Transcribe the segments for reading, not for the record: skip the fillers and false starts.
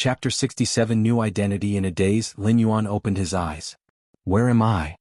Chapter 67 New Identity In a daze, Lin Yuan opened his eyes. Where am I?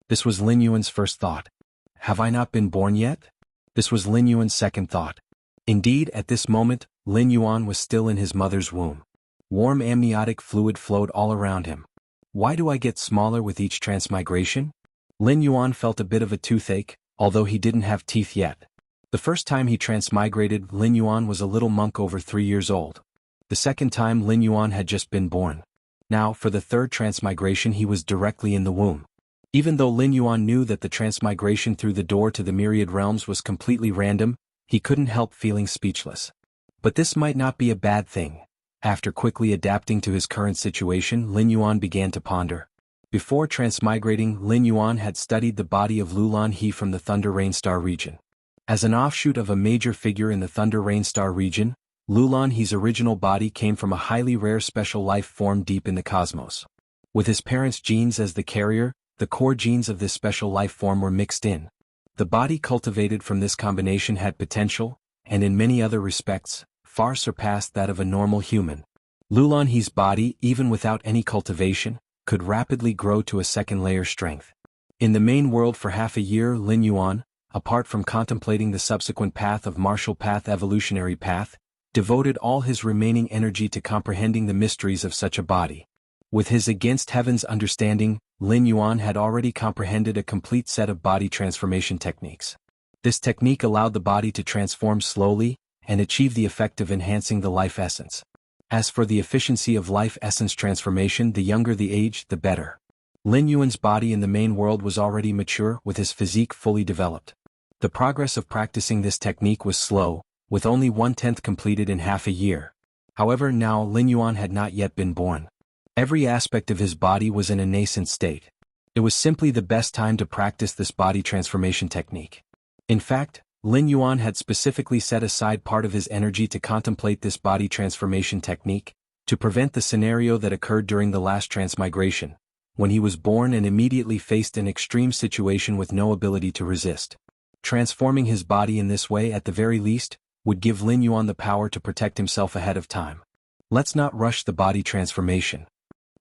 This was Lin Yuan's first thought. Have I not been born yet? This was Lin Yuan's second thought. Indeed, at this moment, Lin Yuan was still in his mother's womb. Warm amniotic fluid flowed all around him. Why do I get smaller with each transmigration? Lin Yuan felt a bit of a toothache, although he didn't have teeth yet. The first time he transmigrated, Lin Yuan was a little monk over 3 years old. The second time Lin Yuan had just been born. Now, for the third transmigration he was directly in the womb. Even though Lin Yuan knew that the transmigration through the door to the myriad realms was completely random, he couldn't help feeling speechless. But this might not be a bad thing. After quickly adapting to his current situation, Lin Yuan began to ponder. Before transmigrating, Lin Yuan had studied the body of Lulan He from the Thunder Rainstar region. As an offshoot of a major figure in the Thunder Rainstar region, Lulan He's original body came from a highly rare special life form deep in the cosmos. With his parents' genes as the carrier, the core genes of this special life form were mixed in. The body cultivated from this combination had potential, and in many other respects, far surpassed that of a normal human. Lulan He's body, even without any cultivation, could rapidly grow to a second-layer strength. In the main world for half a year, Lin Yuan, apart from contemplating the subsequent path of martial path evolutionary path, devoted all his remaining energy to comprehending the mysteries of such a body. With his against heaven's understanding, Lin Yuan had already comprehended a complete set of body transformation techniques. This technique allowed the body to transform slowly, and achieve the effect of enhancing the life essence. As for the efficiency of life essence transformation, the younger the age, the better. Lin Yuan's body in the main world was already mature, with his physique fully developed. The progress of practicing this technique was slow, with only 1/10 completed in half a year. However, now Lin Yuan had not yet been born. Every aspect of his body was in a nascent state. It was simply the best time to practice this body transformation technique. In fact, Lin Yuan had specifically set aside part of his energy to contemplate this body transformation technique, to prevent the scenario that occurred during the last transmigration, when he was born and immediately faced an extreme situation with no ability to resist. Transforming his body in this way, at the very least, would give Lin Yuan the power to protect himself ahead of time. Let's not rush the body transformation.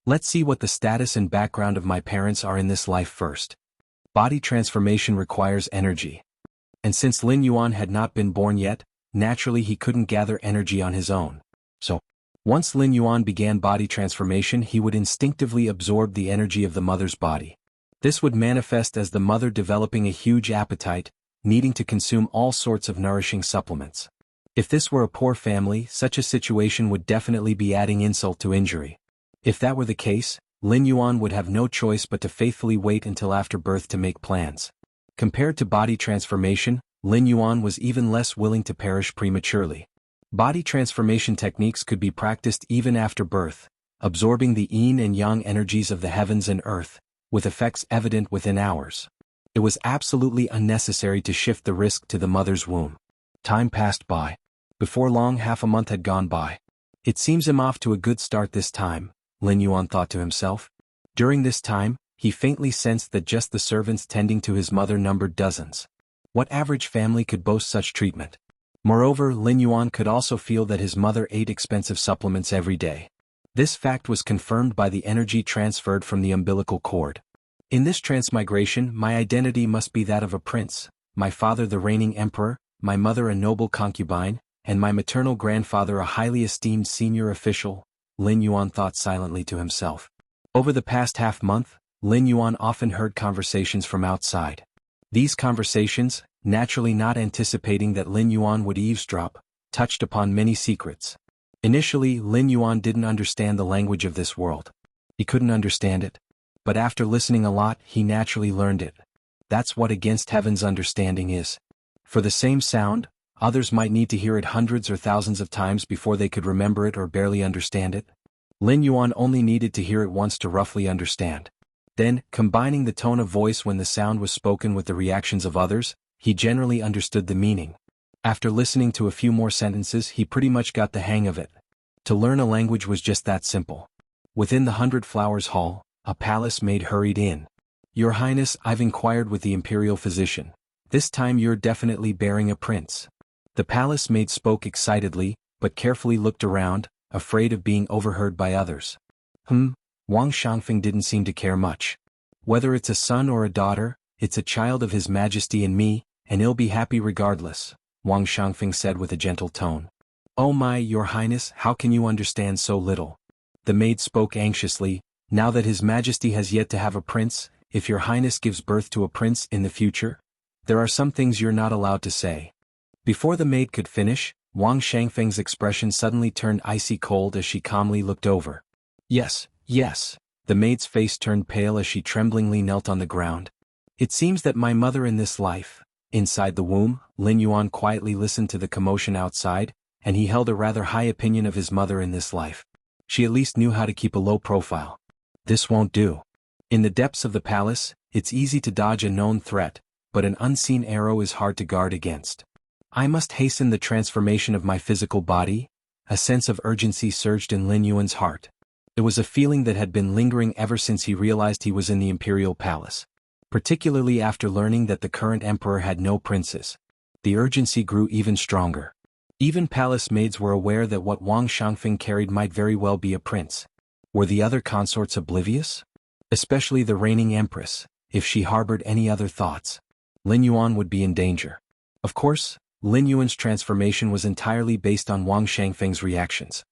Let's see what the status and background of my parents are in this life first. Body transformation requires energy. And since Lin Yuan had not been born yet, naturally he couldn't gather energy on his own. So, once Lin Yuan began body transformation, he would instinctively absorb the energy of the mother's body. This would manifest as the mother developing a huge appetite, needing to consume all sorts of nourishing supplements. If this were a poor family, such a situation would definitely be adding insult to injury. If that were the case, Lin Yuan would have no choice but to faithfully wait until after birth to make plans. Compared to body transformation, Lin Yuan was even less willing to perish prematurely. Body transformation techniques could be practiced even after birth, absorbing the yin and yang energies of the heavens and earth, with effects evident within hours. It was absolutely unnecessary to shift the risk to the mother's womb. Time passed by. Before long, half a month had gone by. It seems I'm off to a good start this time, Lin Yuan thought to himself. During this time, he faintly sensed that just the servants tending to his mother numbered dozens. What average family could boast such treatment? Moreover, Lin Yuan could also feel that his mother ate expensive supplements every day. This fact was confirmed by the energy transferred from the umbilical cord. In this transmigration, my identity must be that of a prince, my father the reigning emperor, my mother a noble concubine, and my maternal grandfather a highly esteemed senior official, Lin Yuan thought silently to himself. Over the past half-month, Lin Yuan often heard conversations from outside. These conversations, naturally not anticipating that Lin Yuan would eavesdrop, touched upon many secrets. Initially, Lin Yuan didn't understand the language of this world. He couldn't understand it. But after listening a lot, he naturally learned it. That's what against heaven's understanding is. For the same sound, others might need to hear it hundreds or thousands of times before they could remember it or barely understand it. Lin Yuan only needed to hear it once to roughly understand. Then, combining the tone of voice when the sound was spoken with the reactions of others, he generally understood the meaning. After listening to a few more sentences, he pretty much got the hang of it. To learn a language was just that simple. Within the 100 Flowers Hall, a palace maid hurried in. Your Highness, I've inquired with the imperial physician. This time you're definitely bearing a prince. The palace maid spoke excitedly, but carefully looked around, afraid of being overheard by others. Wang Shangfeng didn't seem to care much. Whether it's a son or a daughter, it's a child of His Majesty and me, and he'll be happy regardless, Wang Shangfeng said with a gentle tone. Oh my, Your Highness, how can you understand so little? The maid spoke anxiously. Now that His Majesty has yet to have a prince, if Your Highness gives birth to a prince in the future, there are some things you're not allowed to say. Before the maid could finish, Wang Shangfeng's expression suddenly turned icy cold as she calmly looked over. Yes, yes. The maid's face turned pale as she tremblingly knelt on the ground. It seems that my mother in this life. Inside the womb, Lin Yuan quietly listened to the commotion outside, and he held a rather high opinion of his mother in this life. She at least knew how to keep a low profile. This won't do. In the depths of the palace, it's easy to dodge a known threat, but an unseen arrow is hard to guard against. I must hasten the transformation of my physical body. A sense of urgency surged in Lin Yuan's heart. It was a feeling that had been lingering ever since he realized he was in the imperial palace. Particularly after learning that the current emperor had no princes. The urgency grew even stronger. Even palace maids were aware that what Wang Shangfeng carried might very well be a prince. Were the other consorts oblivious? Especially the reigning empress. If she harbored any other thoughts, Lin Yuan would be in danger. Of course, Lin Yuan's transformation was entirely based on Wang Shangfeng's reactions.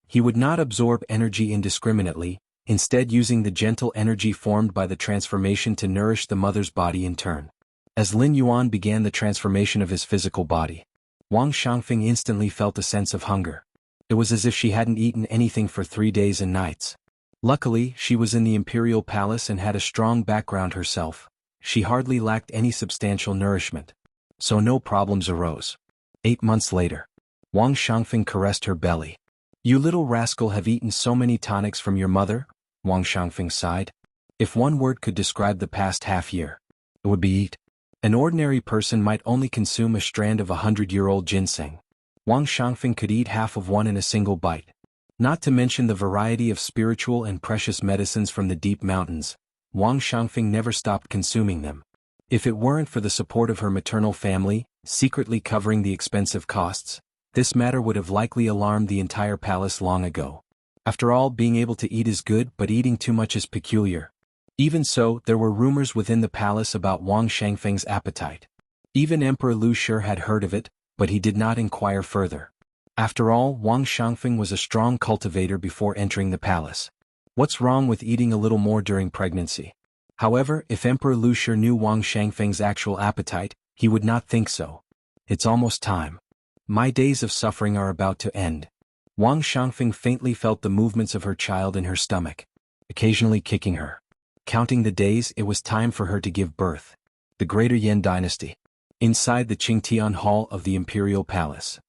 He would not absorb energy indiscriminately, instead using the gentle energy formed by the transformation to nourish the mother's body in turn. As Lin Yuan began the transformation of his physical body, Wang Shangfeng instantly felt a sense of hunger. It was as if she hadn't eaten anything for 3 days and nights. Luckily, she was in the imperial palace and had a strong background herself. She hardly lacked any substantial nourishment. So no problems arose. 8 months later, Wang Shangfeng caressed her belly. You little rascal have eaten so many tonics from your mother, Wang Shangfeng sighed. If one word could describe the past half-year, it would be eat. An ordinary person might only consume a strand of 100-year-old ginseng. Wang Shangfeng could eat half of one in a single bite. Not to mention the variety of spiritual and precious medicines from the deep mountains, Wang Shangfeng never stopped consuming them. If it weren't for the support of her maternal family, secretly covering the expensive costs, this matter would have likely alarmed the entire palace long ago. After all, being able to eat is good, but eating too much is peculiar. Even so, there were rumors within the palace about Wang Shangfeng's appetite. Even Emperor Lu Shi had heard of it, but he did not inquire further. After all, Wang Shangfeng was a strong cultivator before entering the palace. What's wrong with eating a little more during pregnancy? However, if Emperor Lu Shi knew Wang Shangfeng's actual appetite, he would not think so. It's almost time. My days of suffering are about to end. Wang Shangfeng faintly felt the movements of her child in her stomach, occasionally kicking her. Counting the days, it was time for her to give birth. The Greater Yan Dynasty. Inside the Qingtian Hall of the Imperial Palace.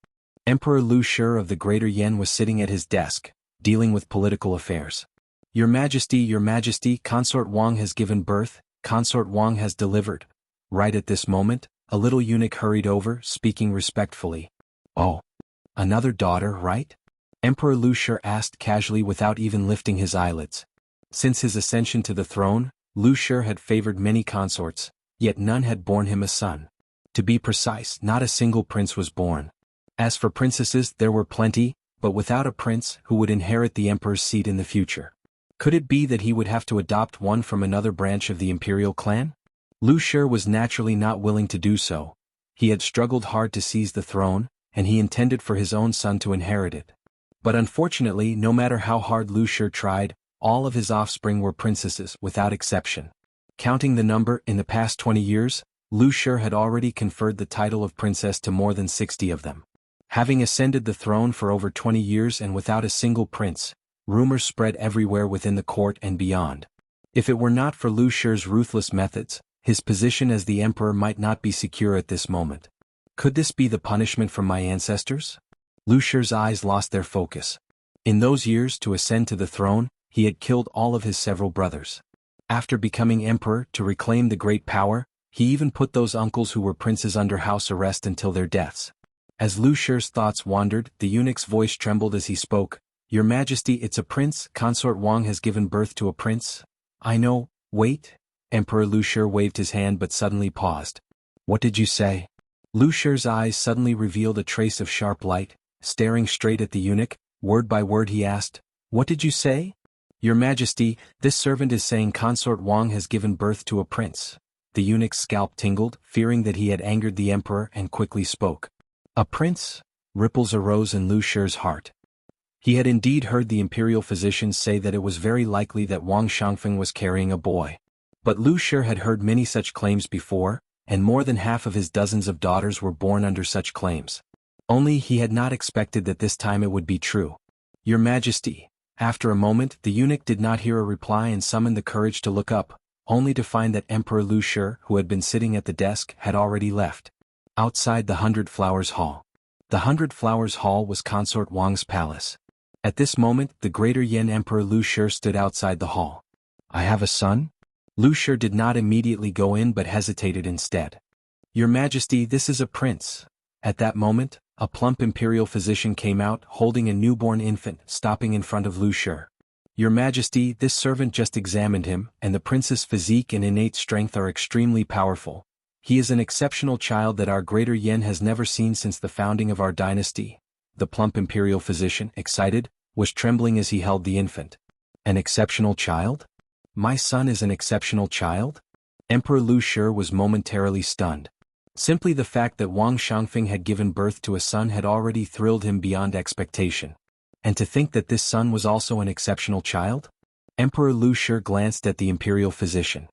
Emperor Lu Shi of the Greater Yan was sitting at his desk, dealing with political affairs. Your Majesty, Consort Wang has given birth, Consort Wang has delivered. Right at this moment, a little eunuch hurried over, speaking respectfully. Oh, another daughter, right? Emperor Lu Shi asked casually without even lifting his eyelids. Since his ascension to the throne, Lu Shi had favored many consorts, yet none had borne him a son. To be precise, not a single prince was born. As for princesses, there were plenty, but without a prince who would inherit the emperor's seat in the future. Could it be that he would have to adopt one from another branch of the imperial clan? Lu Shi was naturally not willing to do so. He had struggled hard to seize the throne, and he intended for his own son to inherit it. But unfortunately, no matter how hard Lu Shi tried, all of his offspring were princesses without exception. Counting the number, in the past 20 years, Lu Shi had already conferred the title of princess to more than 60 of them. Having ascended the throne for over 20 years and without a single prince, rumors spread everywhere within the court and beyond. If it were not for Lu Shi's ruthless methods, his position as the emperor might not be secure at this moment. Could this be the punishment from my ancestors? Lu Shi's eyes lost their focus. In those years to ascend to the throne, he had killed all of his several brothers. After becoming emperor to reclaim the great power, he even put those uncles who were princes under house arrest until their deaths. As Lu Shi's thoughts wandered, the eunuch's voice trembled as he spoke. Your Majesty, it's a prince. Consort Wang has given birth to a prince. I know. Wait. Emperor Lu Shi waved his hand but suddenly paused. What did you say? Lu Shi's eyes suddenly revealed a trace of sharp light, staring straight at the eunuch. Word by word he asked, "What did you say?" "Your Majesty, this servant is saying Consort Wang has given birth to a prince." The eunuch's scalp tingled, fearing that he had angered the emperor, and quickly spoke. "A prince?" Ripples arose in Lu Shi's heart. He had indeed heard the imperial physicians say that it was very likely that Wang Xiangfeng was carrying a boy. But Lu Shi had heard many such claims before, and more than half of his dozens of daughters were born under such claims. Only he had not expected that this time it would be true. "Your Majesty." After a moment, the eunuch did not hear a reply and summoned the courage to look up, only to find that Emperor Lu Shi, who had been sitting at the desk, had already left. Outside the 100 Flowers Hall. The 100 Flowers Hall was Consort Wang's palace. At this moment, the Greater Yan Emperor Lu Shi stood outside the hall. "I have a son?" Lu Shi did not immediately go in but hesitated instead. "Your Majesty, this is a prince." At that moment, a plump imperial physician came out holding a newborn infant, stopping in front of Lu Shi. "Your Majesty, this servant just examined him, and the prince's physique and innate strength are extremely powerful. He is an exceptional child that our Greater Yan has never seen since the founding of our dynasty." The plump imperial physician, excited, was trembling as he held the infant. "An exceptional child? My son is an exceptional child?" Emperor Lu Shi was momentarily stunned. Simply the fact that Wang Xiangfeng had given birth to a son had already thrilled him beyond expectation. And to think that this son was also an exceptional child? Emperor Lu Shi glanced at the imperial physician.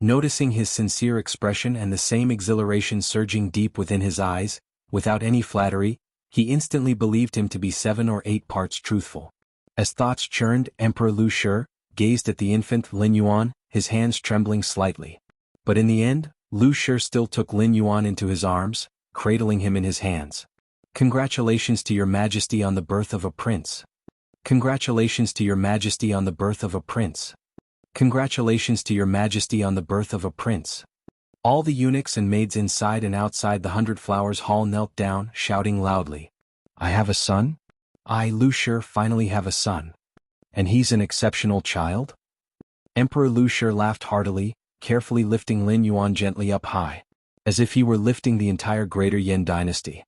Noticing his sincere expression and the same exhilaration surging deep within his eyes, without any flattery, he instantly believed him to be 7 or 8 parts truthful. As thoughts churned, Emperor Lu Shi gazed at the infant Lin Yuan, his hands trembling slightly. But in the end, Lu Shi still took Lin Yuan into his arms, cradling him in his hands. "Congratulations to your Majesty on the birth of a prince. Congratulations to your Majesty on the birth of a prince. Congratulations to your Majesty on the birth of a prince." All the eunuchs and maids inside and outside the 100 Flowers Hall knelt down, shouting loudly. "I have a son? I, Lu Shi, finally have a son. And he's an exceptional child?" Emperor Lu Shi laughed heartily, carefully lifting Lin Yuan gently up high, as if he were lifting the entire Greater Yan dynasty.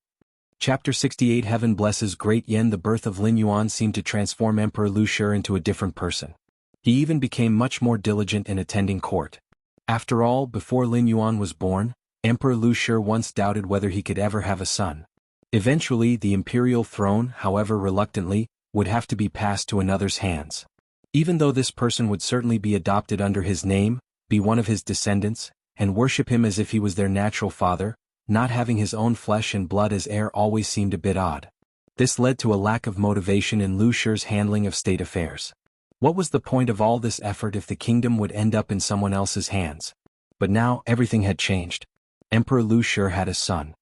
Chapter 68 Heaven blesses Great Yan. The birth of Lin Yuan seemed to transform Emperor Lu Shi into a different person. He even became much more diligent in attending court. After all, before Lin Yuan was born, Emperor Lu Shi once doubted whether he could ever have a son. Eventually, the imperial throne, however reluctantly, would have to be passed to another's hands. Even though this person would certainly be adopted under his name, be one of his descendants, and worship him as if he was their natural father, not having his own flesh and blood as heir always seemed a bit odd. This led to a lack of motivation in Lu Shi's handling of state affairs. What was the point of all this effort if the kingdom would end up in someone else's hands? But now everything had changed. Emperor Lu Shi had a son.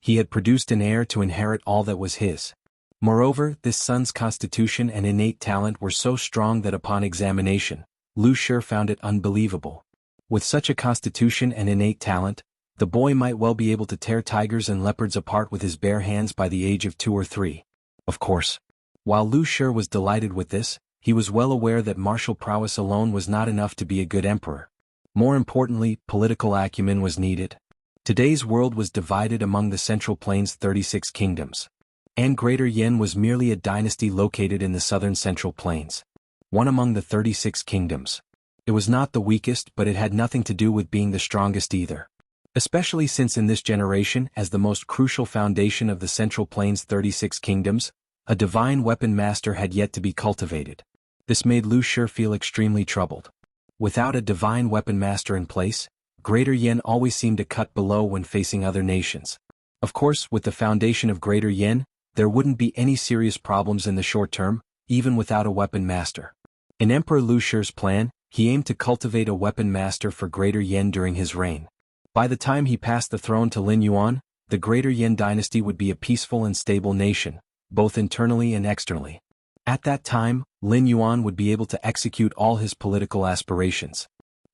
He had produced an heir to inherit all that was his. Moreover, this son's constitution and innate talent were so strong that upon examination, Lu Shi found it unbelievable. With such a constitution and innate talent, the boy might well be able to tear tigers and leopards apart with his bare hands by the age of 2 or 3. Of course. While Lu Shi was delighted with this, he was well aware that martial prowess alone was not enough to be a good emperor. More importantly, political acumen was needed. Today's world was divided among the Central Plains' 36 kingdoms. And Greater Yan was merely a dynasty located in the southern Central Plains. One among the 36 kingdoms. It was not the weakest, but it had nothing to do with being the strongest either. Especially since in this generation, as the most crucial foundation of the Central Plains' 36 kingdoms, a divine weapon master had yet to be cultivated. This made Lu Shi feel extremely troubled. Without a divine weapon master in place, Greater Yan always seemed a cut below when facing other nations. Of course, with the foundation of Greater Yan, there wouldn't be any serious problems in the short term, even without a weapon master. In Emperor Lu Shi's plan, he aimed to cultivate a weapon master for Greater Yan during his reign. By the time he passed the throne to Lin Yuan, the Greater Yan dynasty would be a peaceful and stable nation, both internally and externally. At that time, Lin Yuan would be able to execute all his political aspirations.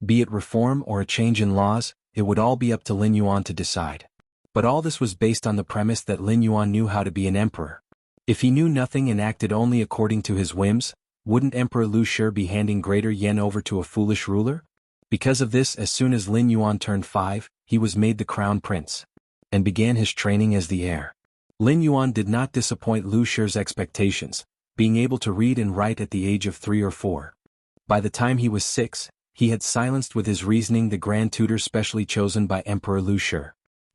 Be it reform or a change in laws, it would all be up to Lin Yuan to decide. But all this was based on the premise that Lin Yuan knew how to be an emperor. If he knew nothing and acted only according to his whims, wouldn't Emperor Lu Shi be handing Greater Yan over to a foolish ruler? Because of this, as soon as Lin Yuan turned 5, he was made the crown prince, and began his training as the heir. Lin Yuan did not disappoint Lu Shi's expectations, being able to read and write at the age of 3 or 4. By the time he was 6, he had silenced with his reasoning the grand tutor specially chosen by Emperor Lu Shi.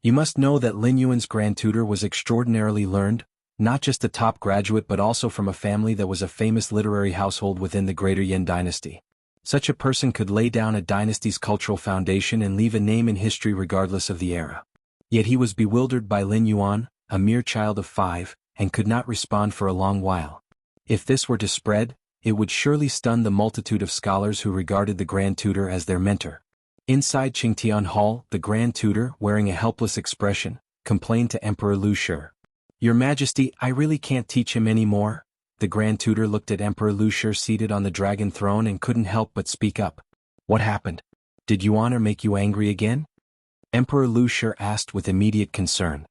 You must know that Lin Yuan's grand tutor was extraordinarily learned, not just a top graduate but also from a family that was a famous literary household within the Greater Yan dynasty. Such a person could lay down a dynasty's cultural foundation and leave a name in history regardless of the era. Yet he was bewildered by Lin Yuan, a mere child of 5, and could not respond for a long while. If this were to spread, it would surely stun the multitude of scholars who regarded the grand tutor as their mentor. Inside Qingtian Hall, the grand tutor, wearing a helpless expression, complained to Emperor Lu Shi. "Your Majesty, I really can't teach him any more." The grand tutor looked at Emperor Lu Shi seated on the dragon throne and couldn't help but speak up. "What happened? Did Yuan make you angry again?" Emperor Lu Shi asked with immediate concern.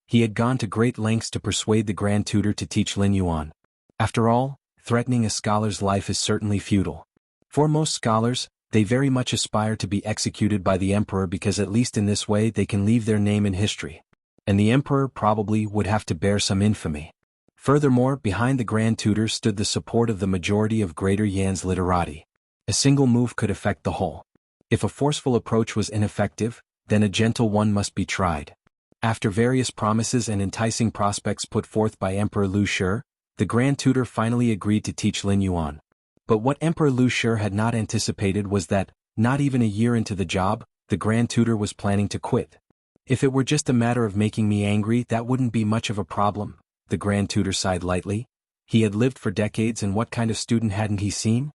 He had gone to great lengths to persuade the grand tutor to teach Lin Yuan. After all, threatening a scholar's life is certainly futile. For most scholars, they very much aspire to be executed by the emperor because at least in this way they can leave their name in history. And the emperor probably would have to bear some infamy. Furthermore, behind the grand tutor stood the support of the majority of Greater Yan's literati. A single move could affect the whole. If a forceful approach was ineffective, then a gentle one must be tried. After various promises and enticing prospects put forth by Emperor Lu Shi, the grand tutor finally agreed to teach Lin Yuan. But what Emperor Lu Shi had not anticipated was that, not even a year into the job, the grand tutor was planning to quit. "If it were just a matter of making me angry, that wouldn't be much of a problem," the grand tutor sighed lightly. He had lived for decades, and what kind of student hadn't he seen?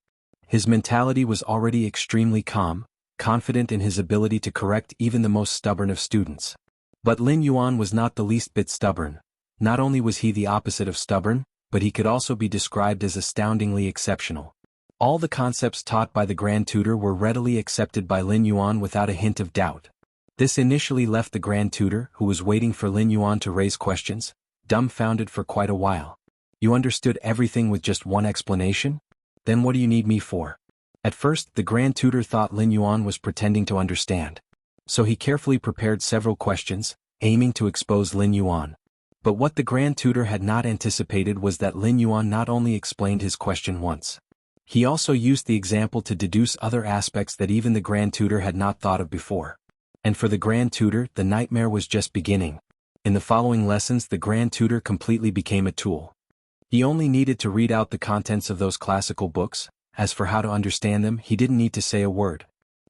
His mentality was already extremely calm, confident in his ability to correct even the most stubborn of students. But Lin Yuan was not the least bit stubborn. Not only was he the opposite of stubborn, but he could also be described as astoundingly exceptional. All the concepts taught by the grand tutor were readily accepted by Lin Yuan without a hint of doubt. This initially left the grand tutor, who was waiting for Lin Yuan to raise questions, dumbfounded for quite a while. "You understood everything with just one explanation? Then what do you need me for?" At first, the grand tutor thought Lin Yuan was pretending to understand. So he carefully prepared several questions, aiming to expose Lin Yuan. But what the grand tutor had not anticipated was that Lin Yuan not only explained his question once. He also used the example to deduce other aspects that even the grand tutor had not thought of before. And for the grand tutor, the nightmare was just beginning. In the following lessons, the grand tutor completely became a tool. He only needed to read out the contents of those classical books. As for how to understand them, he didn't need to say a word.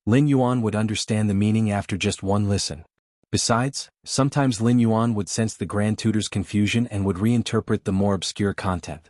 Lin Yuan would understand the meaning after just one listen. Besides, sometimes Lin Yuan would sense the grand tutor's confusion and would reinterpret the more obscure content.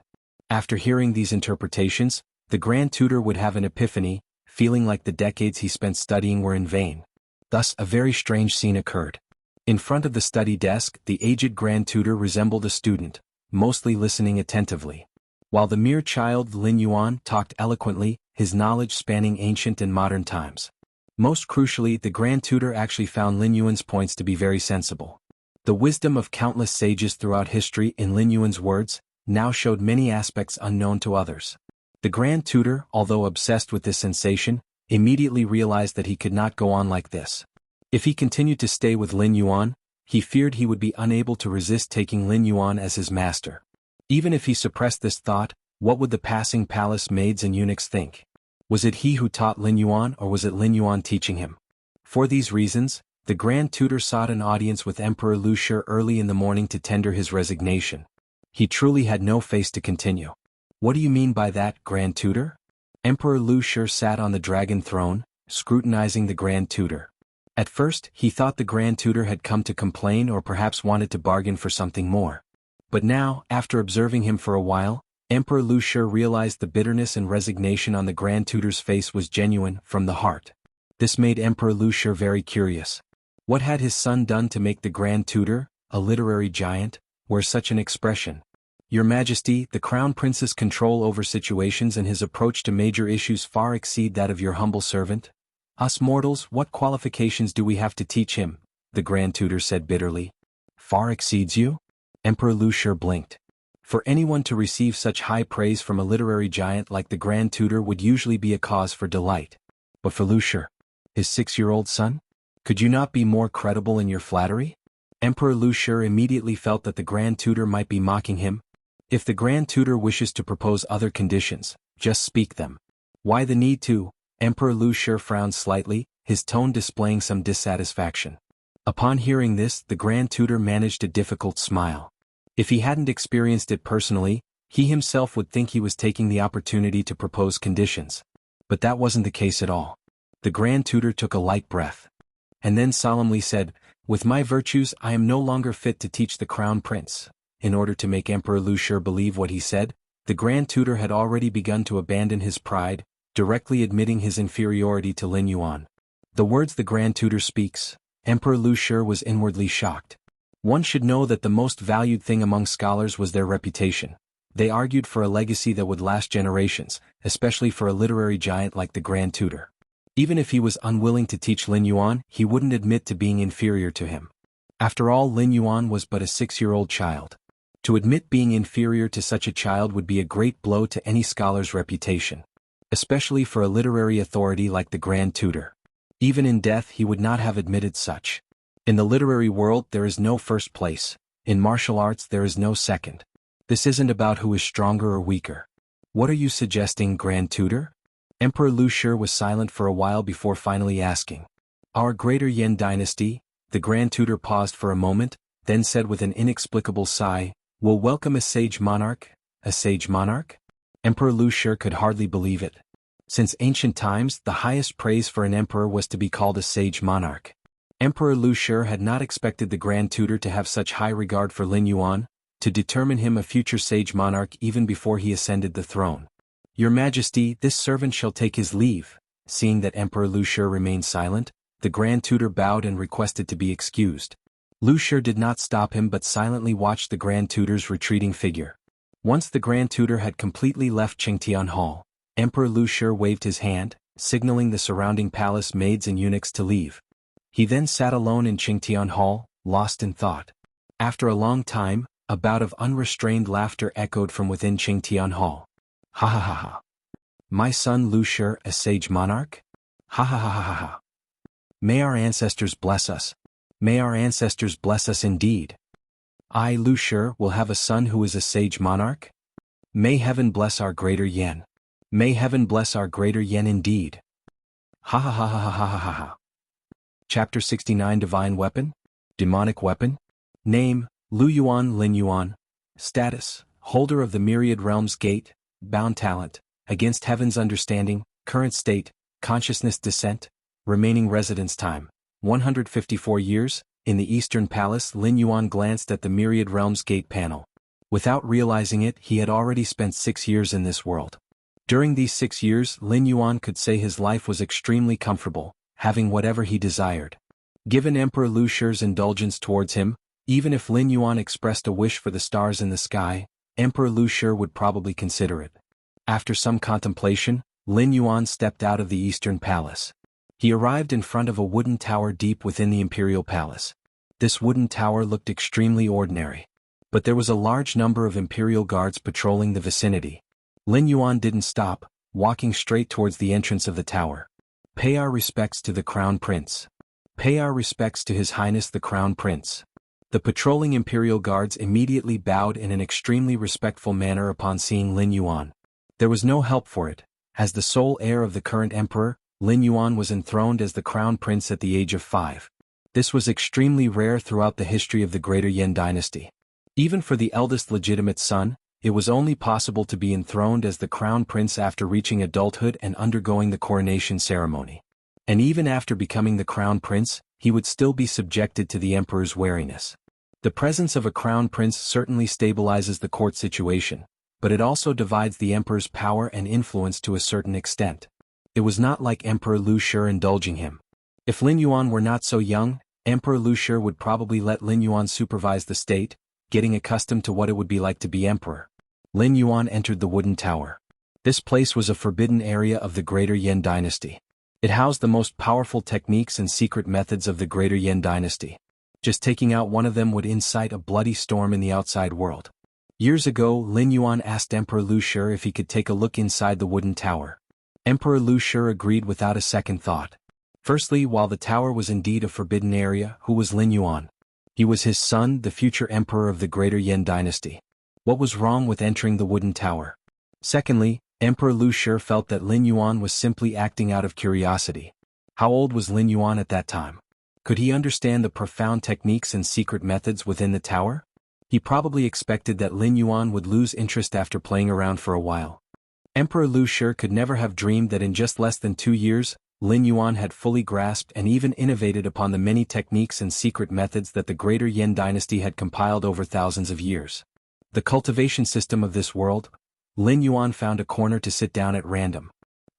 After hearing these interpretations, the grand tutor would have an epiphany, feeling like the decades he spent studying were in vain. Thus, a very strange scene occurred. In front of the study desk, the aged grand tutor resembled a student, mostly listening attentively. While the mere child Lin Yuan talked eloquently, his knowledge spanning ancient and modern times. Most crucially, the grand tutor actually found Lin Yuan's points to be very sensible. The wisdom of countless sages throughout history, in Lin Yuan's words, now showed many aspects unknown to others. The grand tutor, although obsessed with this sensation, immediately realized that he could not go on like this. If he continued to stay with Lin Yuan, he feared he would be unable to resist taking Lin Yuan as his master. Even if he suppressed this thought, what would the passing palace maids and eunuchs think? Was it he who taught Lin Yuan, or was it Lin Yuan teaching him? For these reasons, the grand tutor sought an audience with Emperor Lu Shi early in the morning to tender his resignation. He truly had no face to continue. "What do you mean by that, grand tutor?" Emperor Lu Shi sat on the dragon throne, scrutinizing the grand tutor. At first, he thought the grand tutor had come to complain or perhaps wanted to bargain for something more. But now, after observing him for a while, Emperor Lu Shi realized the bitterness and resignation on the grand tutor's face was genuine, from the heart. This made Emperor Lu Shi very curious. What had his son done to make the grand tutor, a literary giant, wear such an expression? "Your Majesty, the crown prince's control over situations and his approach to major issues far exceed that of your humble servant. Us mortals, what qualifications do we have to teach him?" the grand tutor said bitterly. "Far exceeds you?" Emperor Lu Shi blinked. For anyone to receive such high praise from a literary giant like the grand tutor would usually be a cause for delight. But for Lu Shi, his 6-year-old son? Could you not be more credible in your flattery? Emperor Lu Shi immediately felt that the grand tutor might be mocking him. If the Grand Tutor wishes to propose other conditions, just speak them. Why the need to? Emperor Lu Shi frowned slightly, his tone displaying some dissatisfaction. Upon hearing this, the Grand Tutor managed a difficult smile. If he hadn't experienced it personally, he himself would think he was taking the opportunity to propose conditions. But that wasn't the case at all. The Grand Tutor took a light breath. And then solemnly said, "With my virtues I am no longer fit to teach the Crown Prince." In order to make Emperor Lu Shi believe what he said, the Grand Tutor had already begun to abandon his pride, directly admitting his inferiority to Lin Yuan. The words the Grand Tutor speaks, Emperor Lu Shi was inwardly shocked. One should know that the most valued thing among scholars was their reputation. They argued for a legacy that would last generations, especially for a literary giant like the Grand Tutor. Even if he was unwilling to teach Lin Yuan, he wouldn't admit to being inferior to him. After all, Lin Yuan was but a 6-year-old child. To admit being inferior to such a child would be a great blow to any scholar's reputation, especially for a literary authority like the Grand Tutor. Even in death he would not have admitted such. In the literary world there is no first place, in martial arts there is no second. This isn't about who is stronger or weaker. What are you suggesting, Grand Tutor? Emperor Lu Shi was silent for a while before finally asking. Our greater Yan dynasty, the Grand Tutor paused for a moment, then said with an inexplicable sigh, will welcome a sage monarch? A sage monarch? Emperor Lu Shi could hardly believe it. Since ancient times, the highest praise for an emperor was to be called a sage monarch. Emperor Lu Shi had not expected the Grand Tutor to have such high regard for Lin Yuan, to determine him a future sage monarch even before he ascended the throne. Your Majesty, this servant shall take his leave. Seeing that Emperor Lu Shi remained silent, the Grand Tutor bowed and requested to be excused. Lu Shi did not stop him but silently watched the Grand Tutor's retreating figure. Once the Grand Tutor had completely left Qingtian Hall, Emperor Lu Shi waved his hand, signaling the surrounding palace maids and eunuchs to leave. He then sat alone in Qingtian Hall, lost in thought. After a long time, a bout of unrestrained laughter echoed from within Qingtian Hall. Ha ha ha ha. My son Lu Shi, a sage monarch? Ha ha ha ha ha ha. May our ancestors bless us. May our ancestors bless us indeed. I, Lu Shi, will have a son who is a sage monarch? May heaven bless our greater Yan. May heaven bless our greater Yan indeed. Ha ha ha ha ha ha ha ha. Chapter 69 Divine Weapon? Demonic Weapon? Name, Lu Yuan Lin Yuan. Status, Holder of the Myriad Realms Gate, Bound Talent, Against Heaven's Understanding, Current State, Consciousness Descent, Remaining Residence Time, 154 years. In the Eastern Palace, Lin Yuan glanced at the Myriad Realms Gate panel. Without realizing it, he had already spent 6 years in this world. During these 6 years, Lin Yuan could say his life was extremely comfortable, having whatever he desired. Given Emperor Lu Shi's indulgence towards him, even if Lin Yuan expressed a wish for the stars in the sky, Emperor Lu Shi would probably consider it. After some contemplation, Lin Yuan stepped out of the Eastern Palace. He arrived in front of a wooden tower deep within the Imperial Palace. This wooden tower looked extremely ordinary. But there was a large number of Imperial guards patrolling the vicinity. Lin Yuan didn't stop, walking straight towards the entrance of the tower. Pay our respects to the Crown Prince. Pay our respects to His Highness the Crown Prince. The patrolling Imperial guards immediately bowed in an extremely respectful manner upon seeing Lin Yuan. There was no help for it. As the sole heir of the current emperor, Lin Yuan was enthroned as the Crown Prince at the age of 5. This was extremely rare throughout the history of the Greater Yan dynasty. Even for the eldest legitimate son, it was only possible to be enthroned as the Crown Prince after reaching adulthood and undergoing the coronation ceremony. And even after becoming the Crown Prince, he would still be subjected to the emperor's wariness. The presence of a Crown Prince certainly stabilizes the court situation, but it also divides the emperor's power and influence to a certain extent. It was not like Emperor Lu Shi indulging him. If Lin Yuan were not so young, Emperor Lu Shi would probably let Lin Yuan supervise the state, getting accustomed to what it would be like to be emperor. Lin Yuan entered the wooden tower. This place was a forbidden area of the Greater Yan dynasty. It housed the most powerful techniques and secret methods of the Greater Yan dynasty. Just taking out one of them would incite a bloody storm in the outside world. Years ago, Lin Yuan asked Emperor Lu Shi if he could take a look inside the wooden tower. Emperor Lu Shi agreed without a second thought. Firstly, while the tower was indeed a forbidden area, who was Lin Yuan? He was his son, the future emperor of the Greater Yan dynasty. What was wrong with entering the wooden tower? Secondly, Emperor Lu Shi felt that Lin Yuan was simply acting out of curiosity. How old was Lin Yuan at that time? Could he understand the profound techniques and secret methods within the tower? He probably expected that Lin Yuan would lose interest after playing around for a while. Emperor Lu Shi could never have dreamed that in just less than 2 years, Lin Yuan had fully grasped and even innovated upon the many techniques and secret methods that the greater Yan dynasty had compiled over thousands of years. The cultivation system of this world. Lin Yuan found a corner to sit down at random.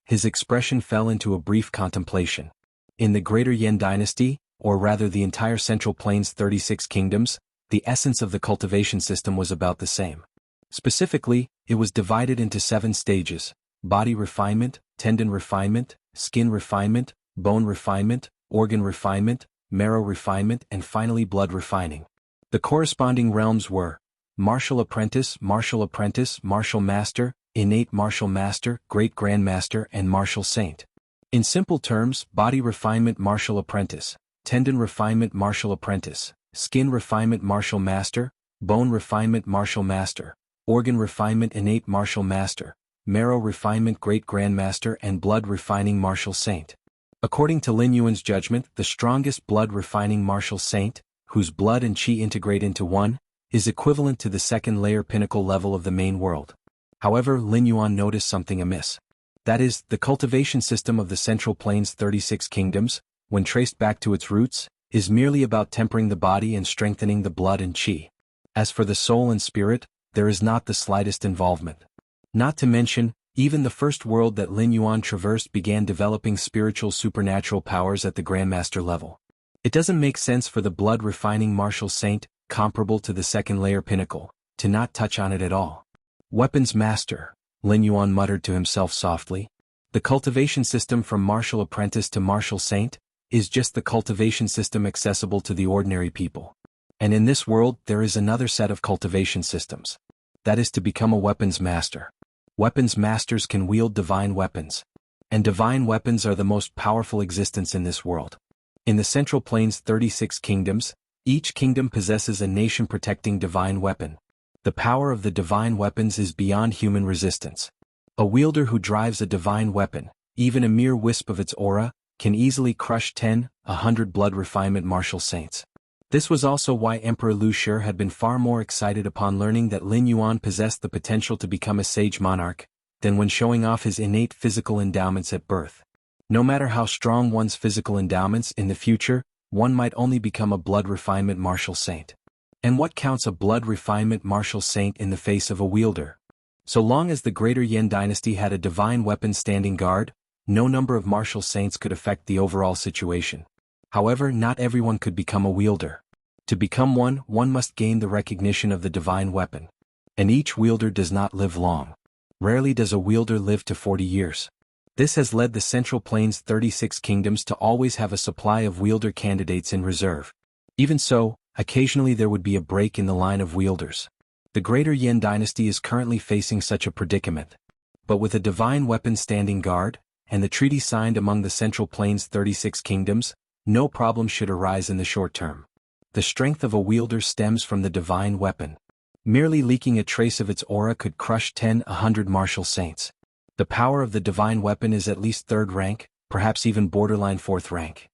His expression fell into a brief contemplation. In the greater Yan dynasty, or rather the entire Central Plains 36 kingdoms, the essence of the cultivation system was about the same. Specifically, it was divided into 7 stages: body refinement, tendon refinement, skin refinement, bone refinement, organ refinement, marrow refinement, and finally blood refining. The corresponding realms were martial apprentice, martial master, innate martial master, great grandmaster, and martial saint. In simple terms, body refinement martial apprentice, tendon refinement martial apprentice, skin refinement martial master, bone refinement martial master, organ refinement innate martial master, marrow refinement great grandmaster, and blood refining martial saint. According to Lin Yuan's judgment, the strongest blood refining martial saint, whose blood and qi integrate into one, is equivalent to the second layer pinnacle level of the main world. However, Lin Yuan noticed something amiss. That is, the cultivation system of the Central Plains 36 kingdoms, when traced back to its roots, is merely about tempering the body and strengthening the blood and qi. As for the soul and spirit, there is not the slightest involvement. Not to mention, even the first world that Lin Yuan traversed began developing spiritual supernatural powers at the grandmaster level. It doesn't make sense for the blood refining martial saint, comparable to the second layer pinnacle, to not touch on it at all. Weapons master, Lin Yuan muttered to himself softly. The cultivation system from martial apprentice to martial saint is just the cultivation system accessible to the ordinary people. And in this world there is another set of cultivation systems. That is to become a weapons master. Weapons masters can wield divine weapons. And divine weapons are the most powerful existence in this world. In the Central Plains 36 kingdoms, each kingdom possesses a nation-protecting divine weapon. The power of the divine weapons is beyond human resistance. A wielder who drives a divine weapon, even a mere wisp of its aura, can easily crush 100 blood refinement martial saints. This was also why Emperor Lu Shi had been far more excited upon learning that Lin Yuan possessed the potential to become a sage monarch, than when showing off his innate physical endowments at birth. No matter how strong one's physical endowments in the future, one might only become a blood refinement martial saint. And what counts a blood refinement martial saint in the face of a wielder? So long as the greater Yan dynasty had a divine weapon standing guard, no number of martial saints could affect the overall situation. However, not everyone could become a wielder. To become one must gain the recognition of the divine weapon. And each wielder does not live long. Rarely does a wielder live to 40 years. This has led the Central Plains 36 kingdoms to always have a supply of wielder candidates in reserve. Even so, occasionally there would be a break in the line of wielders. The greater Yan dynasty is currently facing such a predicament. But with a divine weapon standing guard, and the treaty signed among the Central Plains 36 kingdoms, no problem should arise in the short term. The strength of a wielder stems from the divine weapon. Merely leaking a trace of its aura could crush 100 martial saints. The power of the divine weapon is at least 3rd rank, perhaps even borderline 4th rank.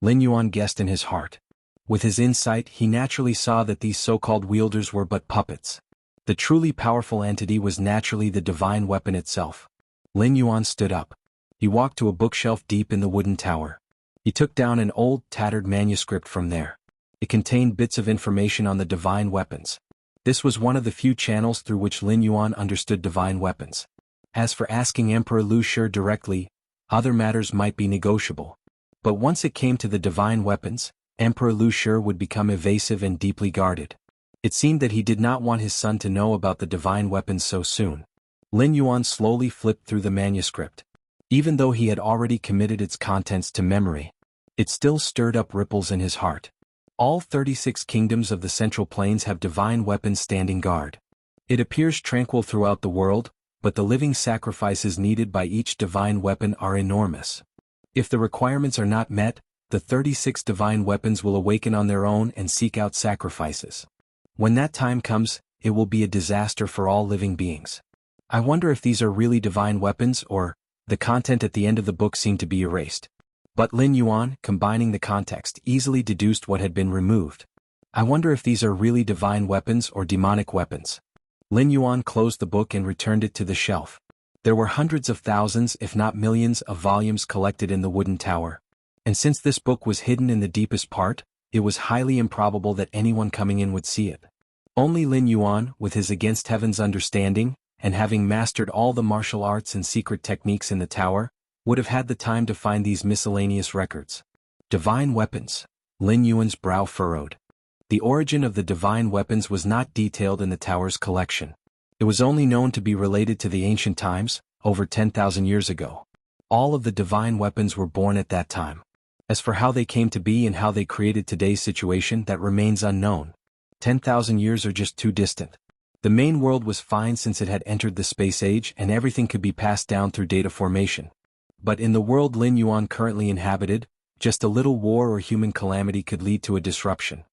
Lin Yuan guessed in his heart. With his insight, he naturally saw that these so-called wielders were but puppets. The truly powerful entity was naturally the divine weapon itself. Lin Yuan stood up. He walked to a bookshelf deep in the wooden tower. He took down an old, tattered manuscript from there. It contained bits of information on the divine weapons. This was one of the few channels through which Lin Yuan understood divine weapons. As for asking Emperor Lu Shi directly, other matters might be negotiable. But once it came to the divine weapons, Emperor Lu Shi would become evasive and deeply guarded. It seemed that he did not want his son to know about the divine weapons so soon. Lin Yuan slowly flipped through the manuscript. Even though he had already committed its contents to memory, it still stirred up ripples in his heart. All 36 kingdoms of the Central Plains have divine weapons standing guard. It appears tranquil throughout the world, but the living sacrifices needed by each divine weapon are enormous. If the requirements are not met, the 36 divine weapons will awaken on their own and seek out sacrifices. When that time comes, it will be a disaster for all living beings. I wonder if these are really divine weapons or, the content at the end of the book seemed to be erased. But Lin Yuan, combining the context, easily deduced what had been removed. I wonder if these are really divine weapons or demonic weapons. Lin Yuan closed the book and returned it to the shelf. There were hundreds of thousands if not millions of volumes collected in the wooden tower. And since this book was hidden in the deepest part, it was highly improbable that anyone coming in would see it. Only Lin Yuan, with his against heaven's understanding, and having mastered all the martial arts and secret techniques in the tower, would have had the time to find these miscellaneous records. Divine weapons. Lin Yuan's brow furrowed. The origin of the divine weapons was not detailed in the tower's collection. It was only known to be related to the ancient times, over 10,000 years ago. All of the divine weapons were born at that time. As for how they came to be and how they created today's situation, that remains unknown. 10,000 years are just too distant. The main world was fine since it had entered the space age and everything could be passed down through data formation. But in the world Lin Yuan currently inhabited, just a little war or human calamity could lead to a disruption.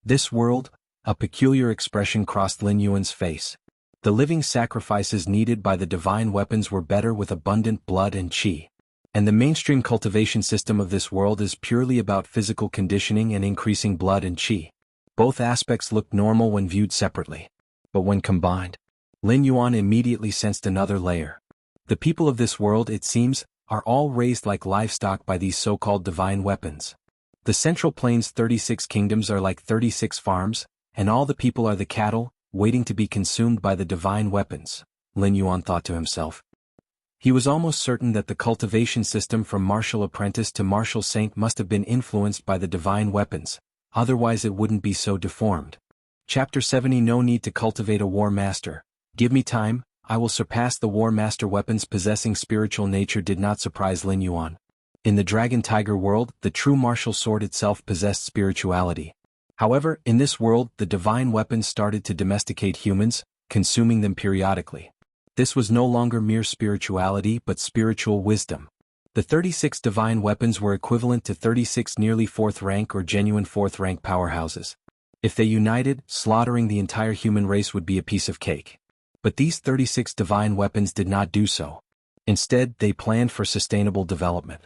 This world, a peculiar expression crossed Lin Yuan's face. The living sacrifices needed by the divine weapons were better with abundant blood and qi. And the mainstream cultivation system of this world is purely about physical conditioning and increasing blood and qi. Both aspects look normal when viewed separately. But when combined, Lin Yuan immediately sensed another layer. The people of this world, it seems, are all raised like livestock by these so-called divine weapons. The Central Plains' 36 kingdoms are like 36 farms, and all the people are the cattle, waiting to be consumed by the divine weapons, Lin Yuan thought to himself. He was almost certain that the cultivation system from martial apprentice to martial saint must have been influenced by the divine weapons, otherwise it wouldn't be so deformed. Chapter 70. No need to cultivate a war master. Give me time, I will surpass the war master. Weapons possessing spiritual nature did not surprise Lin Yuan. In the Dragon Tiger world, the true martial sword itself possessed spirituality. However, in this world, the divine weapons started to domesticate humans, consuming them periodically. This was no longer mere spirituality but spiritual wisdom. The 36 divine weapons were equivalent to 36 nearly 4th rank or genuine 4th rank powerhouses. If they united, slaughtering the entire human race would be a piece of cake. But these 36 divine weapons did not do so. Instead, they planned for sustainable development.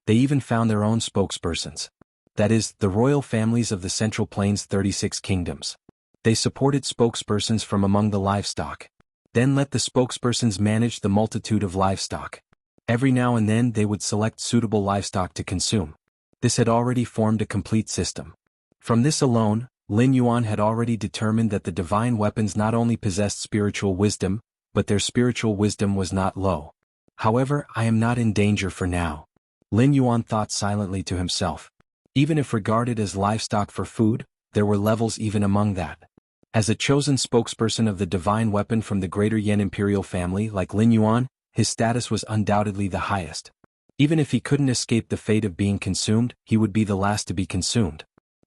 They even found their own spokespersons. That is, the royal families of the Central Plains' 36 kingdoms. They supported spokespersons from among the livestock. Then let the spokespersons manage the multitude of livestock. Every now and then they would select suitable livestock to consume. This had already formed a complete system. From this alone, Lin Yuan had already determined that the divine weapons not only possessed spiritual wisdom, but their spiritual wisdom was not low. However, I am not in danger for now. Lin Yuan thought silently to himself. Even if regarded as livestock for food, there were levels even among that. As a chosen spokesperson of the divine weapon from the Greater Yan imperial family like Lin Yuan, his status was undoubtedly the highest. Even if he couldn't escape the fate of being consumed, he would be the last to be consumed.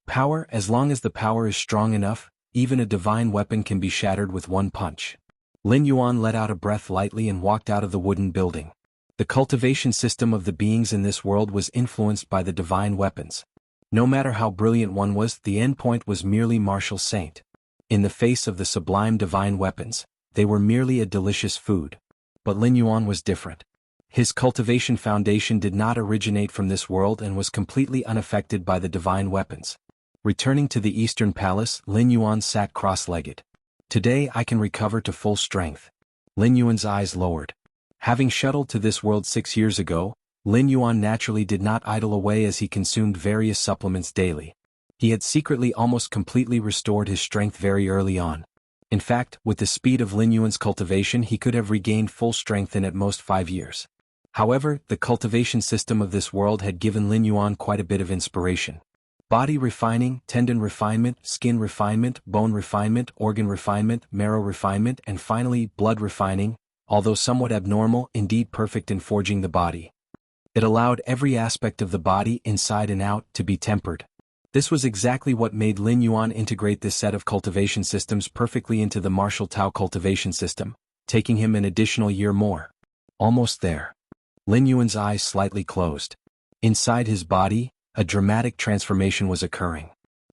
Power, as long as the power is strong enough, even a divine weapon can be shattered with one punch. Lin Yuan let out a breath lightly and walked out of the wooden building. The cultivation system of the beings in this world was influenced by the divine weapons. No matter how brilliant one was, the end point was merely martial saint. In the face of the sublime divine weapons, they were merely a delicious food. But Lin Yuan was different. His cultivation foundation did not originate from this world and was completely unaffected by the divine weapons. Returning to the Eastern Palace, Lin Yuan sat cross-legged. Today I can recover to full strength. Lin Yuan's eyes lowered. Having shuttled to this world 6 years ago, Lin Yuan naturally did not idle away as he consumed various supplements daily. He had secretly almost completely restored his strength very early on. In fact, with the speed of Lin Yuan's cultivation he could have regained full strength in at most 5 years. However, the cultivation system of this world had given Lin Yuan quite a bit of inspiration. Body refining, tendon refinement, skin refinement, bone refinement, organ refinement, marrow refinement, and finally, blood refining, although somewhat abnormal, indeed perfect in forging the body. It allowed every aspect of the body, inside and out, to be tempered. This was exactly what made Lin Yuan integrate this set of cultivation systems perfectly into the martial Tao cultivation system, taking him an additional year more. Almost there. Lin Yuan's eyes slightly closed. Inside his body, a dramatic transformation was occurring.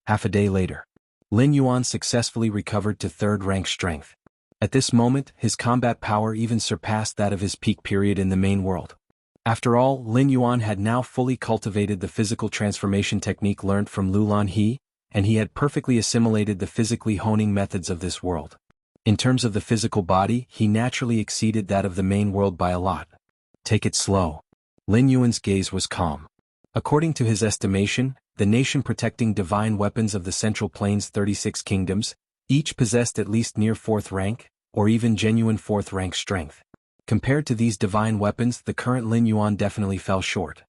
Half a day later. Lin Yuan successfully recovered to third-rank strength. At this moment, his combat power even surpassed that of his peak period in the main world. After all, Lin Yuan had now fully cultivated the physical transformation technique learnt from Lulan He, and he had perfectly assimilated the physically honing methods of this world. In terms of the physical body, he naturally exceeded that of the main world by a lot. Take it slow. Lin Yuan's gaze was calm. According to his estimation, the nation protecting divine weapons of the Central Plains' 36 kingdoms, each possessed at least near 4th rank, or even genuine 4th rank strength. Compared to these divine weapons, the current Lin Yuan definitely fell short.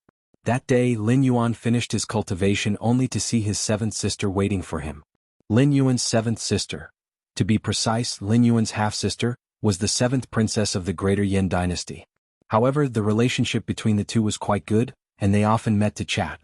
That day, Lin Yuan finished his cultivation only to see his 7th sister waiting for him. Lin Yuan's 7th sister. To be precise, Lin Yuan's half-sister, was the 7th princess of the Greater Yin dynasty. However, the relationship between the two was quite good, and they often met to chat.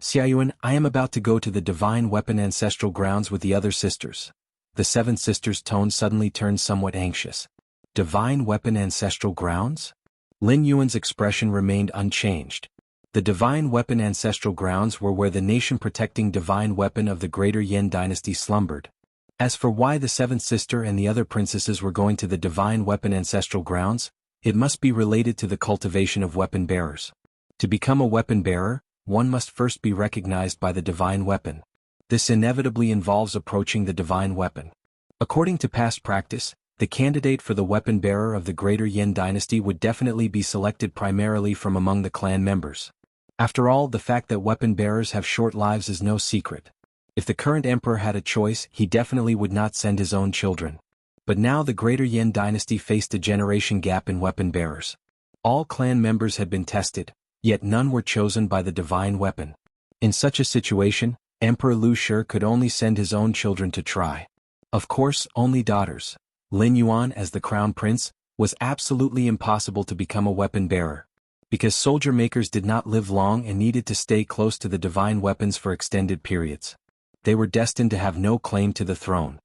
Xiaoyuan, I am about to go to the Divine Weapon Ancestral Grounds with the other sisters. The 7th sister's tone suddenly turned somewhat anxious. Divine Weapon Ancestral Grounds? Lin Yuan's expression remained unchanged. The Divine Weapon Ancestral Grounds were where the nation-protecting divine weapon of the Greater Yin dynasty slumbered. As for why the 7th sister and the other princesses were going to the Divine Weapon Ancestral Grounds, it must be related to the cultivation of weapon bearers. To become a weapon bearer, one must first be recognized by the divine weapon. This inevitably involves approaching the divine weapon. According to past practice, the candidate for the weapon bearer of the Greater Yin dynasty would definitely be selected primarily from among the clan members. After all, the fact that weapon bearers have short lives is no secret. If the current emperor had a choice, he definitely would not send his own children. But now the Greater Yin dynasty faced a generation gap in weapon bearers. All clan members had been tested, yet none were chosen by the divine weapon. In such a situation, Emperor Lu Shi could only send his own children to try. Of course, only daughters. Lin Yuan, as the crown prince, was absolutely impossible to become a weapon bearer. Because soldier makers did not live long and needed to stay close to the divine weapons for extended periods. They were destined to have no claim to the throne.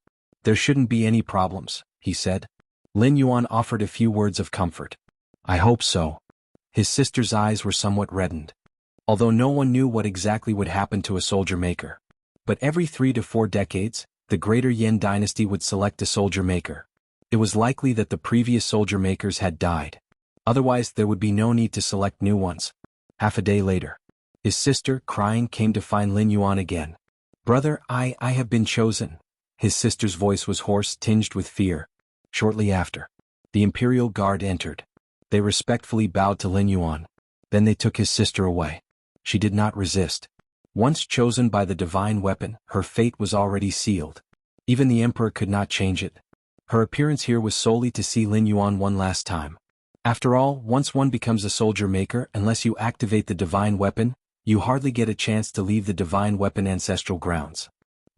There shouldn't be any problems, he said. Lin Yuan offered a few words of comfort. I hope so. His sister's eyes were somewhat reddened. Although no one knew what exactly would happen to a soldier maker. But every 3 to 4 decades, the Greater Yin dynasty would select a soldier maker. It was likely that the previous soldier makers had died. Otherwise, there would be no need to select new ones. Half a day later, his sister, crying, came to find Lin Yuan again. Brother, I have been chosen. His sister's voice was hoarse, tinged with fear. Shortly after, the Imperial Guard entered. They respectfully bowed to Lin Yuan. Then they took his sister away. She did not resist. Once chosen by the divine weapon, her fate was already sealed. Even the emperor could not change it. Her appearance here was solely to see Lin Yuan one last time. After all, once one becomes a soldier maker, unless you activate the divine weapon, you hardly get a chance to leave the divine weapon ancestral grounds.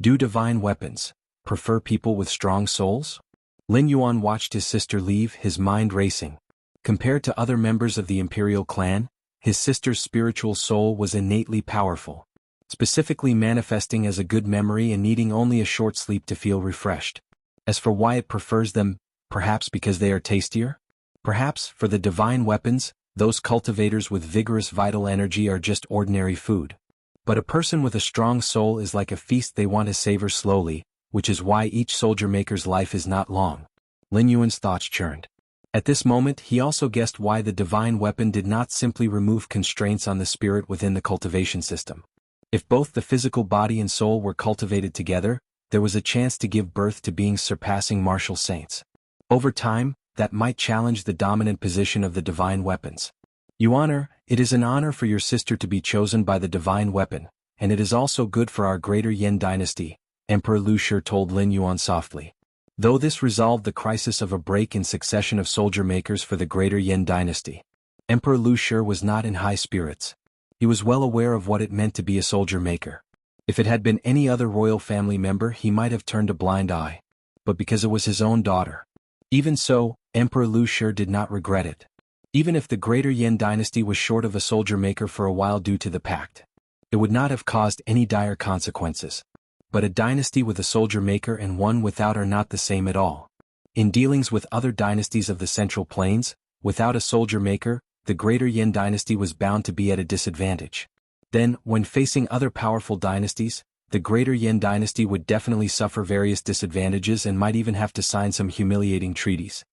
Do divine weapons prefer people with strong souls? Lin Yuan watched his sister leave, his mind racing. Compared to other members of the imperial clan, his sister's spiritual soul was innately powerful, specifically manifesting as a good memory and needing only a short sleep to feel refreshed. As for why it prefers them, perhaps because they are tastier? Perhaps, for the divine weapons, those cultivators with vigorous vital energy are just ordinary food. But a person with a strong soul is like a feast they want to savor slowly, which is why each soldier maker's life is not long. Lin Yuan's thoughts churned. At this moment, he also guessed why the divine weapon did not simply remove constraints on the spirit within the cultivation system. If both the physical body and soul were cultivated together, there was a chance to give birth to beings surpassing martial saints. Over time, that might challenge the dominant position of the divine weapons. Yuaner, it is an honor for your sister to be chosen by the divine weapon, and it is also good for our Greater Yin dynasty, Emperor Lu Shi told Lin Yuan softly. Though this resolved the crisis of a break in succession of soldier makers for the Greater Yin dynasty, Emperor Lu Shi was not in high spirits. He was well aware of what it meant to be a soldier maker. If it had been any other royal family member, he might have turned a blind eye. But because it was his own daughter. Even so, Emperor Lu Shi did not regret it. Even if the Greater Yin dynasty was short of a soldier maker for a while due to the pact, it would not have caused any dire consequences. But a dynasty with a soldier maker and one without are not the same at all. In dealings with other dynasties of the Central Plains, without a soldier maker, the Greater Yin dynasty was bound to be at a disadvantage. Then, when facing other powerful dynasties, the Greater Yan dynasty would definitely suffer various disadvantages and might even have to sign some humiliating treaties.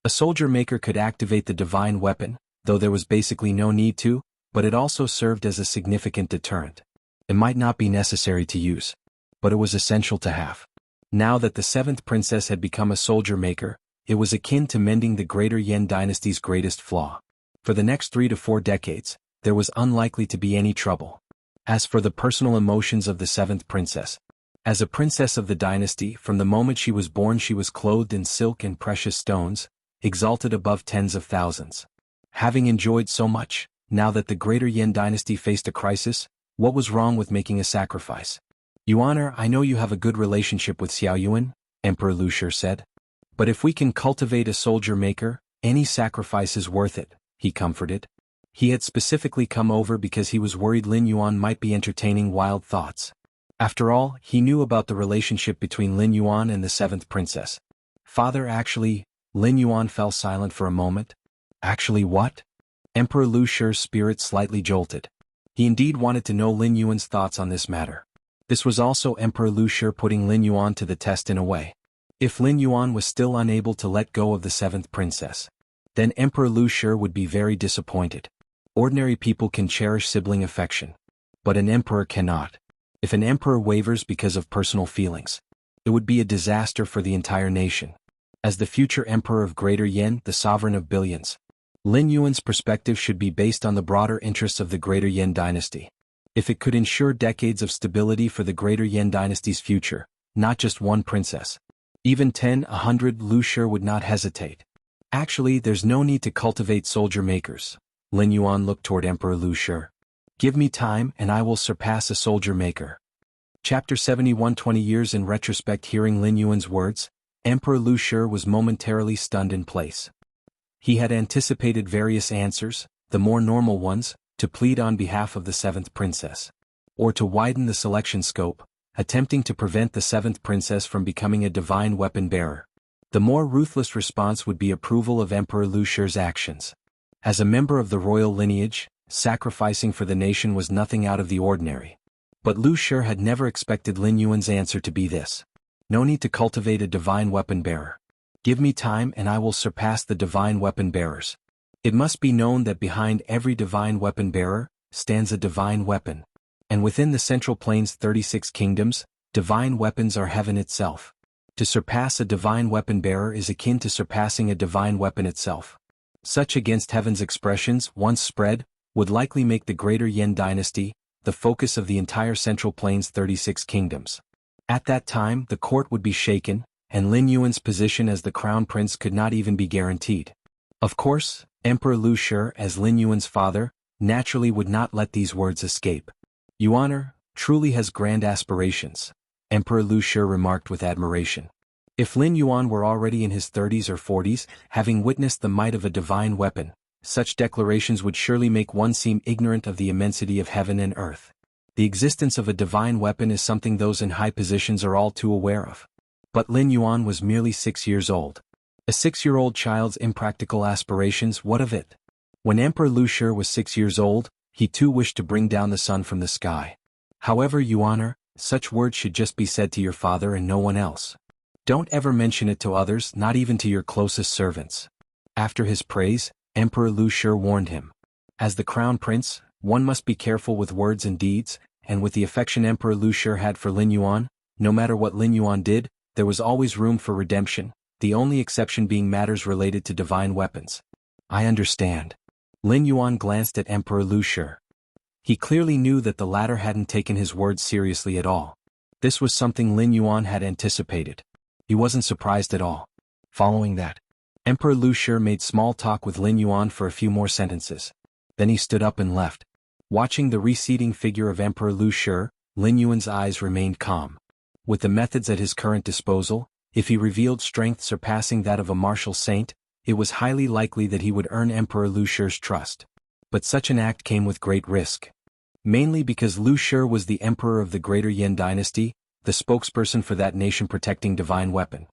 A soldier maker could activate the divine weapon, though there was basically no need to, but it also served as a significant deterrent. It might not be necessary to use, but it was essential to have. Now that the 7th princess had become a soldier maker, it was akin to mending the Greater Yan dynasty's greatest flaw. For the next 3 to 4 decades, there was unlikely to be any trouble. As for the personal emotions of the 7th princess, as a princess of the dynasty, from the moment she was born she was clothed in silk and precious stones, exalted above tens of thousands. Having enjoyed so much, now that the Greater Yan dynasty faced a crisis, what was wrong with making a sacrifice? Yuan, I know you have a good relationship with Xiao Yuan, Emperor Luxia said. But if we can cultivate a soldier maker, any sacrifice is worth it, he comforted. He had specifically come over because he was worried Lin Yuan might be entertaining wild thoughts. After all, he knew about the relationship between Lin Yuan and the 7th princess. Father, actually, Lin Yuan fell silent for a moment. Actually what? Emperor Luxia's spirit slightly jolted. He indeed wanted to know Lin Yuan's thoughts on this matter. This was also Emperor Luxia putting Lin Yuan to the test in a way. If Lin Yuan was still unable to let go of the 7th princess, then Emperor Luxia would be very disappointed. Ordinary people can cherish sibling affection, but an emperor cannot. If an emperor wavers because of personal feelings, it would be a disaster for the entire nation. As the future emperor of Greater Yan, the sovereign of billions, Lin Yuan's perspective should be based on the broader interests of the Greater Yan dynasty. If it could ensure decades of stability for the Greater Yan dynasty's future, not just one princess, even 10, 100, Luxia would not hesitate. Actually, there's no need to cultivate soldier makers. Lin Yuan looked toward Emperor Luxia. Give me time and I will surpass a soldier maker. Chapter 71. 20 years in retrospect. Hearing Lin Yuan's words, Emperor Luxia was momentarily stunned in place. He had anticipated various answers, the more normal ones, to plead on behalf of the 7th princess, or to widen the selection scope, attempting to prevent the 7th princess from becoming a divine weapon bearer. The more ruthless response would be approval of Emperor Luxia's actions. As a member of the royal lineage, sacrificing for the nation was nothing out of the ordinary. But Luxia had never expected Lin Yuan's answer to be this. No need to cultivate a divine weapon bearer. Give me time and I will surpass the divine weapon bearers. It must be known that behind every divine weapon bearer stands a divine weapon. And within the Central Plains' 36 kingdoms, divine weapons are heaven itself. To surpass a divine weapon bearer is akin to surpassing a divine weapon itself. Such against heaven's expressions, once spread, would likely make the Greater Yan dynasty the focus of the entire Central Plains' 36 kingdoms. At that time, the court would be shaken, and Lin Yuan's position as the crown prince could not even be guaranteed. Of course, Emperor Luxia, as Lin Yuan's father, naturally would not let these words escape. Yuan truly has grand aspirations, Emperor Luxia remarked with admiration. If Lin Yuan were already in his 30s or 40s, having witnessed the might of a divine weapon, such declarations would surely make one seem ignorant of the immensity of heaven and earth. The existence of a divine weapon is something those in high positions are all too aware of. But Lin Yuan was merely 6 years old. A 6-year-old child's impractical aspirations, what of it? When Emperor Luxia was 6 years old, he too wished to bring down the sun from the sky. However, Yuan, such words should just be said to your father and no one else. Don't ever mention it to others, not even to your closest servants. After his praise, Emperor Luxia warned him. As the crown prince, one must be careful with words and deeds, and with the affection Emperor Luxia had for Lin Yuan, no matter what Lin Yuan did, there was always room for redemption, the only exception being matters related to divine weapons. I understand. Lin Yuan glanced at Emperor Luxia. He clearly knew that the latter hadn't taken his words seriously at all. This was something Lin Yuan had anticipated. He wasn't surprised at all. Following that, Emperor Luxia made small talk with Lin Yuan for a few more sentences. Then he stood up and left. Watching the receding figure of Emperor Luxia, Lin Yuan's eyes remained calm. With the methods at his current disposal, if he revealed strength surpassing that of a martial saint, it was highly likely that he would earn Emperor Luxia's trust. But such an act came with great risk. Mainly because Luxia was the emperor of the Greater Yan dynasty, the spokesperson for that nation protecting divine weapon.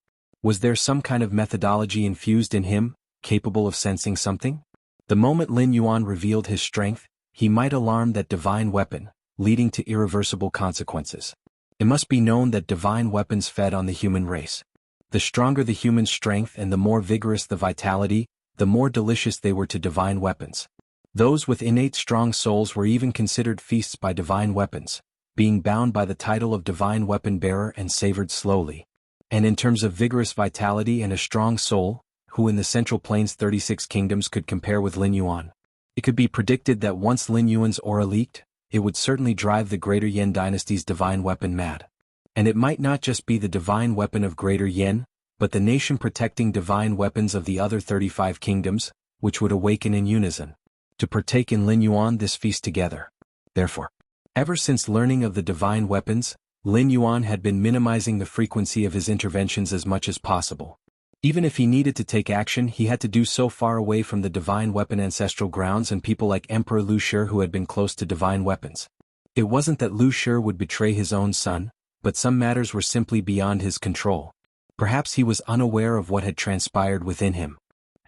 Was there some kind of methodology infused in him, capable of sensing something? The moment Lin Yuan revealed his strength, he might alarm that divine weapon, leading to irreversible consequences. It must be known that divine weapons fed on the human race. The stronger the human strength and the more vigorous the vitality, the more delicious they were to divine weapons. Those with innate strong souls were even considered feasts by divine weapons, being bound by the title of divine weapon bearer and savored slowly. And in terms of vigorous vitality and a strong soul, who in the Central Plains 36 kingdoms could compare with Lin Yuan? It could be predicted that once Lin Yuan's aura leaked, it would certainly drive the Greater Yan dynasty's divine weapon mad. And it might not just be the divine weapon of Greater Yan, but the nation-protecting divine weapons of the other 35 kingdoms, which would awaken in unison to partake in Lin Yuan this feast together. Therefore, ever since learning of the divine weapons, Lin Yuan had been minimizing the frequency of his interventions as much as possible. Even if he needed to take action, he had to do so far away from the divine weapon ancestral grounds and people like Emperor Lu Shi who had been close to divine weapons. It wasn't that Lu Shi would betray his own son, but some matters were simply beyond his control. Perhaps he was unaware of what had transpired within him.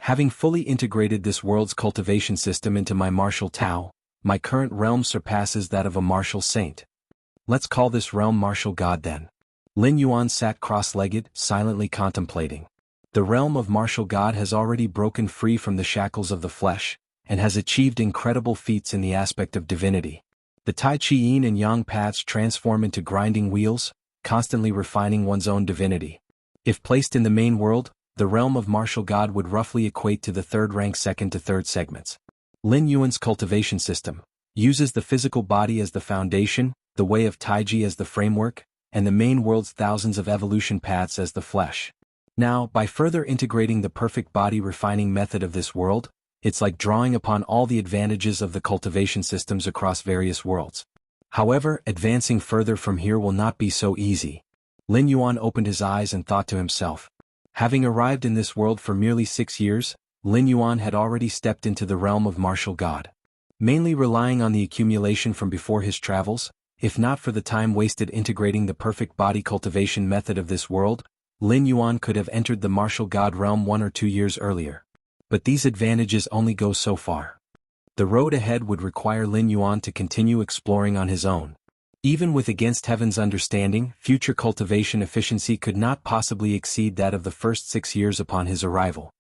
Having fully integrated this world's cultivation system into my martial Tao, my current realm surpasses that of a martial saint. Let's call this realm martial god then. Lin Yuan sat cross-legged, silently contemplating. The realm of martial god has already broken free from the shackles of the flesh, and has achieved incredible feats in the aspect of divinity. The Tai Chi Yin and Yang paths transform into grinding wheels, constantly refining one's own divinity. If placed in the main world, the realm of martial god would roughly equate to the third-rank second to third segments. Lin Yuan's cultivation system uses the physical body as the foundation, the way of Taiji as the framework, and the main world's thousands of evolution paths as the flesh. Now, by further integrating the perfect body refining method of this world, it's like drawing upon all the advantages of the cultivation systems across various worlds. However, advancing further from here will not be so easy. Lin Yuan opened his eyes and thought to himself. Having arrived in this world for merely 6 years, Lin Yuan had already stepped into the realm of martial god. Mainly relying on the accumulation from before his travels, if not for the time wasted integrating the perfect body cultivation method of this world, Lin Yuan could have entered the martial god realm 1 or 2 years earlier. But these advantages only go so far. The road ahead would require Lin Yuan to continue exploring on his own. Even with against heaven's understanding, future cultivation efficiency could not possibly exceed that of the first 6 years upon his arrival.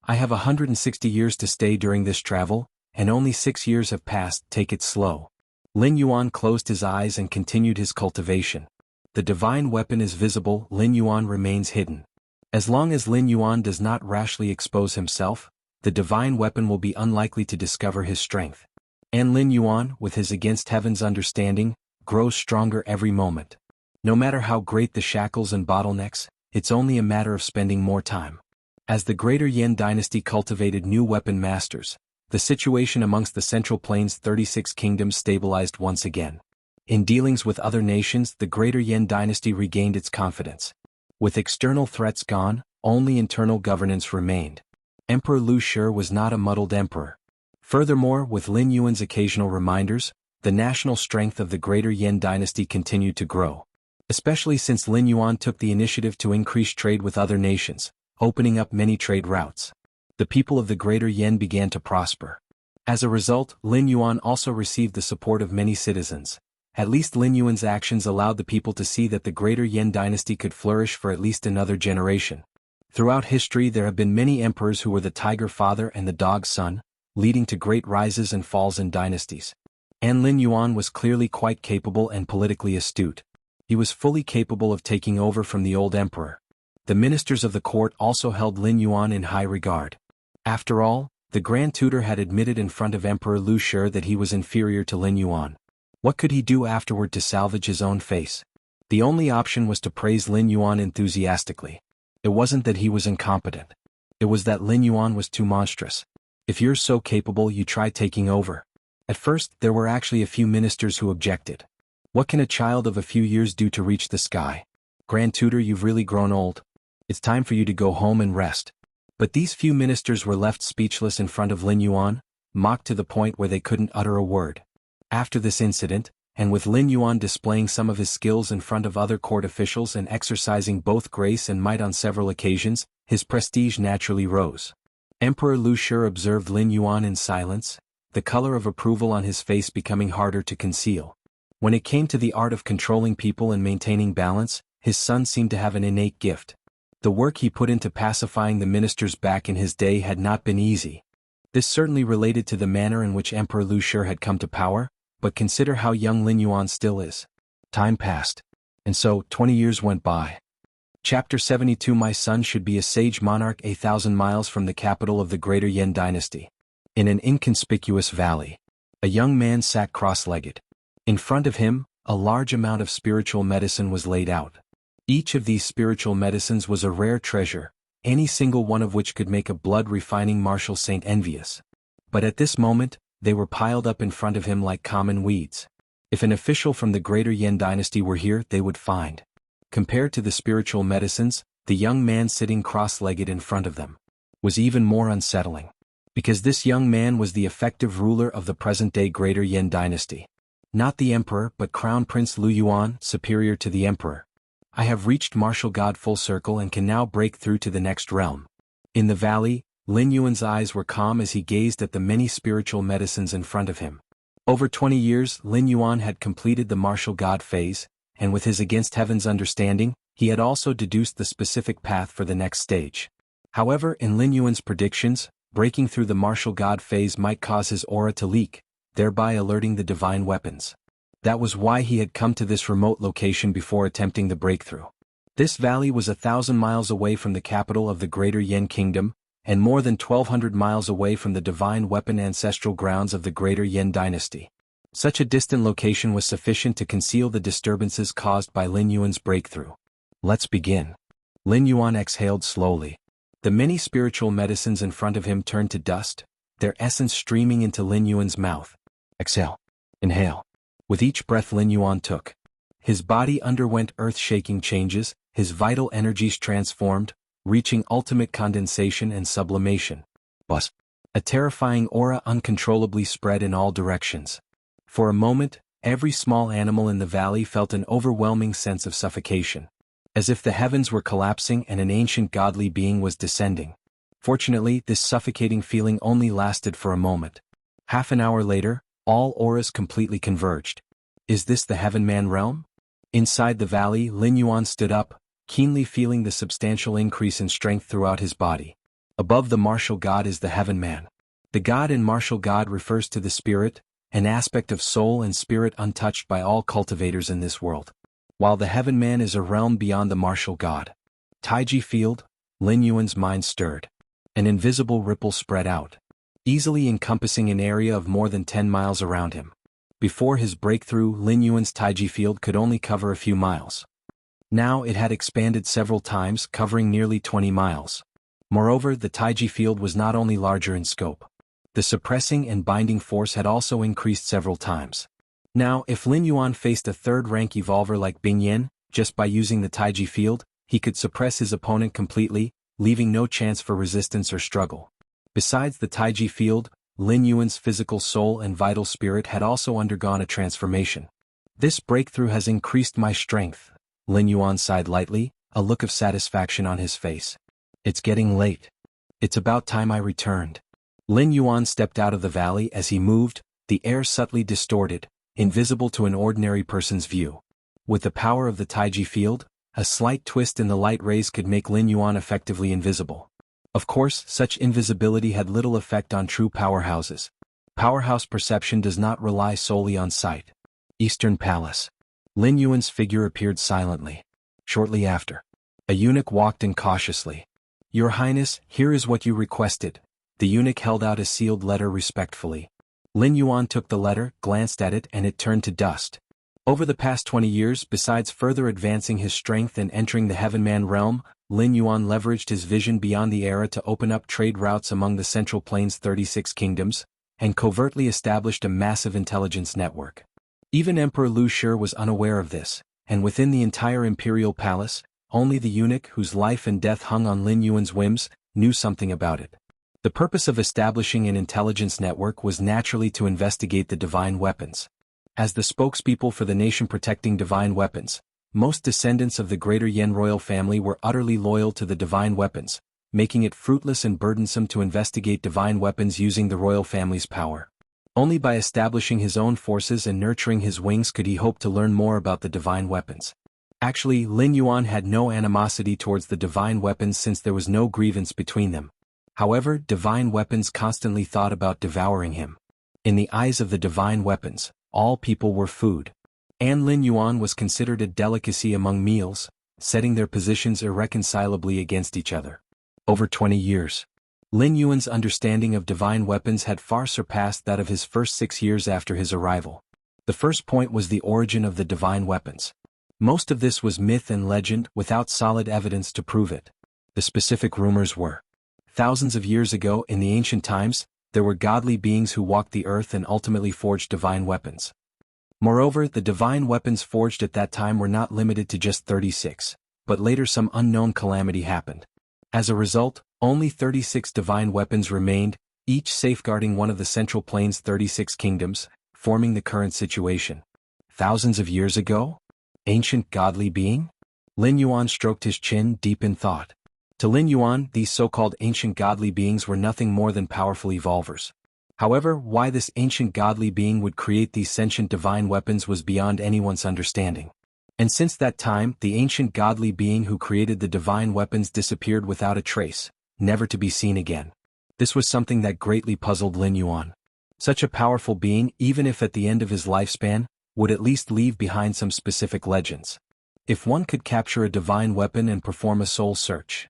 I have 160 years to stay during this travel, and only 6 years have passed, take it slow. Lin Yuan closed his eyes and continued his cultivation. The divine weapon is visible, Lin Yuan remains hidden. As long as Lin Yuan does not rashly expose himself, the divine weapon will be unlikely to discover his strength. And Lin Yuan, with his against heaven's understanding, grows stronger every moment. No matter how great the shackles and bottlenecks, it's only a matter of spending more time. As the Greater Yan dynasty cultivated new weapon masters, the situation amongst the Central Plains 36 kingdoms stabilized once again. In dealings with other nations, the Greater Yan dynasty regained its confidence. With external threats gone, only internal governance remained. Emperor Lu Shi was not a muddled emperor. Furthermore, with Lin Yuan's occasional reminders, the national strength of the Greater Yan dynasty continued to grow. Especially since Lin Yuan took the initiative to increase trade with other nations, opening up many trade routes. The people of the Greater Yan began to prosper. As a result, Lin Yuan also received the support of many citizens. At least Lin Yuan's actions allowed the people to see that the Greater Yan dynasty could flourish for at least another generation. Throughout history there have been many emperors who were the tiger father and the dog son, leading to great rises and falls in dynasties. And Lin Yuan was clearly quite capable and politically astute. He was fully capable of taking over from the old emperor. The ministers of the court also held Lin Yuan in high regard. After all, the Grand Tutor had admitted in front of Emperor Lu Shi that he was inferior to Lin Yuan. What could he do afterward to salvage his own face? The only option was to praise Lin Yuan enthusiastically. It wasn't that he was incompetent. It was that Lin Yuan was too monstrous. If you're so capable, you try taking over. At first, there were actually a few ministers who objected. What can a child of a few years do to reach the sky? Grand Tutor, you've really grown old. It's time for you to go home and rest. But these few ministers were left speechless in front of Lin Yuan, mocked to the point where they couldn't utter a word. After this incident, and with Lin Yuan displaying some of his skills in front of other court officials and exercising both grace and might on several occasions, his prestige naturally rose. Emperor Lu Shi observed Lin Yuan in silence, the color of approval on his face becoming harder to conceal. When it came to the art of controlling people and maintaining balance, his son seemed to have an innate gift. The work he put into pacifying the ministers back in his day had not been easy. This certainly related to the manner in which Emperor Lu Shi had come to power, but consider how young Lin Yuan still is. Time passed. And so, 20 years went by. Chapter 72 My son should be a sage monarch 1,000 miles from the capital of the Greater Yan dynasty. In an inconspicuous valley, a young man sat cross-legged. In front of him, a large amount of spiritual medicine was laid out. Each of these spiritual medicines was a rare treasure, any single one of which could make a blood-refining martial saint envious. But at this moment, they were piled up in front of him like common weeds. If an official from the Greater Yan dynasty were here, they would find. Compared to the spiritual medicines, the young man sitting cross-legged in front of them was even more unsettling. Because this young man was the effective ruler of the present-day Greater Yan dynasty. Not the emperor but Crown Prince Lu Yuan, superior to the emperor. I have reached martial god full circle and can now break through to the next realm. In the valley, Lin Yuan's eyes were calm as he gazed at the many spiritual medicines in front of him. Over 20 years, Lin Yuan had completed the martial god phase, and with his against heaven's understanding, he had also deduced the specific path for the next stage. However, in Lin Yuan's predictions, breaking through the martial god phase might cause his aura to leak, thereby alerting the divine weapons. That was why he had come to this remote location before attempting the breakthrough. This valley was 1,000 miles away from the capital of the Greater Yan Kingdom, and more than 1,200 miles away from the divine weapon ancestral grounds of the Greater Yan dynasty. Such a distant location was sufficient to conceal the disturbances caused by Lin Yuan's breakthrough. Let's begin. Lin Yuan exhaled slowly. The many spiritual medicines in front of him turned to dust, their essence streaming into Lin Yuan's mouth. Exhale. Inhale. With each breath Lin Yuan took, his body underwent earth-shaking changes, his vital energies transformed, reaching ultimate condensation and sublimation. Buzz. A terrifying aura uncontrollably spread in all directions. For a moment, every small animal in the valley felt an overwhelming sense of suffocation. As if the heavens were collapsing and an ancient godly being was descending. Fortunately, this suffocating feeling only lasted for a moment. Half an hour later, all auras completely converged. Is this the Heaven Man realm? Inside the valley, Lin Yuan stood up, keenly feeling the substantial increase in strength throughout his body. Above the martial god is the Heaven Man. The god in martial god refers to the spirit, an aspect of soul and spirit untouched by all cultivators in this world. While the Heaven Man is a realm beyond the martial god. Taiji Field, Lin Yuan's mind stirred. An invisible ripple spread out, easily encompassing an area of more than 10 miles around him. Before his breakthrough, Lin Yuan's Taiji Field could only cover a few miles. Now it had expanded several times, covering nearly 20 miles. Moreover, the Taiji Field was not only larger in scope. The suppressing and binding force had also increased several times. Now, if Lin Yuan faced a third-rank evolver like Bing Yan, just by using the Taiji Field, he could suppress his opponent completely, leaving no chance for resistance or struggle. Besides the Taiji Field, Lin Yuan's physical soul and vital spirit had also undergone a transformation. This breakthrough has increased my strength, Lin Yuan sighed lightly, a look of satisfaction on his face. It's getting late. It's about time I returned. Lin Yuan stepped out of the valley. As he moved, the air subtly distorted, invisible to an ordinary person's view. With the power of the Taiji Field, a slight twist in the light rays could make Lin Yuan effectively invisible. Of course, such invisibility had little effect on true powerhouses. Powerhouse perception does not rely solely on sight. Eastern Palace. Lin Yuan's figure appeared silently. Shortly after, a eunuch walked in cautiously. Your Highness, here is what you requested. The eunuch held out a sealed letter respectfully. Lin Yuan took the letter, glanced at it, and it turned to dust. Over the past 20 years, besides further advancing his strength and entering the Heaven Man realm, Lin Yuan leveraged his vision beyond the era to open up trade routes among the Central Plains' 36 kingdoms, and covertly established a massive intelligence network. Even Emperor Lu Shi was unaware of this, and within the entire imperial palace, only the eunuch whose life and death hung on Lin Yuan's whims knew something about it. The purpose of establishing an intelligence network was naturally to investigate the divine weapons. As the spokespeople for the nation protecting divine weapons, most descendants of the Greater Yan royal family were utterly loyal to the divine weapons, making it fruitless and burdensome to investigate divine weapons using the royal family's power. Only by establishing his own forces and nurturing his wings could he hope to learn more about the divine weapons. Actually, Lin Yuan had no animosity towards the divine weapons since there was no grievance between them. However, divine weapons constantly thought about devouring him. In the eyes of the divine weapons, all people were food. And Lin Yuan was considered a delicacy among meals, setting their positions irreconcilably against each other. Over 20 years, Lin Yuan's understanding of divine weapons had far surpassed that of his first 6 years after his arrival. The first point was the origin of the divine weapons. Most of this was myth and legend without solid evidence to prove it. The specific rumors were: thousands of years ago in the ancient times, there were godly beings who walked the earth and ultimately forged divine weapons. Moreover, the divine weapons forged at that time were not limited to just 36, but later some unknown calamity happened. As a result, only 36 divine weapons remained, each safeguarding one of the Central Plains' 36 kingdoms, forming the current situation. Thousands of years ago? Ancient godly being? Lin Yuan stroked his chin deep in thought. To Lin Yuan, these so-called ancient godly beings were nothing more than powerful evolvers. However, why this ancient godly being would create these sentient divine weapons was beyond anyone's understanding. And since that time, the ancient godly being who created the divine weapons disappeared without a trace, never to be seen again. This was something that greatly puzzled Lin Yuan. Such a powerful being, even if at the end of his lifespan, would at least leave behind some specific legends. If one could capture a divine weapon and perform a soul search.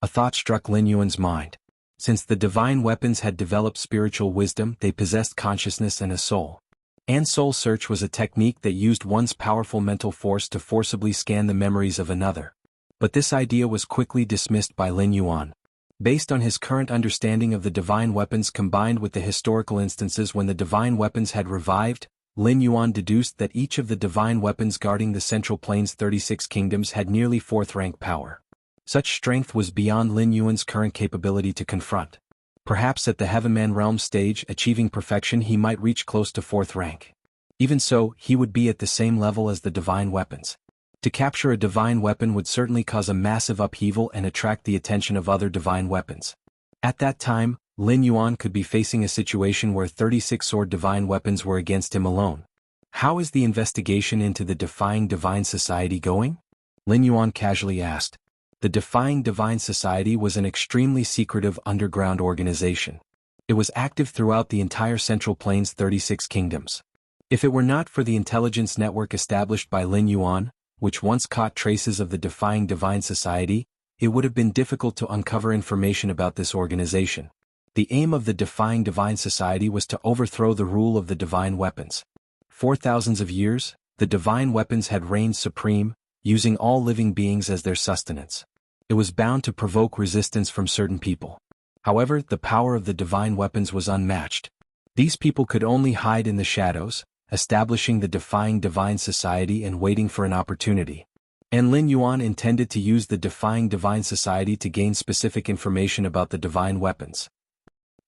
A thought struck Lin Yuan's mind. Since the divine weapons had developed spiritual wisdom, they possessed consciousness and a soul. And soul search was a technique that used one's powerful mental force to forcibly scan the memories of another. But this idea was quickly dismissed by Lin Yuan. Based on his current understanding of the divine weapons combined with the historical instances when the divine weapons had revived, Lin Yuan deduced that each of the divine weapons guarding the Central Plains' 36 kingdoms had nearly 4th-rank power. Such strength was beyond Lin Yuan's current capability to confront. Perhaps at the Heavenman Realm stage, achieving perfection, he might reach close to 4th rank. Even so, he would be at the same level as the divine weapons. To capture a divine weapon would certainly cause a massive upheaval and attract the attention of other divine weapons. At that time, Lin Yuan could be facing a situation where 36 sword divine weapons were against him alone. How is the investigation into the Defying Divine Society going? Lin Yuan casually asked. The Defying Divine Society was an extremely secretive underground organization. It was active throughout the entire Central Plains' 36 kingdoms. If it were not for the intelligence network established by Lin Yuan, which once caught traces of the Defying Divine Society, it would have been difficult to uncover information about this organization. The aim of the Defying Divine Society was to overthrow the rule of the divine weapons. For thousands of years, the divine weapons had reigned supreme, using all living beings as their sustenance. It was bound to provoke resistance from certain people. However, the power of the divine weapons was unmatched. These people could only hide in the shadows, establishing the Defying Divine Society and waiting for an opportunity. And Lin Yuan intended to use the Defying Divine Society to gain specific information about the divine weapons.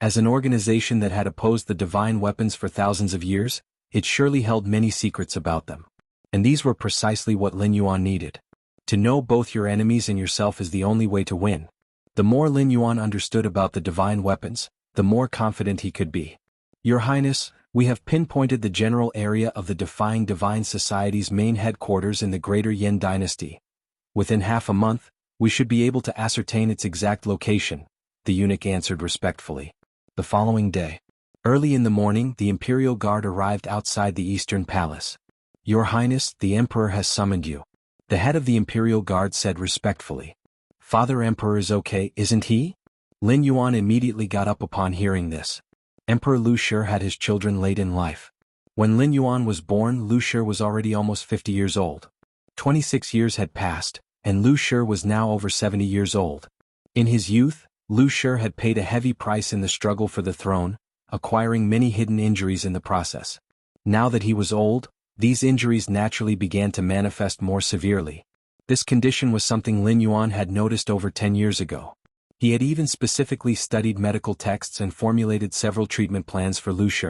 As an organization that had opposed the divine weapons for thousands of years, it surely held many secrets about them. And these were precisely what Lin Yuan needed. To know both your enemies and yourself is the only way to win. The more Lin Yuan understood about the divine weapons, the more confident he could be. Your Highness, we have pinpointed the general area of the Defying Divine Society's main headquarters in the Greater Yin Dynasty. Within half a month, we should be able to ascertain its exact location, the eunuch answered respectfully. The following day, early in the morning, the Imperial Guard arrived outside the Eastern Palace. Your Highness, the Emperor has summoned you. The head of the Imperial Guard said respectfully. Father Emperor is okay, isn't he? Lin Yuan immediately got up upon hearing this. Emperor Lu Shi had his children late in life. When Lin Yuan was born, Lu Shi was already almost 50 years old. 26 years had passed, and Lu Shi was now over 70 years old. In his youth, Lu Shi had paid a heavy price in the struggle for the throne, acquiring many hidden injuries in the process. Now that he was old, these injuries naturally began to manifest more severely. This condition was something Lin Yuan had noticed over 10 years ago. He had even specifically studied medical texts and formulated several treatment plans for Lu Shi.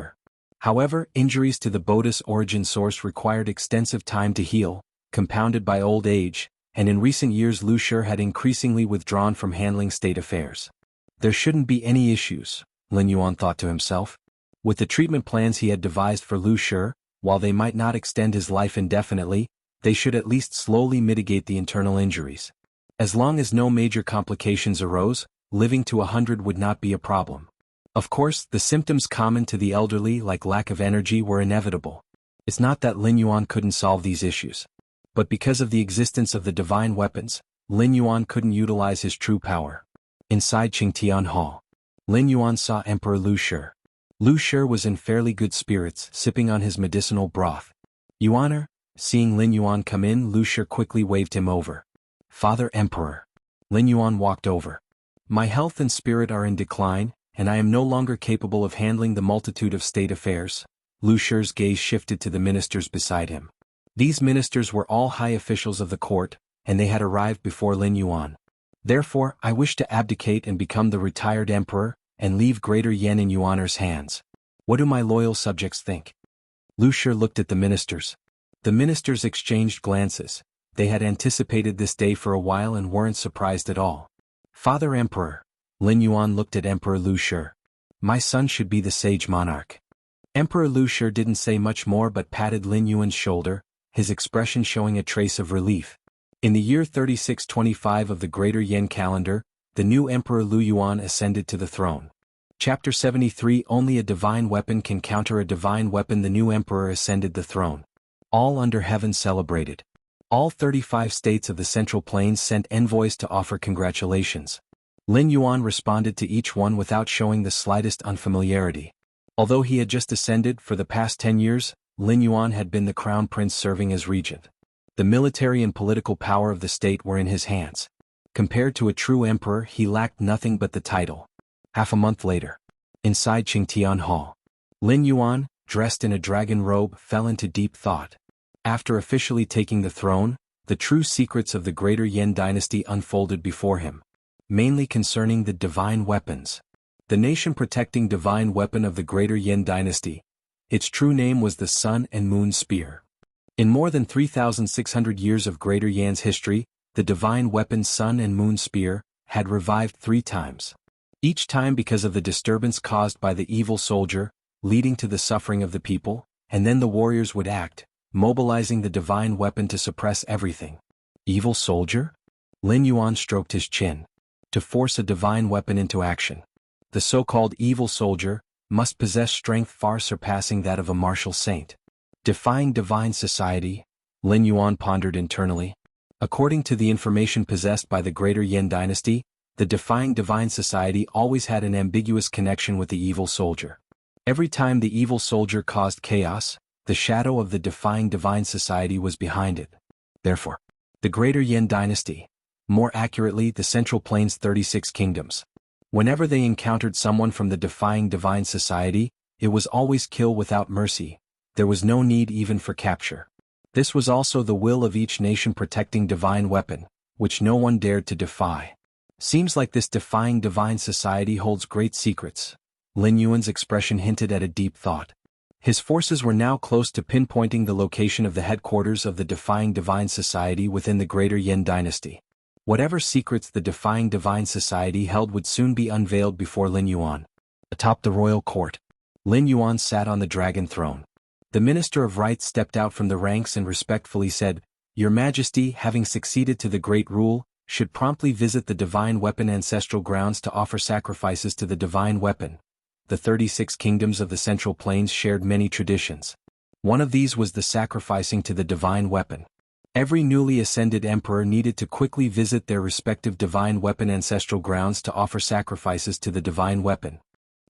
However, injuries to the Bodhi's origin source required extensive time to heal, compounded by old age, and in recent years Lu Shi had increasingly withdrawn from handling state affairs. There shouldn't be any issues, Lin Yuan thought to himself. With the treatment plans he had devised for Lu Shi, while they might not extend his life indefinitely, they should at least slowly mitigate the internal injuries. As long as no major complications arose, living to 100 would not be a problem. Of course, the symptoms common to the elderly like lack of energy were inevitable. It's not that Lin Yuan couldn't solve these issues. But because of the existence of the divine weapons, Lin Yuan couldn't utilize his true power. Inside Qingtian Hall, Lin Yuan saw Emperor Lu Shi. Lu Shi was in fairly good spirits, sipping on his medicinal broth. Yuaner, seeing Lin Yuan come in, Lu Shi quickly waved him over. Father Emperor. Lin Yuan walked over. My health and spirit are in decline, and I am no longer capable of handling the multitude of state affairs. Lu Shi's gaze shifted to the ministers beside him. These ministers were all high officials of the court, and they had arrived before Lin Yuan. Therefore, I wish to abdicate and become the retired emperor, and leave Greater Yan in Yuaner's hands. What do my loyal subjects think? Lu Shi looked at the ministers. The ministers exchanged glances. They had anticipated this day for a while and weren't surprised at all. Father Emperor. Lin Yuan looked at Emperor Lu Shi. My son should be the sage monarch. Emperor Lu Shi didn't say much more but patted Lin Yuan's shoulder, his expression showing a trace of relief. In the year 3625 of the Greater Yan calendar, the new Emperor Lu Yuan ascended to the throne. Chapter 73. Only a divine weapon can counter a divine weapon. The new emperor ascended the throne. All under heaven celebrated. All 35 states of the Central Plains sent envoys to offer congratulations. Lin Yuan responded to each one without showing the slightest unfamiliarity. Although he had just ascended, for the past 10 years, Lin Yuan had been the crown prince serving as regent. The military and political power of the state were in his hands. Compared to a true emperor, he lacked nothing but the title. Half a month later, inside Qingtian Hall, Lin Yuan, dressed in a dragon robe, fell into deep thought. After officially taking the throne, the true secrets of the Greater Yan dynasty unfolded before him, mainly concerning the divine weapons. The nation-protecting divine weapon of the Greater Yan dynasty. Its true name was the Sun and Moon Spear. In more than 3,600 years of Greater Yan's history, the divine weapon Sun and Moon Spear had revived 3 times. Each time because of the disturbance caused by the evil soldier, leading to the suffering of the people, and then the warriors would act, mobilizing the divine weapon to suppress everything. Evil soldier? Lin Yuan stroked his chin. To force a divine weapon into action, the so-called evil soldier must possess strength far surpassing that of a martial saint. Defying divine society, Lin Yuan pondered internally. According to the information possessed by the Greater Yan dynasty, the defying divine society always had an ambiguous connection with the evil soldier. Every time the evil soldier caused chaos, the shadow of the defying divine society was behind it. Therefore, the Greater Yan dynasty, more accurately the Central Plains 36 kingdoms, whenever they encountered someone from the defying divine society, it was always kill without mercy. There was no need even for capture. This was also the will of each nation protecting divine weapon, which no one dared to defy. Seems like this defying divine society holds great secrets. Lin Yuan's expression hinted at a deep thought. His forces were now close to pinpointing the location of the headquarters of the defying divine society within the Greater Yan dynasty. Whatever secrets the defying divine society held would soon be unveiled before Lin Yuan. Atop the royal court, Lin Yuan sat on the dragon throne. The Minister of Rights stepped out from the ranks and respectfully said, Your Majesty, having succeeded to the great rule, should promptly visit the divine weapon ancestral grounds to offer sacrifices to the divine weapon. The 36 kingdoms of the Central Plains shared many traditions. One of these was the sacrificing to the divine weapon. Every newly ascended emperor needed to quickly visit their respective divine weapon ancestral grounds to offer sacrifices to the divine weapon.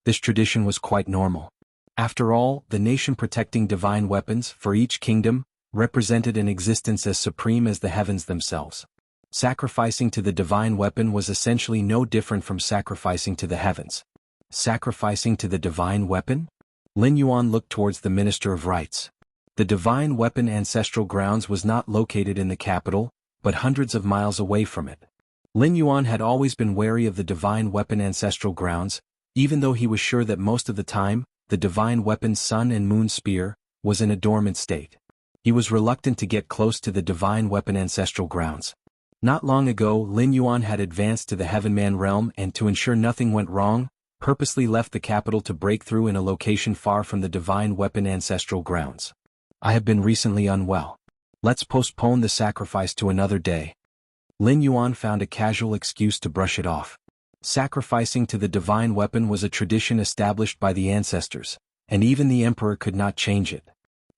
This tradition was quite normal. After all, the nation protecting divine weapons for each kingdom represented an existence as supreme as the heavens themselves. Sacrificing to the divine weapon was essentially no different from sacrificing to the heavens. Sacrificing to the divine weapon? Lin Yuan looked towards the Minister of Rights. The divine weapon ancestral grounds was not located in the capital, but hundreds of miles away from it. Lin Yuan had always been wary of the divine weapon ancestral grounds, even though he was sure that most of the time, the divine weapon Sun and Moon Spear was in a dormant state. He was reluctant to get close to the divine weapon ancestral grounds. Not long ago, Lin Yuan had advanced to the Heavenman realm and to ensure nothing went wrong, purposely left the capital to break through in a location far from the divine weapon ancestral grounds. I have been recently unwell. Let's postpone the sacrifice to another day. Lin Yuan found a casual excuse to brush it off. Sacrificing to the divine weapon was a tradition established by the ancestors, and even the emperor could not change it.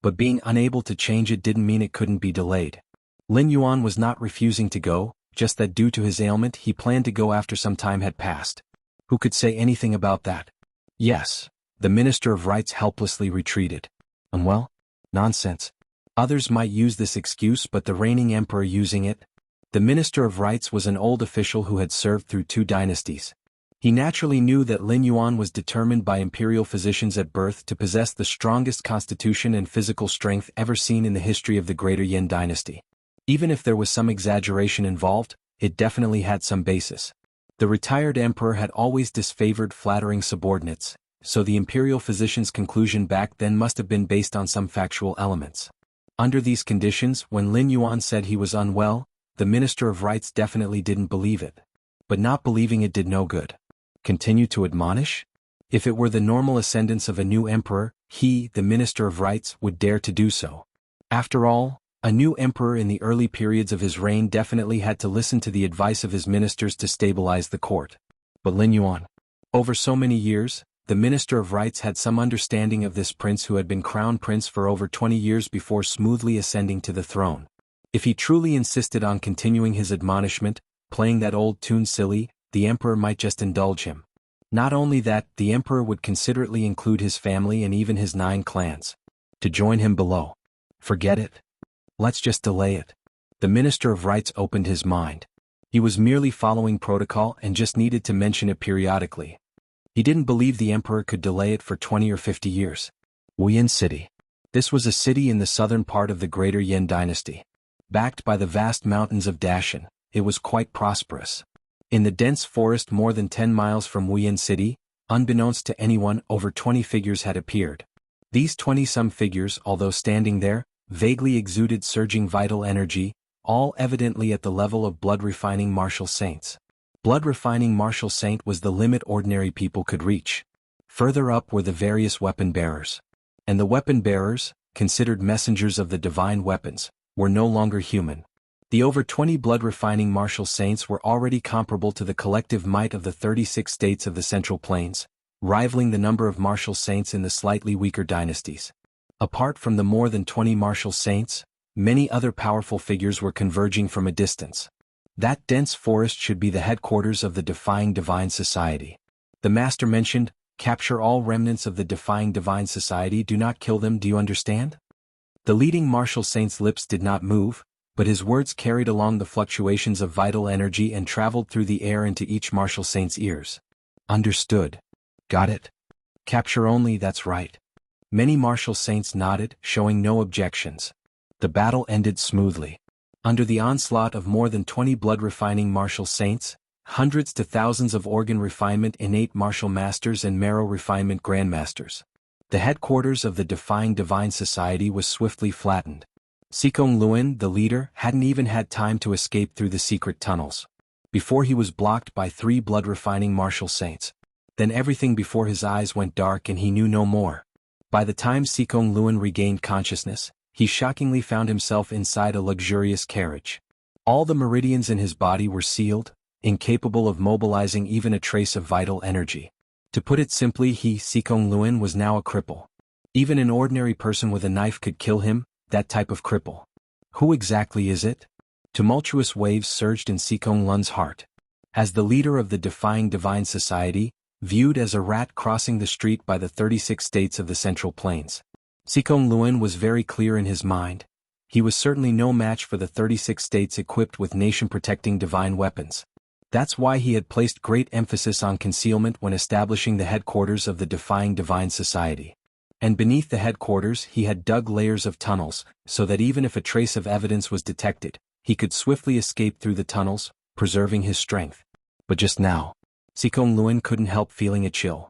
But being unable to change it didn't mean it couldn't be delayed. Lin Yuan was not refusing to go, just that due to his ailment he planned to go after some time had passed. Who could say anything about that? Yes, the Minister of Rites helplessly retreated. Unwell? Nonsense. Others might use this excuse, but the reigning emperor using it? The Minister of Rites was an old official who had served through 2 dynasties. He naturally knew that Lin Yuan was determined by imperial physicians at birth to possess the strongest constitution and physical strength ever seen in the history of the Greater Yin dynasty. Even if there was some exaggeration involved, it definitely had some basis. The retired emperor had always disfavored flattering subordinates, so the imperial physician's conclusion back then must have been based on some factual elements. Under these conditions, when Lin Yuan said he was unwell, the Minister of Rites definitely didn't believe it. But not believing it did no good. Continue to admonish? If it were the normal ascendance of a new emperor, he, the Minister of Rites, would dare to do so. After all, a new emperor in the early periods of his reign definitely had to listen to the advice of his ministers to stabilize the court. But Lin Yuan. Over so many years, the Minister of Rites had some understanding of this prince who had been crown prince for over 20 years before smoothly ascending to the throne. If he truly insisted on continuing his admonishment, playing that old tune silly, the emperor might just indulge him. Not only that, the emperor would considerately include his family and even his 9 clans to join him below. Forget it. Let's just delay it. The Minister of Rites opened his mind. He was merely following protocol and just needed to mention it periodically. He didn't believe the emperor could delay it for 20 or 50 years. Wuyin City. This was a city in the southern part of the Greater Yin dynasty. Backed by the vast mountains of Dashan, it was quite prosperous. In the dense forest more than 10 miles from Wuyin City, unbeknownst to anyone, over 20 figures had appeared. These 20-some figures, although standing there, vaguely exuded surging vital energy, all evidently at the level of blood-refining martial saints. Blood-refining martial saint was the limit ordinary people could reach. Further up were the various weapon-bearers. And the weapon-bearers, considered messengers of the divine weapons, were no longer human. The over 20 blood-refining martial saints were already comparable to the collective might of the 36 states of the Central Plains, rivaling the number of martial saints in the slightly weaker dynasties. Apart from the more than 20 martial saints, many other powerful figures were converging from a distance. That dense forest should be the headquarters of the Defying Divine Society. The master mentioned, capture all remnants of the Defying Divine Society, do not kill them, do you understand? The leading martial saint's lips did not move, but his words carried along the fluctuations of vital energy and traveled through the air into each martial saint's ears. Understood. Got it? Capture only, that's right. Many martial saints nodded, showing no objections. The battle ended smoothly. Under the onslaught of more than 20 blood-refining martial saints, hundreds to thousands of organ refinement innate martial masters and marrow refinement grandmasters, the headquarters of the Defying Divine Society was swiftly flattened. Xikong Luan, the leader, hadn't even had time to escape through the secret tunnels. Before he was blocked by 3 blood-refining martial saints. Then everything before his eyes went dark and he knew no more. By the time Xikong Luan regained consciousness, he shockingly found himself inside a luxurious carriage. All the meridians in his body were sealed, incapable of mobilizing even a trace of vital energy. To put it simply, Xikong Luan, was now a cripple. Even an ordinary person with a knife could kill him, that type of cripple. Who exactly is it? Tumultuous waves surged in Xikong Luan's heart. As the leader of the Defying Divine Society, viewed as a rat crossing the street by the 36 states of the Central Plains, Xikong Luan was very clear in his mind. He was certainly no match for the 36 states equipped with nation-protecting divine weapons. That's why he had placed great emphasis on concealment when establishing the headquarters of the Defying Divine Society. And beneath the headquarters he had dug layers of tunnels, so that even if a trace of evidence was detected, he could swiftly escape through the tunnels, preserving his strength. But just now, Xikong Luan couldn't help feeling a chill.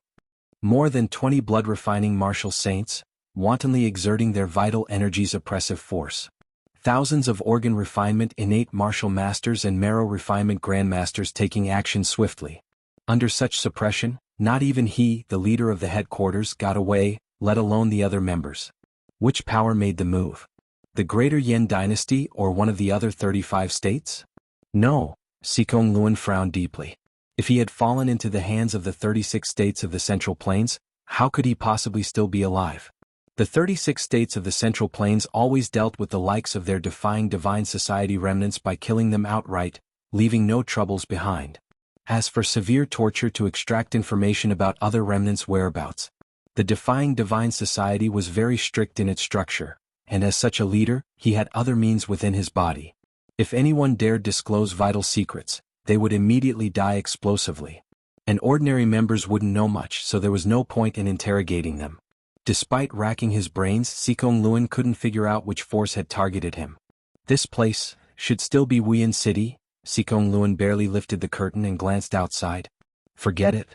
More than 20 blood-refining martial saints, wantonly exerting their vital energy's oppressive force. Thousands of organ refinement innate martial masters and marrow refinement grandmasters taking action swiftly. Under such suppression, Not even he, the leader of the headquarters, got away, let alone the other members. Which power made the move? The Greater Yan Dynasty or one of the other 35 states? No, Xikong Luan frowned deeply. If he had fallen into the hands of the 36 states of the Central Plains, how could he possibly still be alive? The 36 states of the Central Plains always dealt with the likes of their defying divine society remnants by killing them outright, leaving no troubles behind. As for severe torture to extract information about other remnants' whereabouts, the defying divine society was very strict in its structure, and as such a leader, he had other means within his body. If anyone dared disclose vital secrets, they would immediately die explosively. And ordinary members wouldn't know much, so there was no point in interrogating them. Despite racking his brains, Xikong Luan couldn't figure out which force had targeted him. This place should still be Wuyan City. Xikong Luan barely lifted the curtain and glanced outside. Forget it.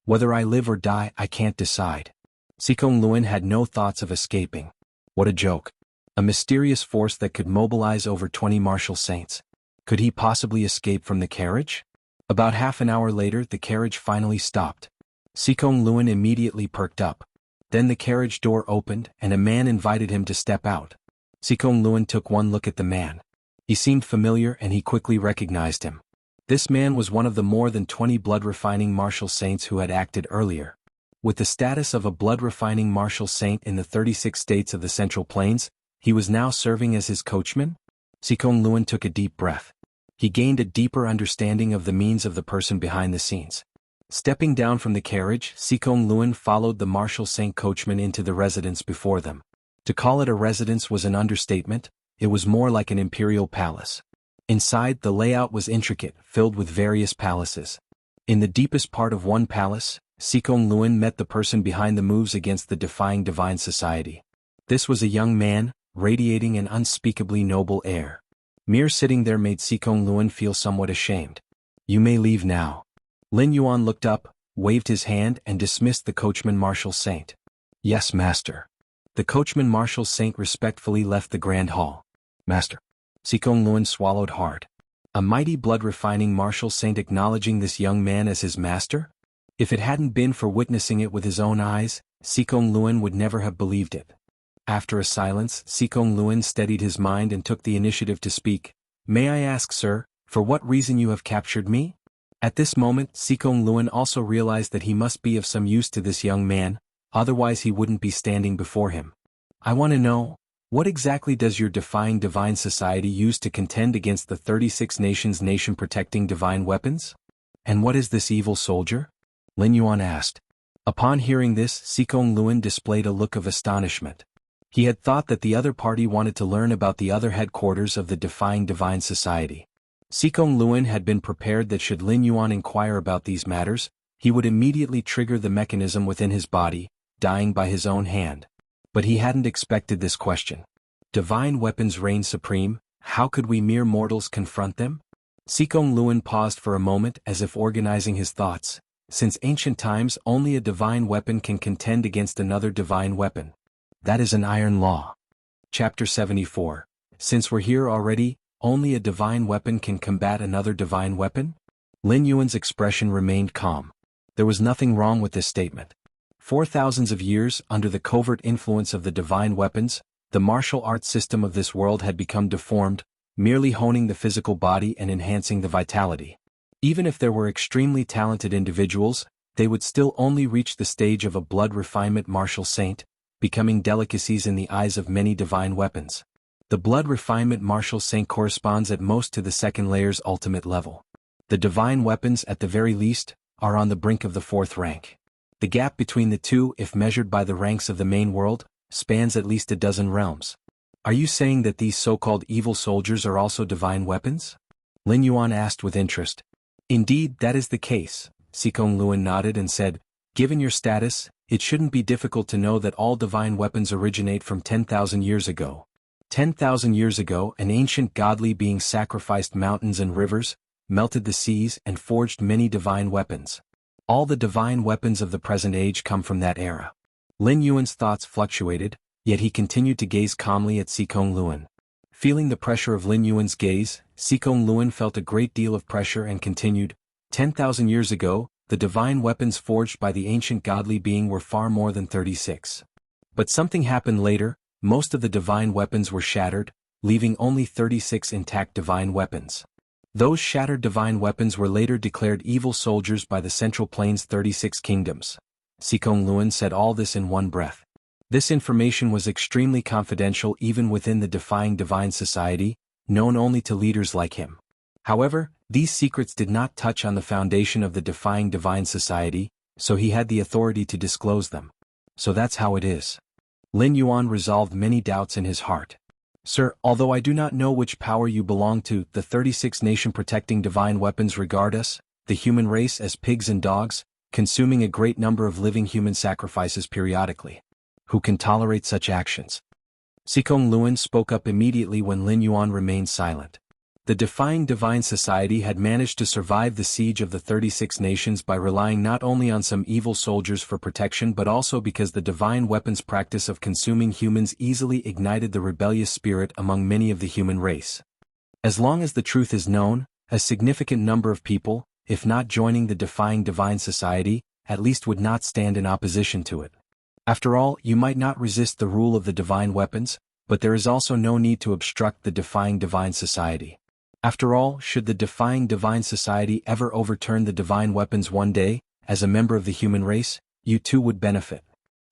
Whether I live or die, I can't decide. Xikong Luan had no thoughts of escaping. What a joke. A mysterious force that could mobilize over 20 martial saints. Could he possibly escape from the carriage? About half an hour later, the carriage finally stopped. Xikong Luan immediately perked up. Then the carriage door opened, and a man invited him to step out. Xikong Luan took one look at the man. He seemed familiar and he quickly recognized him. This man was one of the more than 20 blood-refining martial saints who had acted earlier. With the status of a blood-refining martial saint in the 36 states of the Central Plains, he was now serving as his coachman? Xikong Luan took a deep breath. He gained a deeper understanding of the means of the person behind the scenes. Stepping down from the carriage, Xikong Luan followed the martial saint coachman into the residence before them. To call it a residence was an understatement. It was more like an imperial palace. Inside, the layout was intricate, filled with various palaces. In the deepest part of one palace, Xikong Luan met the person behind the moves against the defying divine society. This was a young man, radiating an unspeakably noble air. Mere sitting there made Xikong Luan feel somewhat ashamed. You may leave now. Lin Yuan looked up, waved his hand and dismissed the coachman martial saint. Yes, master. The coachman martial saint respectfully left the grand hall. Master. Xikong Luan swallowed hard. A mighty blood-refining martial saint acknowledging this young man as his master? If it hadn't been for witnessing it with his own eyes, Xikong Luan would never have believed it. After a silence, Xikong Luan steadied his mind and took the initiative to speak. May I ask, sir, for what reason you have captured me? At this moment, Xikong Luan also realized that he must be of some use to this young man, otherwise he wouldn't be standing before him. I want to know, what exactly does your defying divine society use to contend against the 36 nations nation-protecting divine weapons? And what is this evil soldier? Lin Yuan asked. Upon hearing this, Xikong Luan displayed a look of astonishment. He had thought that the other party wanted to learn about the other headquarters of the defying divine society. Xikong Luan had been prepared that should Lin Yuan inquire about these matters, he would immediately trigger the mechanism within his body, dying by his own hand. But he hadn't expected this question. Divine weapons reign supreme, how could we mere mortals confront them? Xikong Luan paused for a moment as if organizing his thoughts. Since ancient times, only a divine weapon can contend against another divine weapon. That is an iron law. Chapter 74. Since we're here already, only a divine weapon can combat another divine weapon? Lin Yuan's expression remained calm. There was nothing wrong with this statement. For thousands of years, under the covert influence of the divine weapons, the martial arts system of this world had become deformed, merely honing the physical body and enhancing the vitality. Even if there were extremely talented individuals, they would still only reach the stage of a blood refinement martial saint, becoming delicacies in the eyes of many divine weapons. The blood refinement martial saint corresponds at most to the second layer's ultimate level. The divine weapons, at the very least, are on the brink of the fourth rank. The gap between the two, if measured by the ranks of the main world, spans at least a dozen realms. Are you saying that these so-called evil soldiers are also divine weapons? Lin Yuan asked with interest. Indeed, that is the case, Xikong Luan nodded and said, given your status, it shouldn't be difficult to know that all divine weapons originate from 10,000 years ago. 10,000 years ago, an ancient godly being sacrificed mountains and rivers, melted the seas and forged many divine weapons. All the divine weapons of the present age come from that era. Lin Yuan's thoughts fluctuated, yet he continued to gaze calmly at Xikong Luan. Feeling the pressure of Lin Yuan's gaze, Xikong Luan felt a great deal of pressure and continued, 10,000 years ago, the divine weapons forged by the ancient godly being were far more than 36. But something happened later. Most of the divine weapons were shattered, leaving only 36 intact divine weapons. Those shattered divine weapons were later declared evil soldiers by the Central Plains' 36 kingdoms. Xikong Luan said all this in one breath. This information was extremely confidential even within the Defying Divine Society, known only to leaders like him. However, these secrets did not touch on the foundation of the Defying Divine Society, so he had the authority to disclose them. So that's how it is. Lin Yuan resolved many doubts in his heart. Sir, although I do not know which power you belong to, the 36 nation-protecting divine weapons regard us, the human race, as pigs and dogs, consuming a great number of living human sacrifices periodically. Who can tolerate such actions? Xikong Luan spoke up immediately when Lin Yuan remained silent. The Defying Divine Society had managed to survive the siege of the 36 nations by relying not only on some evil soldiers for protection but also because the divine weapons practice of consuming humans easily ignited the rebellious spirit among many of the human race. As long as the truth is known, a significant number of people, if not joining the Defying Divine Society, at least would not stand in opposition to it. After all, you might not resist the rule of the divine weapons, but there is also no need to obstruct the Defying Divine Society. After all, should the Defying Divine Society ever overturn the divine weapons one day, as a member of the human race, you too would benefit.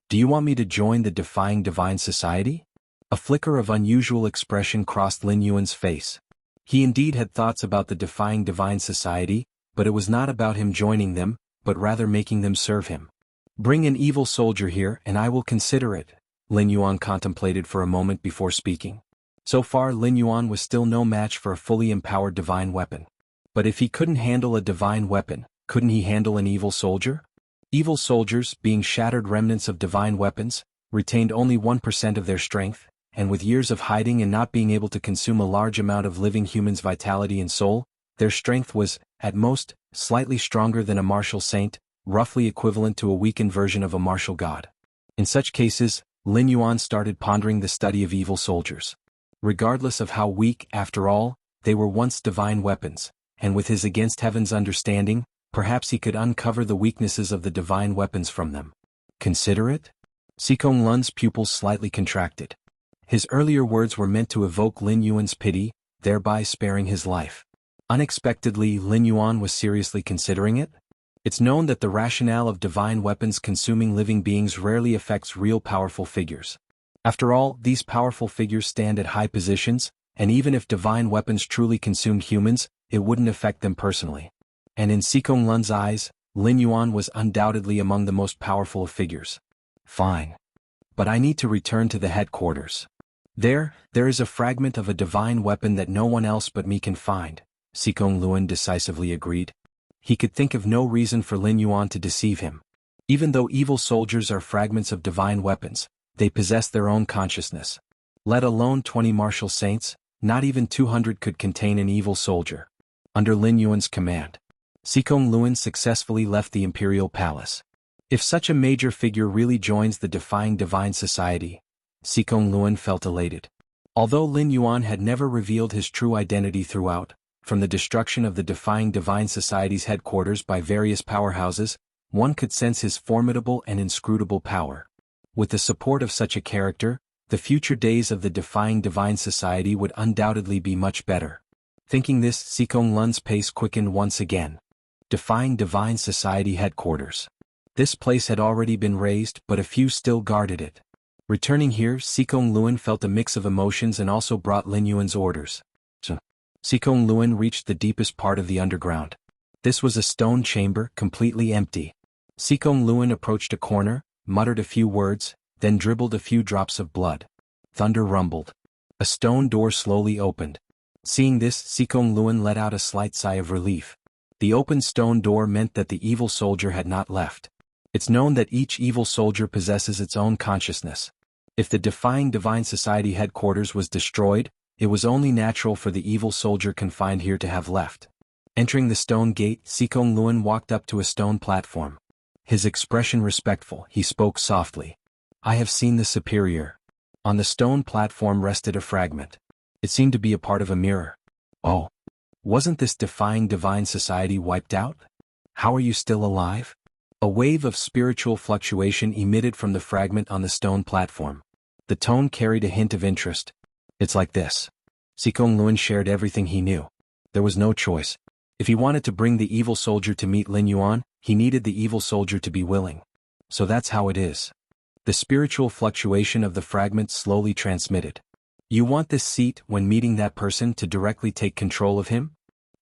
Do you want me to join the Defying Divine Society? A flicker of unusual expression crossed Lin Yuan's face. He indeed had thoughts about the Defying Divine Society, but it was not about him joining them, but rather making them serve him. Bring an evil soldier here and I will consider it, Lin Yuan contemplated for a moment before speaking. So far Lin Yuan was still no match for a fully empowered divine weapon. But if he couldn't handle a divine weapon, couldn't he handle an evil soldier? Evil soldiers, being shattered remnants of divine weapons, retained only 1% of their strength, and with years of hiding and not being able to consume a large amount of living humans' vitality and soul, their strength was, at most, slightly stronger than a martial saint, roughly equivalent to a weakened version of a martial god. In such cases, Lin Yuan started pondering the study of evil soldiers. Regardless of how weak, after all, they were once divine weapons, and with his against heaven's understanding, perhaps he could uncover the weaknesses of the divine weapons from them. Consider it? Xikong Lun's pupils slightly contracted. His earlier words were meant to evoke Lin Yuan's pity, thereby sparing his life. Unexpectedly, Lin Yuan was seriously considering it? It's known that the rationale of divine weapons consuming living beings rarely affects real powerful figures. After all, these powerful figures stand at high positions, and even if divine weapons truly consumed humans, it wouldn't affect them personally. And in Xikong Lun's eyes, Lin Yuan was undoubtedly among the most powerful of figures. Fine. But I need to return to the headquarters. There is a fragment of a divine weapon that no one else but me can find, Xikong Luan decisively agreed. He could think of no reason for Lin Yuan to deceive him. Even though evil soldiers are fragments of divine weapons, they possess their own consciousness. Let alone 20 martial saints, not even 200 could contain an evil soldier. Under Lin Yuan's command, Xikong Luan successfully left the imperial palace. If such a major figure really joins the Defying Divine Society, Xikong Luan felt elated. Although Lin Yuan had never revealed his true identity throughout, from the destruction of the Defying Divine Society's headquarters by various powerhouses, one could sense his formidable and inscrutable power. With the support of such a character, the future days of the Defying Divine Society would undoubtedly be much better. Thinking this, Xikong Lun's pace quickened once again. Defying Divine Society headquarters. This place had already been razed, but a few still guarded it. Returning here, Xikong Luan felt a mix of emotions and also brought Lin Yuan's orders. Xikong Luan reached the deepest part of the underground. This was a stone chamber, completely empty. Xikong Luan approached a corner, muttered a few words, then dribbled a few drops of blood. Thunder rumbled. A stone door slowly opened. Seeing this, Xikong Luan let out a slight sigh of relief. The open stone door meant that the evil soldier had not left. It's known that each evil soldier possesses its own consciousness. If the Defying Divine Society headquarters was destroyed, it was only natural for the evil soldier confined here to have left. Entering the stone gate, Xikong Luan walked up to a stone platform. His expression respectful, he spoke softly. I have seen the superior. On the stone platform rested a fragment. It seemed to be a part of a mirror. Oh. Wasn't this Defying Divine Society wiped out? How are you still alive? A wave of spiritual fluctuation emitted from the fragment on the stone platform. The tone carried a hint of interest. It's like this. Xikong Luan shared everything he knew. There was no choice. If he wanted to bring the evil soldier to meet Lin Yuan, he needed the evil soldier to be willing. So that's how it is. The spiritual fluctuation of the fragment slowly transmitted. You want this seat when meeting that person to directly take control of him?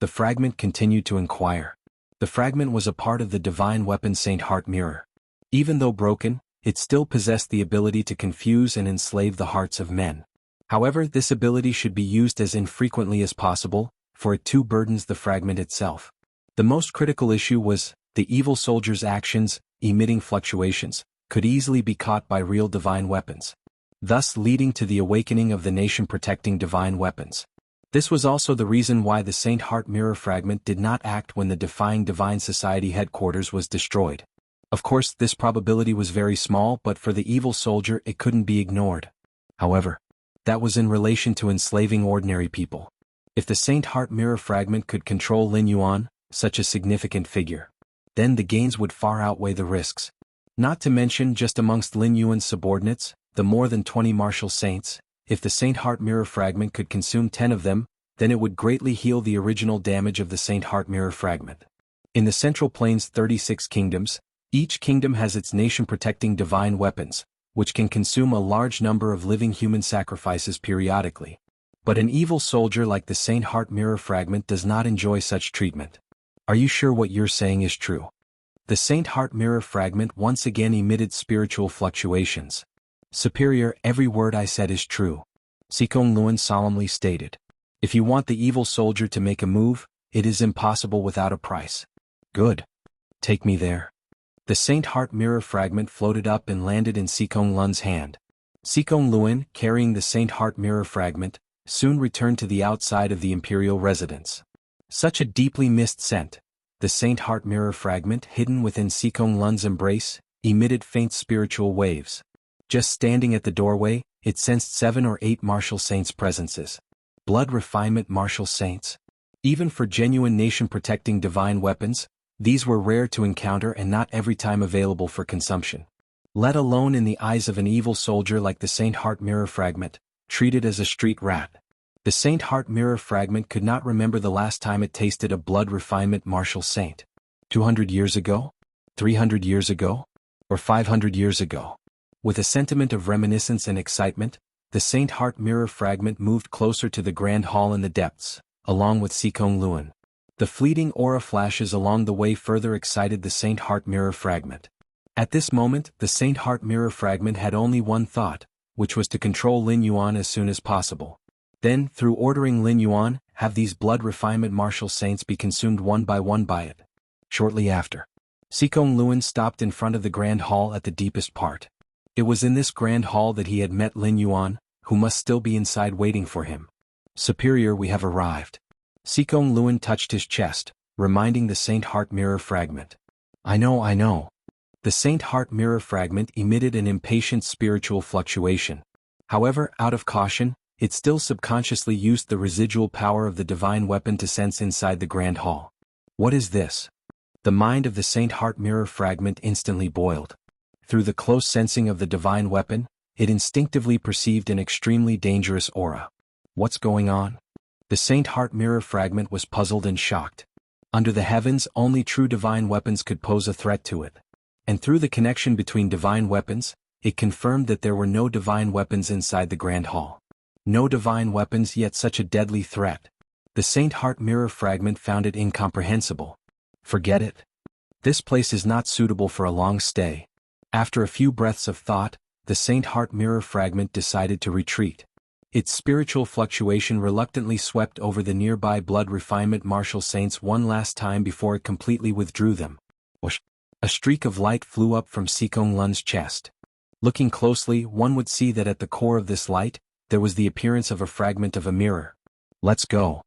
The fragment continued to inquire. The fragment was a part of the divine weapon Saint Heart Mirror. Even though broken, it still possessed the ability to confuse and enslave the hearts of men. However, this ability should be used as infrequently as possible, for it too burdens the fragment itself. The most critical issue was, the evil soldier's actions, emitting fluctuations, could easily be caught by real divine weapons, thus leading to the awakening of the nation protecting divine weapons. This was also the reason why the Saint Heart Mirror fragment did not act when the Defying Divine Society headquarters was destroyed. Of course, this probability was very small, but for the evil soldier it couldn't be ignored. However, that was in relation to enslaving ordinary people. If the Saint Heart Mirror fragment could control Lin Yuan, such a significant figure, then the gains would far outweigh the risks. Not to mention, just amongst Lin Yuan's subordinates, the more than 20 martial saints, if the Saint Heart Mirror fragment could consume 10 of them, then it would greatly heal the original damage of the Saint Heart Mirror fragment. In the Central Plains 36 kingdoms, each kingdom has its nation-protecting divine weapons, which can consume a large number of living human sacrifices periodically. But an evil soldier like the Saint Heart Mirror fragment does not enjoy such treatment. Are you sure what you're saying is true? The Saint Heart Mirror fragment once again emitted spiritual fluctuations. Superior, every word I said is true. Xikong Luan solemnly stated. If you want the evil soldier to make a move, it is impossible without a price. Good. Take me there. The Saint Heart Mirror fragment floated up and landed in Xikong Luan's hand. Xikong Luan, carrying the Saint Heart Mirror fragment, soon returned to the outside of the imperial residence. Such a deeply missed scent. The Saint Heart Mirror fragment, hidden within Xikong Luan's embrace, emitted faint spiritual waves. Just standing at the doorway, it sensed 7 or 8 martial saints' presences. Blood refinement martial saints. Even for genuine nation-protecting divine weapons, these were rare to encounter and not every time available for consumption. Let alone in the eyes of an evil soldier like the Saint Heart Mirror fragment, treated as a street rat. The Saint Heart Mirror fragment could not remember the last time it tasted a blood refinement martial saint. 200 years ago? 300 years ago? Or 500 years ago? With a sentiment of reminiscence and excitement, the Saint Heart Mirror fragment moved closer to the grand hall in the depths, along with Xikong Luan. The fleeting aura flashes along the way further excited the Saint Heart Mirror fragment. At this moment, the Saint Heart Mirror fragment had only one thought, which was to control Lin Yuan as soon as possible. Then, through ordering Lin Yuan, have these blood refinement martial saints be consumed one by it. Shortly after, Xikong Luan stopped in front of the grand hall at the deepest part. It was in this grand hall that he had met Lin Yuan, who must still be inside waiting for him. Superior, we have arrived. Xikong Luan touched his chest, reminding the Saint Heart Mirror fragment. I know. The Saint Heart Mirror fragment emitted an impatient spiritual fluctuation. However, out of caution, it still subconsciously used the residual power of the divine weapon to sense inside the grand hall. What is this? The mind of the Saint Heart Mirror fragment instantly boiled. Through the close sensing of the divine weapon, it instinctively perceived an extremely dangerous aura. What's going on? The Saint Heart Mirror fragment was puzzled and shocked. Under the heavens, only true divine weapons could pose a threat to it. And through the connection between divine weapons, it confirmed that there were no divine weapons inside the grand hall. No divine weapons, yet such a deadly threat. The Saint Heart Mirror fragment found it incomprehensible. Forget it. This place is not suitable for a long stay. After a few breaths of thought, the Saint Heart Mirror fragment decided to retreat. Its spiritual fluctuation reluctantly swept over the nearby blood refinement martial saints one last time before it completely withdrew them. Whoosh! A streak of light flew up from Xikong Luan's chest. Looking closely, one would see that at the core of this light, there was the appearance of a fragment of a mirror. Let's go.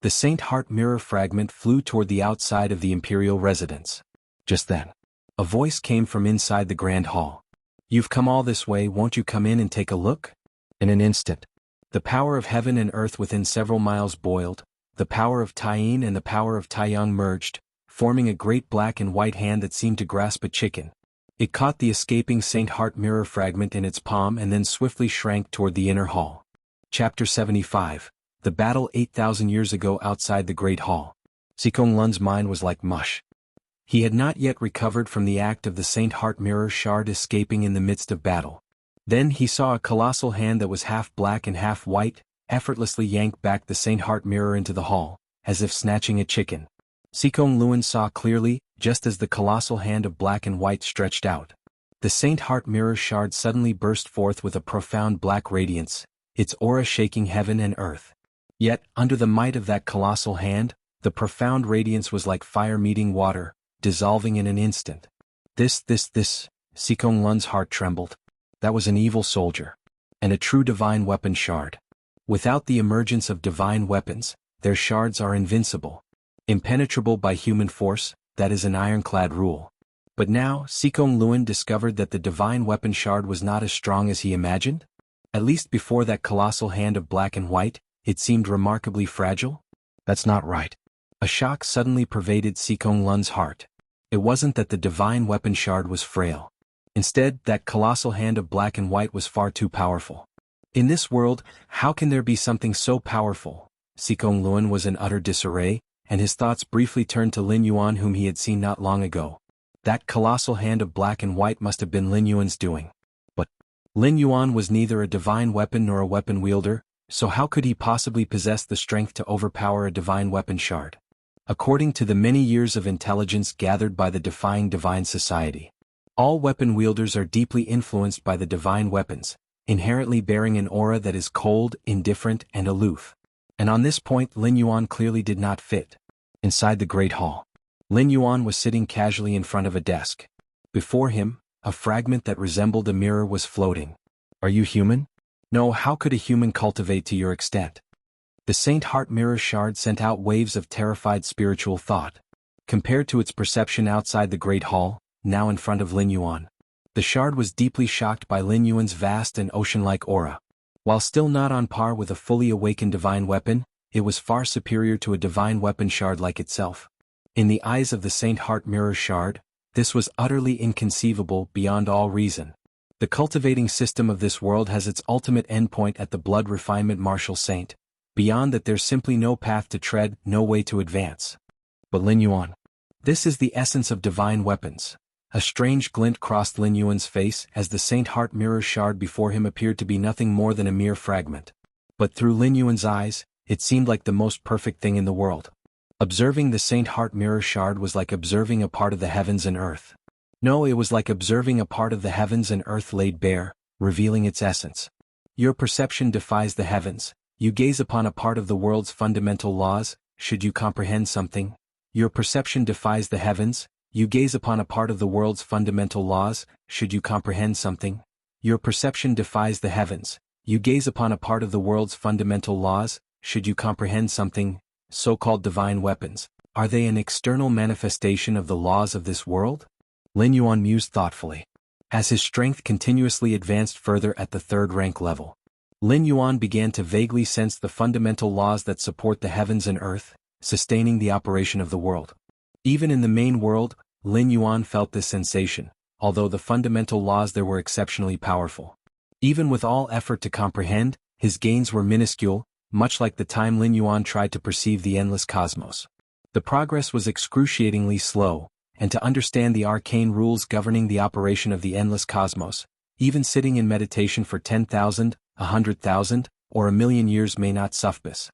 The Saint Heart Mirror fragment flew toward the outside of the imperial residence. Just then, a voice came from inside the grand hall. You've come all this way, won't you come in and take a look? In an instant, the power of heaven and earth within several miles boiled, the power of Taiyin and the power of Taiyang merged, forming a great black and white hand that seemed to grasp a chicken. It caught the escaping Saint Heart mirror fragment in its palm and then swiftly shrank toward the inner hall. Chapter 75. The Battle 8,000 Years Ago Outside the Great Hall. Xikong Lun's mind was like mush. He had not yet recovered from the act of the Saint Heart mirror shard escaping in the midst of battle. Then he saw a colossal hand that was half black and half white, effortlessly yank back the Saint Heart mirror into the hall, as if snatching a chicken. Xikong Lun saw clearly, just as the colossal hand of black and white stretched out. The Saint Heart mirror shard suddenly burst forth with a profound black radiance, its aura shaking heaven and earth. Yet, under the might of that colossal hand, the profound radiance was like fire meeting water, dissolving in an instant. This, Xikong Lun's heart trembled. That was an evil soldier. And a true divine weapon shard. Without the emergence of divine weapons, their shards are invincible. Impenetrable by human force, that is an ironclad rule. But now, Xikong Lun discovered that the divine weapon shard was not as strong as he imagined. At least before that colossal hand of black and white, it seemed remarkably fragile. That's not right. A shock suddenly pervaded Xikong Lun's heart. It wasn't that the divine weapon shard was frail. Instead, that colossal hand of black and white was far too powerful. In this world, how can there be something so powerful? Xikong Lun was in utter disarray, and his thoughts briefly turned to Lin Yuan whom he had seen not long ago. That colossal hand of black and white must have been Lin Yuan's doing. But Lin Yuan was neither a divine weapon nor a weapon wielder, so how could he possibly possess the strength to overpower a divine weapon shard? According to the many years of intelligence gathered by the Defying Divine Society, all weapon wielders are deeply influenced by the divine weapons, inherently bearing an aura that is cold, indifferent, and aloof. And on this point Lin Yuan clearly did not fit. Inside the Great Hall, Lin Yuan was sitting casually in front of a desk. Before him, a fragment that resembled a mirror was floating. Are you human? No, how could a human cultivate to your extent? The Saint Heart mirror shard sent out waves of terrified spiritual thought. Compared to its perception outside the Great Hall, now in front of Lin Yuan, the shard was deeply shocked by Lin Yuan's vast and ocean-like aura. While still not on par with a fully awakened divine weapon, it was far superior to a divine weapon shard like itself. In the eyes of the Saint Heart mirror shard, this was utterly inconceivable beyond all reason. The cultivating system of this world has its ultimate endpoint at the blood refinement martial saint. Beyond that there's simply no path to tread, no way to advance. But Lin Yuan. This is the essence of divine weapons. A strange glint crossed Lin Yuan's face as the Saint Heart mirror shard before him appeared to be nothing more than a mere fragment. But through Lin Yuan's eyes, it seemed like the most perfect thing in the world. Observing the Saint Heart mirror shard was like observing a part of the heavens and earth. No, it was like observing a part of the heavens and earth laid bare, revealing its essence. Your perception defies the heavens. You gaze upon a part of the world's fundamental laws, should you comprehend something? Your perception defies the heavens. You gaze upon a part of the world's fundamental laws, should you comprehend something? Your perception defies the heavens. You gaze upon a part of the world's fundamental laws, should you comprehend something? So-called divine weapons, are they an external manifestation of the laws of this world? Lin Yuan mused thoughtfully. As his strength continuously advanced further at the third rank level, Lin Yuan began to vaguely sense the fundamental laws that support the heavens and earth, sustaining the operation of the world. Even in the main world, Lin Yuan felt this sensation, although the fundamental laws there were exceptionally powerful. Even with all effort to comprehend, his gains were minuscule, much like the time Lin Yuan tried to perceive the endless cosmos. The progress was excruciatingly slow, and to understand the arcane rules governing the operation of the endless cosmos, even sitting in meditation for 10,000, 100,000, or 1,000,000 years may not suffice.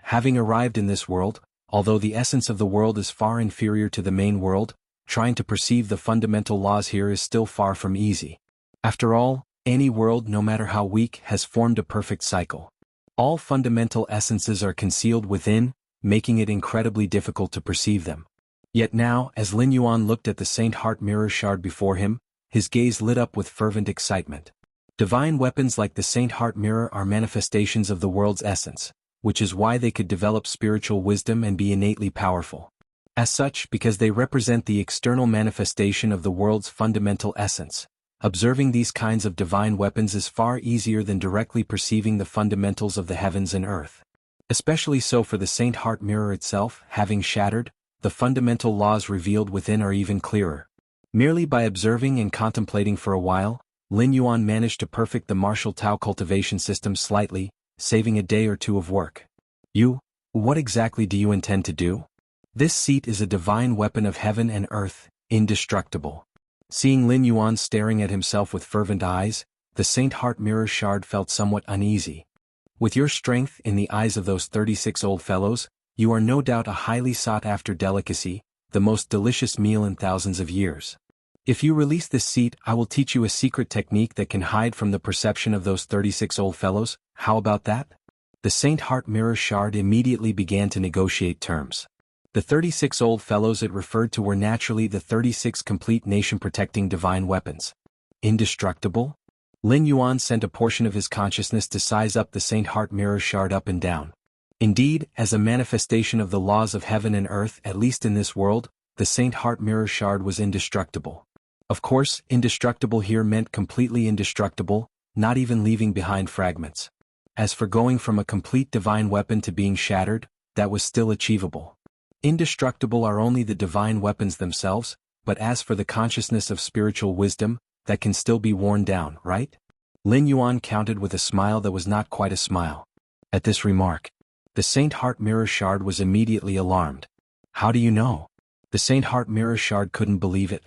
Having arrived in this world, although the essence of the world is far inferior to the main world, trying to perceive the fundamental laws here is still far from easy. After all, any world, no matter how weak, has formed a perfect cycle. All fundamental essences are concealed within, making it incredibly difficult to perceive them. Yet now, as Lin Yuan looked at the Saint Heart mirror shard before him, his gaze lit up with fervent excitement. Divine weapons like the Saint Heart mirror are manifestations of the world's essence, which is why they could develop spiritual wisdom and be innately powerful. As such, because they represent the external manifestation of the world's fundamental essence, observing these kinds of divine weapons is far easier than directly perceiving the fundamentals of the heavens and earth. Especially so for the Saint Heart mirror itself, having shattered, the fundamental laws revealed within are even clearer. Merely by observing and contemplating for a while, Lin Yuan managed to perfect the martial Tao cultivation system slightly, saving a day or two of work. What exactly do you intend to do? This seat is a divine weapon of heaven and earth, indestructible. Seeing Lin Yuan staring at himself with fervent eyes, the Saint Heart Mirror Shard felt somewhat uneasy. With your strength in the eyes of those 36 old fellows, you are no doubt a highly sought-after delicacy, the most delicious meal in thousands of years. If you release this seat, I will teach you a secret technique that can hide from the perception of those 36 old fellows. How about that? The Saint Heart Mirror Shard immediately began to negotiate terms. The 36 old fellows it referred to were naturally the 36 complete nation-protecting divine weapons. Indestructible? Lin Yuan sent a portion of his consciousness to size up the Saint Heart Mirror Shard up and down. Indeed, as a manifestation of the laws of heaven and earth, at least in this world, the Saint Heart Mirror Shard was indestructible. Of course, indestructible here meant completely indestructible, not even leaving behind fragments. As for going from a complete divine weapon to being shattered, that was still achievable. Indestructible are only the divine weapons themselves, but as for the consciousness of spiritual wisdom, that can still be worn down, right? Lin Yuan countered with a smile that was not quite a smile. At this remark, the Saint Heart Mirror Shard was immediately alarmed. How do you know? The Saint Heart Mirror Shard couldn't believe it.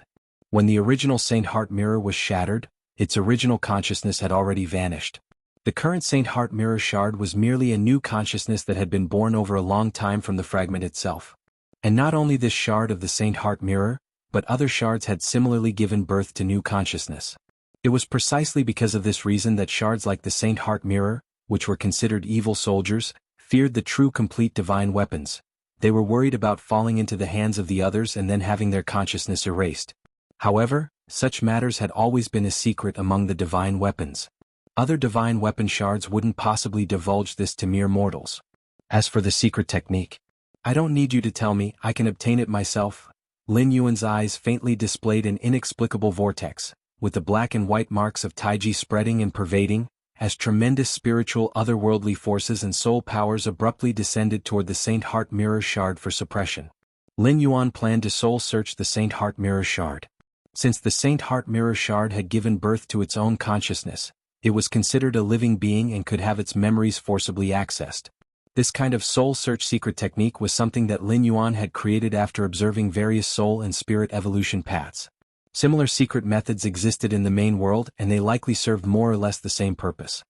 When the original Saint Heart Mirror was shattered, its original consciousness had already vanished. The current Saint Heart Mirror Shard was merely a new consciousness that had been born over a long time from the fragment itself. And not only this shard of the Saint Heart Mirror, but other shards had similarly given birth to new consciousness. It was precisely because of this reason that shards like the Saint Heart Mirror, which were considered evil soldiers, feared the true complete divine weapons. They were worried about falling into the hands of the others and then having their consciousness erased. However, such matters had always been a secret among the divine weapons. Other divine weapon shards wouldn't possibly divulge this to mere mortals. As for the secret technique, I don't need you to tell me, I can obtain it myself. Lin Yuan's eyes faintly displayed an inexplicable vortex, with the black and white marks of Taiji spreading and pervading, as tremendous spiritual otherworldly forces and soul powers abruptly descended toward the Saint Heart Mirror Shard for suppression. Lin Yuan planned to soul-search the Saint Heart Mirror Shard. Since the Saint Heart Mirror Shard had given birth to its own consciousness, it was considered a living being and could have its memories forcibly accessed. This kind of soul-search secret technique was something that Lin Yuan had created after observing various soul and spirit evolution paths. Similar secret methods existed in the main world and they likely served more or less the same purpose.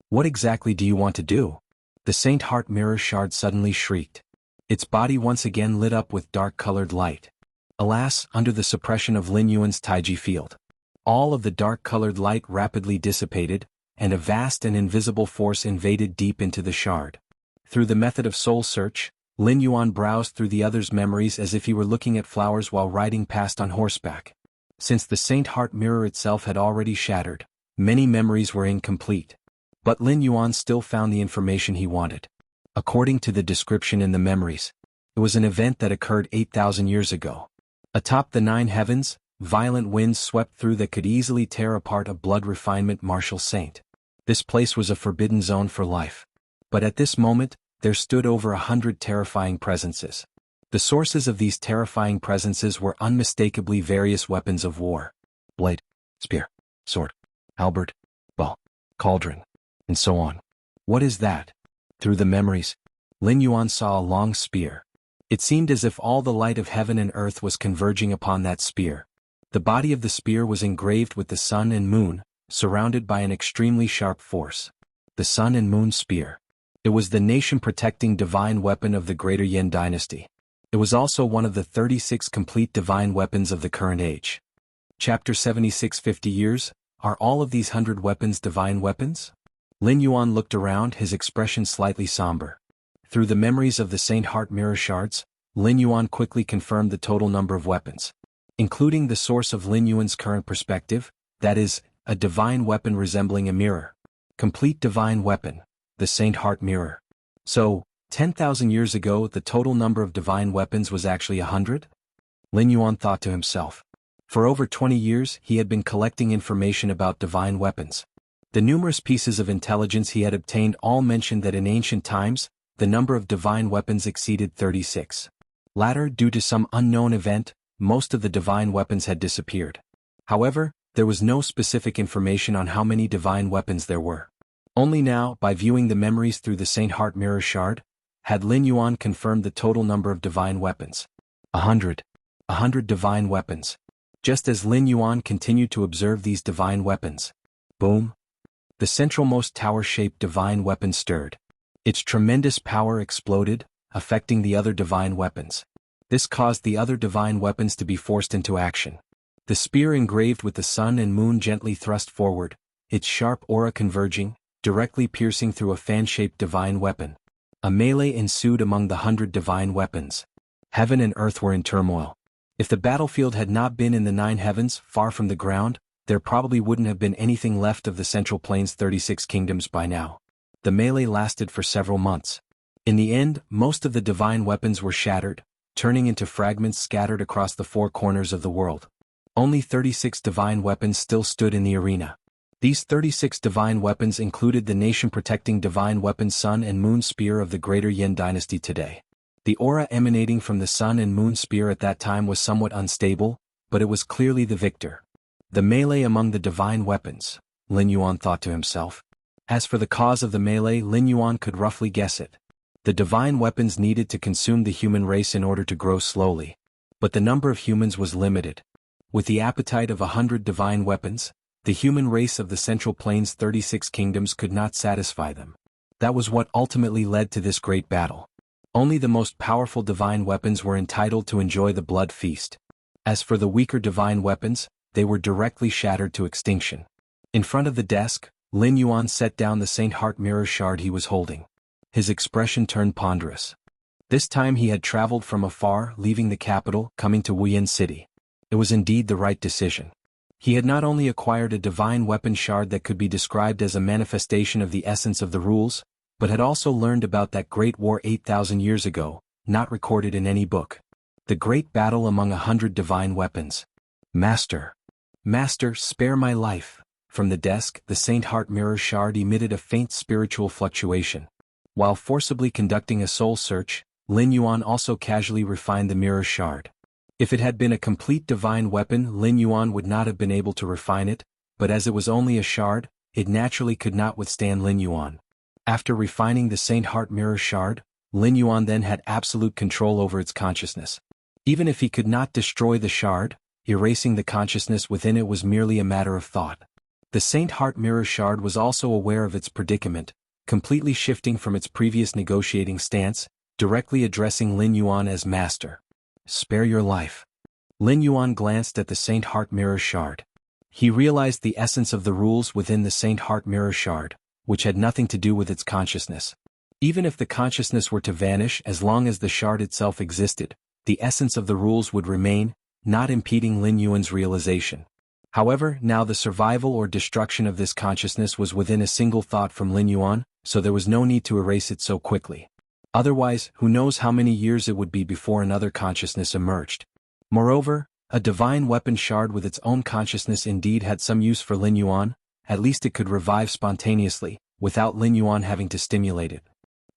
What exactly do you want to do? The Saint Heart Mirror Shard suddenly shrieked. Its body once again lit up with dark-colored light. Alas, under the suppression of Lin Yuan's Taiji field, all of the dark-colored light rapidly dissipated, and a vast and invisible force invaded deep into the shard. Through the method of soul search, Lin Yuan browsed through the other's memories as if he were looking at flowers while riding past on horseback. Since the Saint Heart Mirror itself had already shattered, many memories were incomplete. But Lin Yuan still found the information he wanted. According to the description in the memories, it was an event that occurred 8,000 years ago. Atop the 9 heavens, violent winds swept through that could easily tear apart a blood refinement martial saint. This place was a forbidden zone for life. But at this moment, there stood over 100 terrifying presences. The sources of these terrifying presences were unmistakably various weapons of war. Blade, spear, sword, halberd, bow, cauldron, and so on. What is that? Through the memories, Lin Yuan saw a long spear. It seemed as if all the light of heaven and earth was converging upon that spear. The body of the spear was engraved with the sun and moon, surrounded by an extremely sharp force. The sun and moon spear. It was the nation-protecting divine weapon of the Greater Yin dynasty. It was also one of the 36 complete divine weapons of the current age. Chapter 76. 50 years, are all of these 100 weapons divine weapons? Lin Yuan looked around, his expression slightly somber. Through the memories of the Saint Heart Mirror Shards, Lin Yuan quickly confirmed the total number of weapons. Including the source of Lin Yuan's current perspective, that is, a divine weapon resembling a mirror. Complete divine weapon, the Saint Heart Mirror. So, 10,000 years ago the total number of divine weapons was actually 100? Lin Yuan thought to himself. For over 20 years he had been collecting information about divine weapons. The numerous pieces of intelligence he had obtained all mentioned that in ancient times, the number of divine weapons exceeded 36. Latter, due to some unknown event, most of the divine weapons had disappeared. However, there was no specific information on how many divine weapons there were. Only now, by viewing the memories through the Saint Heart Mirror Shard, had Lin Yuan confirmed the total number of divine weapons. 100. 100 divine weapons. Just as Lin Yuan continued to observe these divine weapons. Boom! The centralmost tower-shaped divine weapon stirred. Its tremendous power exploded, affecting the other divine weapons. This caused the other divine weapons to be forced into action. The spear engraved with the sun and moon gently thrust forward, its sharp aura converging, directly piercing through a fan-shaped divine weapon. A melee ensued among the 100 divine weapons. Heaven and earth were in turmoil. If the battlefield had not been in the 9 heavens, far from the ground, there probably wouldn't have been anything left of the Central Plains' 36 kingdoms by now. The melee lasted for several months. In the end, most of the divine weapons were shattered, turning into fragments scattered across the 4 corners of the world. Only 36 divine weapons still stood in the arena. These 36 divine weapons included the nation-protecting divine weapon Sun and Moon Spear of the Greater Yin Dynasty today. The aura emanating from the Sun and Moon Spear at that time was somewhat unstable, but it was clearly the victor. The melee among the divine weapons, Lin Yuan thought to himself. As for the cause of the melee, Lin Yuan could roughly guess it. The divine weapons needed to consume the human race in order to grow slowly. But the number of humans was limited. With the appetite of 100 divine weapons, the human race of the Central Plains' 36 kingdoms could not satisfy them. That was what ultimately led to this great battle. Only the most powerful divine weapons were entitled to enjoy the blood feast. As for the weaker divine weapons, they were directly shattered to extinction. In front of the desk, Lin Yuan set down the Saint Heart Mirror Shard he was holding. His expression turned ponderous. This time he had traveled from afar, leaving the capital, coming to Wuyin City. It was indeed the right decision. He had not only acquired a divine weapon shard that could be described as a manifestation of the essence of the rules, but had also learned about that great war 8,000 years ago, not recorded in any book. The great battle among 100 divine weapons. Master! Master, spare my life! From the desk, the Saint Heart Mirror Shard emitted a faint spiritual fluctuation. While forcibly conducting a soul search, Lin Yuan also casually refined the mirror shard. If it had been a complete divine weapon, Lin Yuan would not have been able to refine it, but as it was only a shard, it naturally could not withstand Lin Yuan. After refining the Saint Heart Mirror Shard, Lin Yuan then had absolute control over its consciousness. Even if he could not destroy the shard, erasing the consciousness within it was merely a matter of thought. The Saint Heart Mirror Shard was also aware of its predicament, completely shifting from its previous negotiating stance, directly addressing Lin Yuan as master. Spare your life. Lin Yuan glanced at the Saint Heart Mirror Shard. He realized the essence of the rules within the Saint Heart Mirror Shard, which had nothing to do with its consciousness. Even if the consciousness were to vanish, as long as the shard itself existed, the essence of the rules would remain, not impeding Lin Yuan's realization. However, now the survival or destruction of this consciousness was within a single thought from Lin Yuan, so there was no need to erase it so quickly. Otherwise, who knows how many years it would be before another consciousness emerged. Moreover, a divine weapon shard with its own consciousness indeed had some use for Lin Yuan. At least it could revive spontaneously, without Lin Yuan having to stimulate it.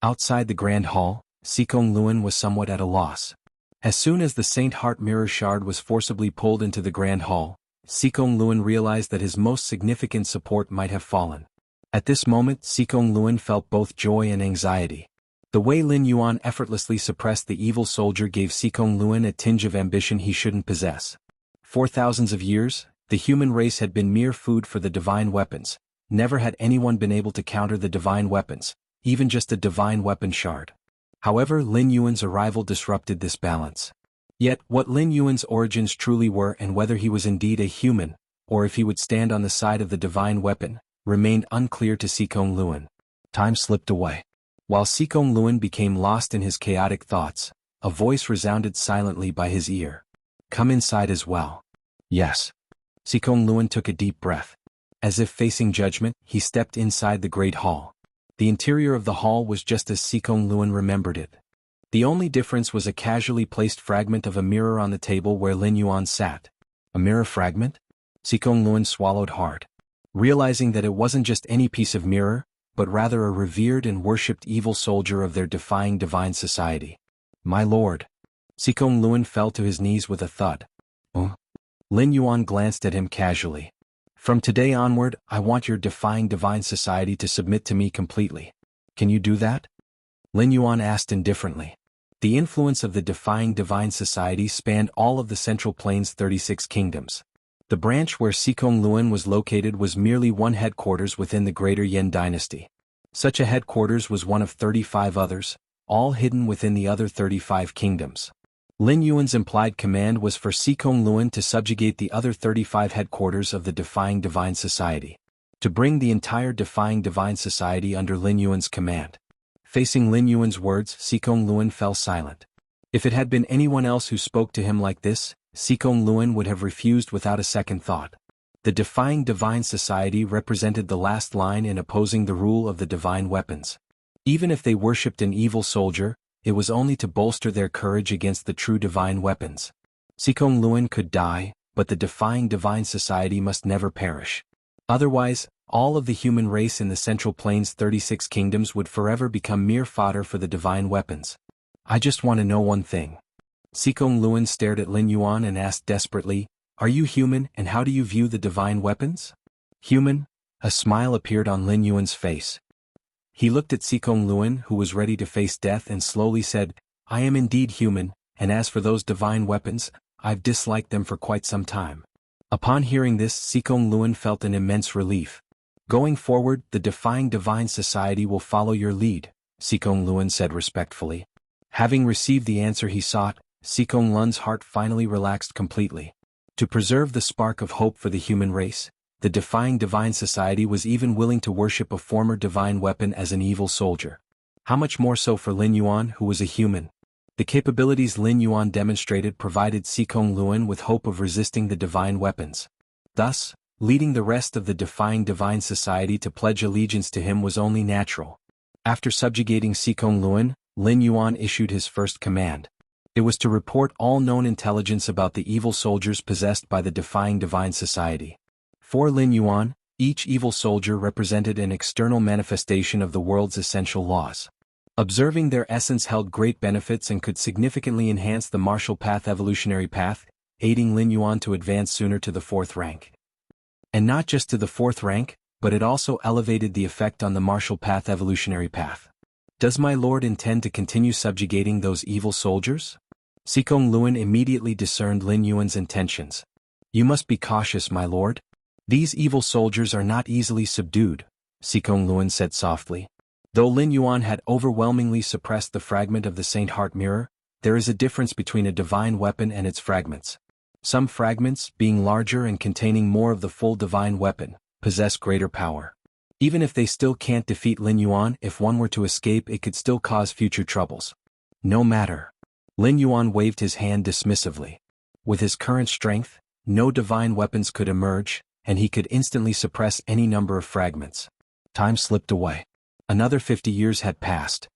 Outside the Grand Hall, Xikong Luan was somewhat at a loss. As soon as the Saint Heart Mirror Shard was forcibly pulled into the Grand Hall, Xikong Luan realized that his most significant support might have fallen. At this moment, Xikong Luan felt both joy and anxiety. The way Lin Yuan effortlessly suppressed the evil soldier gave Xikong Luan a tinge of ambition he shouldn't possess. For thousands of years, the human race had been mere food for the divine weapons. Never had anyone been able to counter the divine weapons, even just a divine weapon shard. However, Lin Yuan's arrival disrupted this balance. Yet, what Lin Yuan's origins truly were and whether he was indeed a human, or if he would stand on the side of the divine weapon, remained unclear to Xikong Luan. Time slipped away. While Xikong Luan became lost in his chaotic thoughts, a voice resounded silently by his ear. Come inside as well. Yes. Xikong Luan took a deep breath. As if facing judgment, he stepped inside the great hall. The interior of the hall was just as Xikong Luan remembered it. The only difference was a casually placed fragment of a mirror on the table where Lin Yuan sat. A mirror fragment? Xikong Luan swallowed hard. Realizing that it wasn't just any piece of mirror, but rather a revered and worshipped evil soldier of their defying divine society. My lord. Xikong Luan fell to his knees with a thud. Oh. Lin Yuan glanced at him casually. From today onward, I want your Defying Divine Society to submit to me completely. Can you do that? Lin Yuan asked indifferently. The influence of the Defying Divine Society spanned all of the Central Plains' 36 kingdoms. The branch where Xikong Luan was located was merely one headquarters within the Greater Yin dynasty. Such a headquarters was one of 35 others, all hidden within the other 35 kingdoms. Lin Yuan's implied command was for Xikong Luan to subjugate the other 35 headquarters of the Defying Divine Society. To bring the entire Defying Divine Society under Lin Yuan's command. Facing Lin Yuan's words, Xikong Luan fell silent. If it had been anyone else who spoke to him like this, Xikong Luan would have refused without a second thought. The Defying Divine Society represented the last line in opposing the rule of the divine weapons. Even if they worshipped an evil soldier, it was only to bolster their courage against the true divine weapons. Xikong Luan could die, but the Defying Divine Society must never perish. Otherwise, all of the human race in the Central Plains' 36 kingdoms would forever become mere fodder for the divine weapons. I just want to know one thing. Xikong Luan stared at Lin Yuan and asked desperately, "Are you human, and how do you view the divine weapons?" Human? A smile appeared on Lin Yuan's face. He looked at Xikong Luan, who was ready to face death, and slowly said, "I am indeed human, and as for those divine weapons, I've disliked them for quite some time." Upon hearing this, Xikong Luan felt an immense relief. "Going forward, the Defying Divine Society will follow your lead," Xikong Luan said respectfully. Having received the answer he sought, Xikong Luan's heart finally relaxed completely. To preserve the spark of hope for the human race, the Defying Divine Society was even willing to worship a former divine weapon as an evil soldier. How much more so for Lin Yuan, who was a human? The capabilities Lin Yuan demonstrated provided Xikong Luan with hope of resisting the divine weapons. Thus, leading the rest of the Defying Divine Society to pledge allegiance to him was only natural. After subjugating Xikong Luan, Lin Yuan issued his first command. It was to report all known intelligence about the evil soldiers possessed by the Defying Divine Society. For Lin Yuan, each evil soldier represented an external manifestation of the world's essential laws. Observing their essence held great benefits and could significantly enhance the martial path evolutionary path, aiding Lin Yuan to advance sooner to the 4th rank. And not just to the 4th rank, but it also elevated the effect on the martial path evolutionary path. Does my lord intend to continue subjugating those evil soldiers? Xikong Luan immediately discerned Lin Yuan's intentions. You must be cautious, my lord. These evil soldiers are not easily subdued, Xikong Luan said softly. Though Lin Yuan had overwhelmingly suppressed the fragment of the Saint Heart Mirror, there is a difference between a divine weapon and its fragments. Some fragments, being larger and containing more of the full divine weapon, possess greater power. Even if they still can't defeat Lin Yuan, if one were to escape, it could still cause future troubles. No matter. Lin Yuan waved his hand dismissively. With his current strength, no divine weapons could emerge, and he could instantly suppress any number of fragments. Time slipped away. Another 50 years had passed.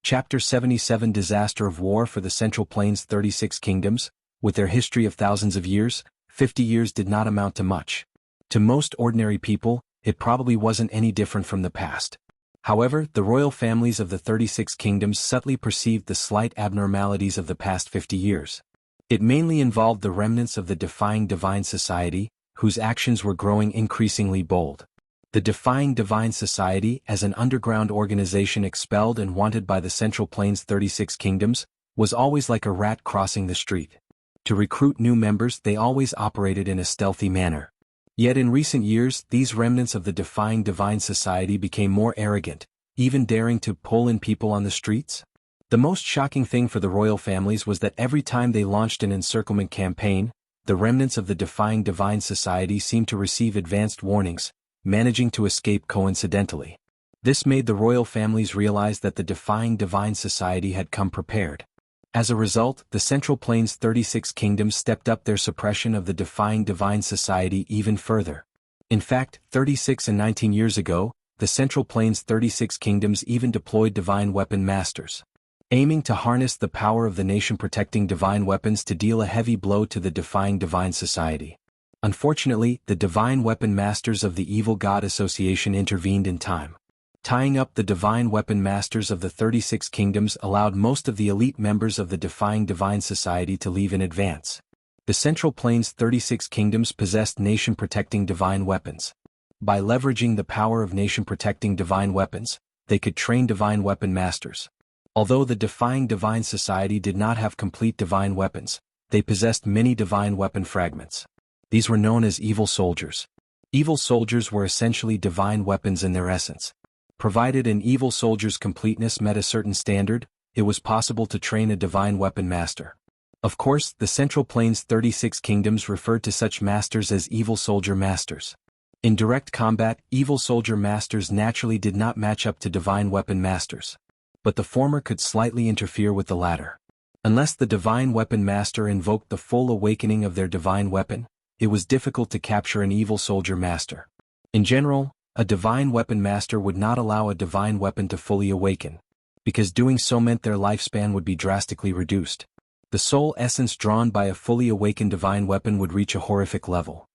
Chapter 77 Disaster of War for the Central Plains 36 Kingdoms. With their history of thousands of years, 50 years did not amount to much. To most ordinary people, it probably wasn't any different from the past. However, the royal families of the 36 kingdoms subtly perceived the slight abnormalities of the past 50 years. It mainly involved the remnants of the Defying Divine Society, whose actions were growing increasingly bold. The Defying Divine Society, as an underground organization expelled and wanted by the Central Plains 36 kingdoms, was always like a rat crossing the street. To recruit new members, they always operated in a stealthy manner. Yet in recent years, these remnants of the Defying Divine Society became more arrogant, even daring to pull in people on the streets. The most shocking thing for the royal families was that every time they launched an encirclement campaign, the remnants of the Defying Divine Society seemed to receive advanced warnings, managing to escape coincidentally. This made the royal families realize that the Defying Divine Society had come prepared. As a result, the Central Plains 36 kingdoms stepped up their suppression of the Defying Divine Society even further. In fact, 36 and 19 years ago, the Central Plains 36 kingdoms even deployed divine weapon masters, aiming to harness the power of the nation protecting divine weapons to deal a heavy blow to the Defying Divine Society. Unfortunately, the divine weapon masters of the Evil God Association intervened in time. Tying up the divine weapon masters of the 36 kingdoms allowed most of the elite members of the Defying Divine Society to leave in advance. The Central Plains 36 kingdoms possessed nation-protecting divine weapons. By leveraging the power of nation-protecting divine weapons, they could train divine weapon masters. Although the Defying Divine Society did not have complete divine weapons, they possessed many divine weapon fragments. These were known as evil soldiers. Evil soldiers were essentially divine weapons in their essence. Provided an evil soldier's completeness met a certain standard, it was possible to train a divine weapon master. Of course, the Central Plains 36 kingdoms referred to such masters as evil soldier masters. In direct combat, evil soldier masters naturally did not match up to divine weapon masters. But the former could slightly interfere with the latter. Unless the divine weapon master invoked the full awakening of their divine weapon, it was difficult to capture an evil soldier master. In general, a divine weapon master would not allow a divine weapon to fully awaken, because doing so meant their lifespan would be drastically reduced. The soul essence drawn by a fully awakened divine weapon would reach a horrific level.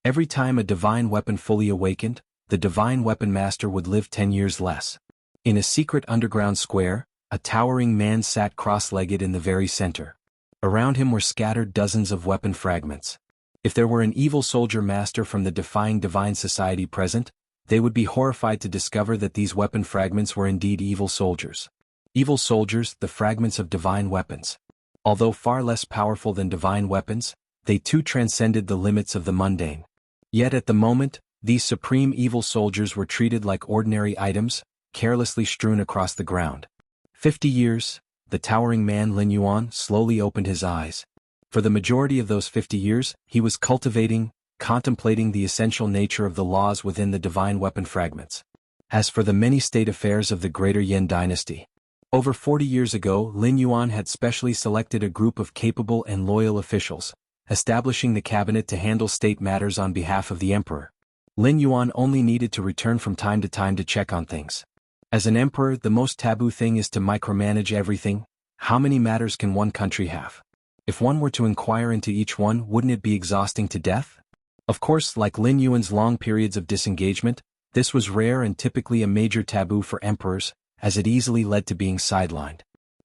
Every time a divine weapon fully awakened, the divine weapon master would live 10 years less. In a secret underground square, a towering man sat cross-legged in the very center. Around him were scattered dozens of weapon fragments. If there were an evil soldier master from the Defying Divine Society present, they would be horrified to discover that these weapon fragments were indeed evil soldiers. Evil soldiers, the fragments of divine weapons. Although far less powerful than divine weapons, they too transcended the limits of the mundane. Yet at the moment, these supreme evil soldiers were treated like ordinary items, carelessly strewn across the ground. 50 years, the towering man Lin Yuan slowly opened his eyes. For the majority of those 50 years, he was contemplating the essential nature of the laws within the divine weapon fragments. As for the many state affairs of the Greater Yin dynasty, over 40 years ago Lin Yuan had specially selected a group of capable and loyal officials, establishing the cabinet to handle state matters on behalf of the emperor. Lin Yuan only needed to return from time to check on things. As an emperor, the most taboo thing is to micromanage everything. How many matters can one country have? If one were to inquire into each one, wouldn't it be exhausting to death? Of course, like Lin Yuan's long periods of disengagement, this was rare and typically a major taboo for emperors, as it easily led to being sidelined.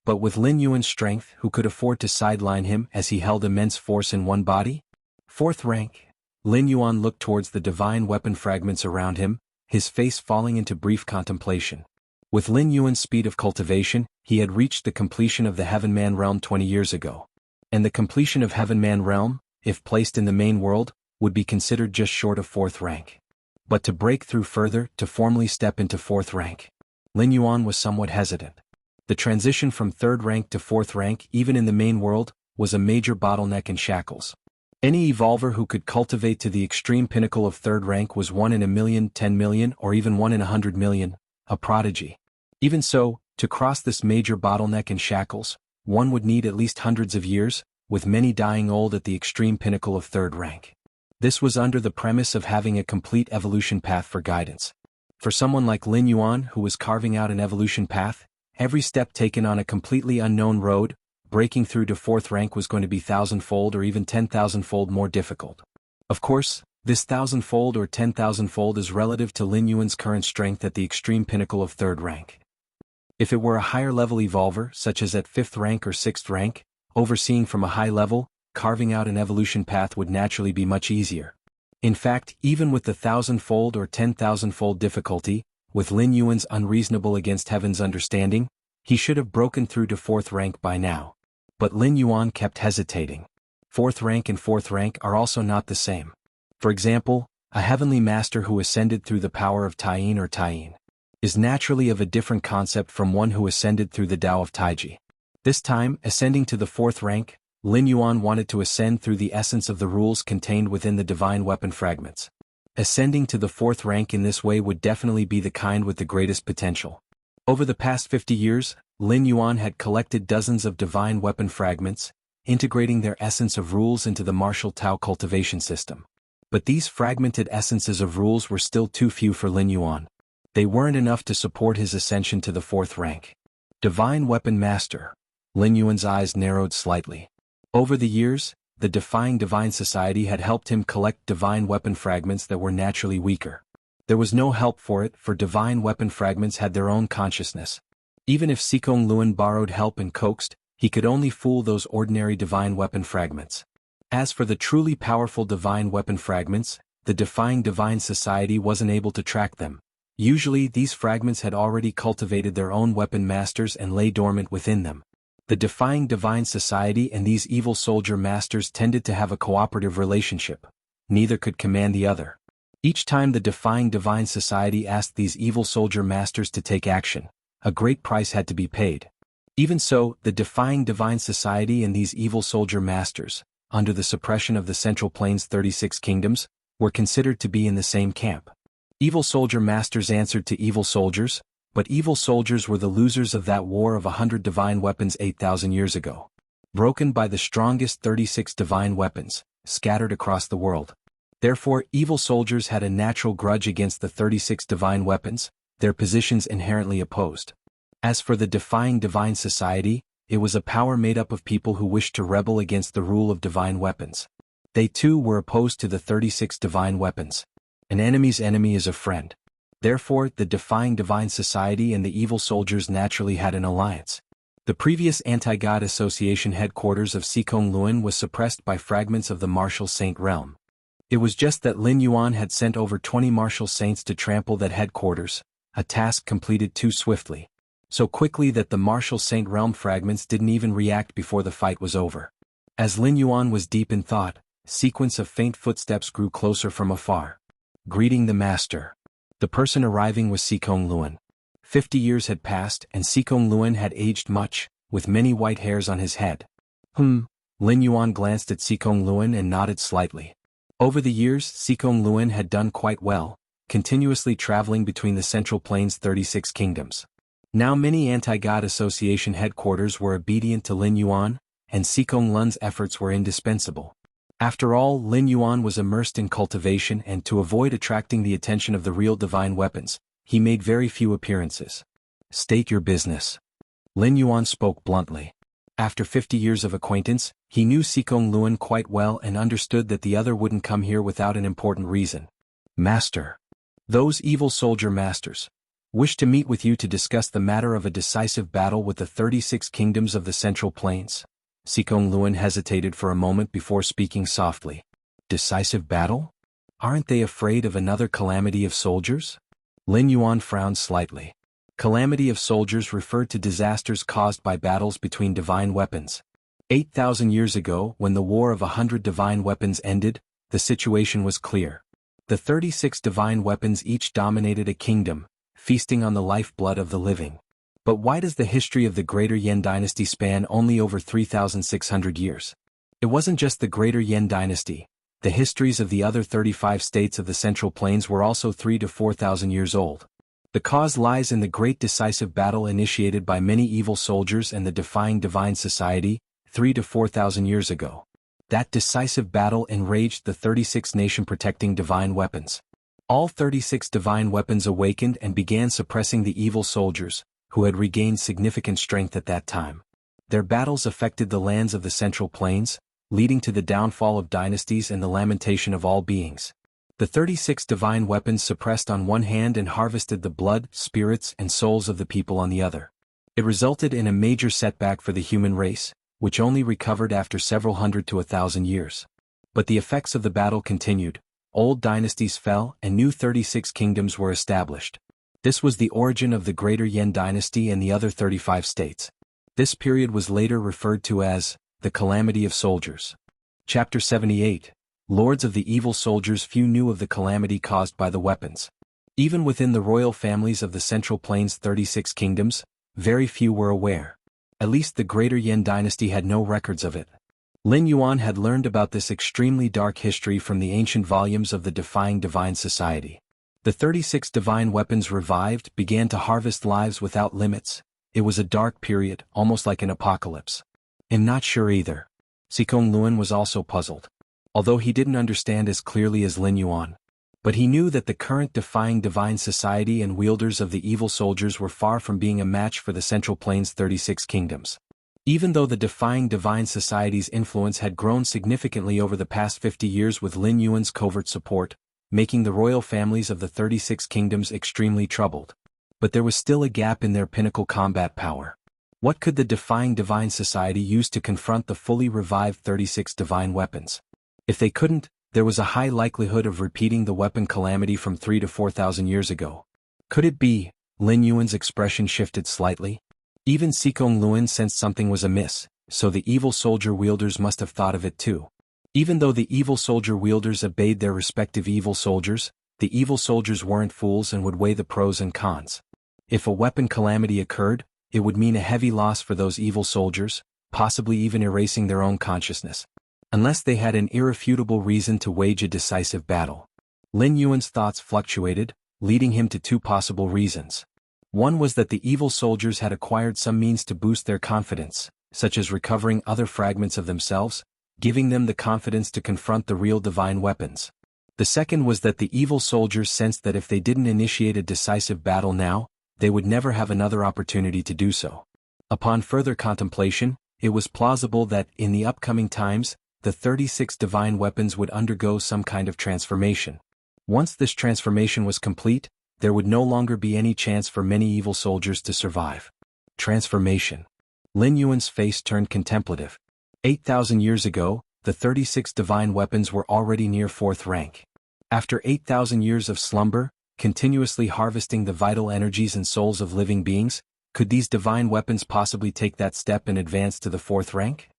But with Lin Yuan's strength, who could afford to sideline him as he held immense force in one body? 4th rank. Lin Yuan looked towards the divine weapon fragments around him, his face falling into brief contemplation. With Lin Yuan's speed of cultivation, he had reached the completion of the Heaven Man realm 20 years ago. And the completion of Heaven Man realm, if placed in the main world, would be considered just short of 4th rank. But to break through further, to formally step into 4th rank, Lin Yuan was somewhat hesitant. The transition from 3rd rank to 4th rank, even in the main world, was a major bottleneck and shackles. Any evolver who could cultivate to the extreme pinnacle of 3rd rank was 1 in a million, 10 million, or even 1 in 100 million, a prodigy. Even so, to cross this major bottleneck and shackles, one would need at least hundreds of years, with many dying old at the extreme pinnacle of 3rd rank. This was under the premise of having a complete evolution path for guidance. For someone like Lin Yuan who was carving out an evolution path, every step taken on a completely unknown road, breaking through to 4th rank was going to be 1,000-fold or even 10,000-fold more difficult. Of course, this 1,000-fold or 10,000-fold is relative to Lin Yuan's current strength at the extreme pinnacle of 3rd rank. If it were a higher-level evolver, such as at 5th rank or 6th rank, overseeing from a high level, carving out an evolution path would naturally be much easier. In fact, even with the 1,000-fold or 10,000-fold difficulty, with Lin Yuan's unreasonable against heaven's understanding, he should have broken through to 4th rank by now. But Lin Yuan kept hesitating. 4th rank and 4th rank are also not the same. For example, a heavenly master who ascended through the power of Taiyin or Taiyin is naturally of a different concept from one who ascended through the Tao of Taiji. This time, ascending to the 4th rank, Lin Yuan wanted to ascend through the essence of the rules contained within the divine weapon fragments. Ascending to the 4th rank in this way would definitely be the kind with the greatest potential. Over the past 50 years, Lin Yuan had collected dozens of divine weapon fragments, integrating their essence of rules into the martial Tao cultivation system. But these fragmented essences of rules were still too few for Lin Yuan. They weren't enough to support his ascension to the 4th rank. Divine Weapon Master. Lin Yuan's eyes narrowed slightly. Over the years, the Defying Divine Society had helped him collect divine weapon fragments that were naturally weaker. There was no help for it, for divine weapon fragments had their own consciousness. Even if Xikong Luan borrowed help and coaxed, he could only fool those ordinary divine weapon fragments. As for the truly powerful divine weapon fragments, the Defying Divine Society wasn't able to track them. Usually these fragments had already cultivated their own weapon masters and lay dormant within them. The Defying Divine Society and these evil soldier masters tended to have a cooperative relationship. Neither could command the other. Each time the Defying Divine Society asked these evil soldier masters to take action, a great price had to be paid. Even so, the Defying Divine Society and these evil soldier masters, under the suppression of the Central Plains 36 kingdoms, were considered to be in the same camp. Evil soldier masters answered to evil soldiers, but evil soldiers were the losers of that war of 100 divine weapons 8,000 years ago. Broken by the strongest 36 divine weapons, scattered across the world. Therefore, evil soldiers had a natural grudge against the 36 divine weapons, their positions inherently opposed. As for the Defying Divine Society, it was a power made up of people who wished to rebel against the rule of divine weapons. They too were opposed to the 36 divine weapons. An enemy's enemy is a friend. Therefore, the Defying Divine Society and the evil soldiers naturally had an alliance. The previous anti-god association headquarters of Xikong Luan was suppressed by fragments of the martial saint realm. It was just that Lin Yuan had sent over 20 martial saints to trample that headquarters, a task completed too swiftly. So quickly that the martial saint realm fragments didn't even react before the fight was over. As Lin Yuan was deep in thought, a sequence of faint footsteps grew closer from afar. Greeting the master. The person arriving was Xikong Luan. 50 years had passed and Xikong Luan had aged much, with many white hairs on his head. Lin Yuan glanced at Xikong Luan and nodded slightly. Over the years, Xikong Luan had done quite well, continuously traveling between the Central Plains 36 kingdoms. Now many anti-god association headquarters were obedient to Lin Yuan, and Xikong Luan's efforts were indispensable. After all, Lin Yuan was immersed in cultivation and to avoid attracting the attention of the real divine weapons, he made very few appearances. State your business. Lin Yuan spoke bluntly. After 50 years of acquaintance, he knew Xikong Luan quite well and understood that the other wouldn't come here without an important reason. Master. Those evil soldier masters wish to meet with you to discuss the matter of a decisive battle with the 36 kingdoms of the Central Plains. Xikong Luan hesitated for a moment before speaking softly. Decisive battle? Aren't they afraid of another calamity of soldiers? Lin Yuan frowned slightly. Calamity of soldiers referred to disasters caused by battles between divine weapons. 8,000 years ago, when the war of 100 divine weapons ended, the situation was clear. The 36 divine weapons each dominated a kingdom, feasting on the lifeblood of the living. But why does the history of the Greater Yan Dynasty span only over 3,600 years? It wasn't just the Greater Yan Dynasty. The histories of the other 35 states of the Central Plains were also 3,000 to 4,000 years old. The cause lies in the great decisive battle initiated by many evil soldiers and the Defying Divine Society, 3,000 to 4,000 years ago. That decisive battle enraged the 36 nation-protecting divine weapons. All 36 divine weapons awakened and began suppressing the evil soldiers, who had regained significant strength at that time. Their battles affected the lands of the Central Plains, leading to the downfall of dynasties and the lamentation of all beings. The 36 divine weapons suppressed on one hand and harvested the blood, spirits, and souls of the people on the other. It resulted in a major setback for the human race, which only recovered after several hundred to 1,000 years. But the effects of the battle continued. Old dynasties fell and new 36 kingdoms were established. This was the origin of the Greater Yan Dynasty and the other 35 states. This period was later referred to as the Calamity of Soldiers. Chapter 78. Lords of the Evil Soldiers. Few knew of the calamity caused by the weapons. Even within the royal families of the Central Plains 36 kingdoms, very few were aware. At least the Greater Yan Dynasty had no records of it. Lin Yuan had learned about this extremely dark history from the ancient volumes of the Defying Divine Society. The 36 divine weapons revived, began to harvest lives without limits. It was a dark period, almost like an apocalypse. And not sure either. Xikong Luan was also puzzled. Although he didn't understand as clearly as Lin Yuan. But he knew that the current Defying Divine Society and wielders of the evil soldiers were far from being a match for the Central Plains 36 kingdoms. Even though the Defying Divine Society's influence had grown significantly over the past 50 years with Lin Yuan's covert support, making the royal families of the 36 kingdoms extremely troubled. But there was still a gap in their pinnacle combat power. What could the Defying Divine Society use to confront the fully revived 36 divine weapons? If they couldn't, there was a high likelihood of repeating the weapon calamity from 3 to 4,000 years ago. Could it be? Lin Yuan's expression shifted slightly. Even Xikong Luan sensed something was amiss, so the evil soldier wielders must have thought of it too. Even though the evil soldier wielders obeyed their respective evil soldiers, the evil soldiers weren't fools and would weigh the pros and cons. If a weapon calamity occurred, it would mean a heavy loss for those evil soldiers, possibly even erasing their own consciousness. Unless they had an irrefutable reason to wage a decisive battle. Lin Yuan's thoughts fluctuated, leading him to two possible reasons. One was that the evil soldiers had acquired some means to boost their confidence, such as recovering other fragments of themselves, giving them the confidence to confront the real divine weapons. The second was that the evil soldiers sensed that if they didn't initiate a decisive battle now, they would never have another opportunity to do so. Upon further contemplation, it was plausible that, in the upcoming times, the 36 divine weapons would undergo some kind of transformation. Once this transformation was complete, there would no longer be any chance for many evil soldiers to survive. Transformation. Lin Yuan's face turned contemplative. 8,000 years ago, the 36 divine weapons were already near 4th rank. After 8,000 years of slumber, continuously harvesting the vital energies and souls of living beings, could these divine weapons possibly take that step and advance to the 4th rank?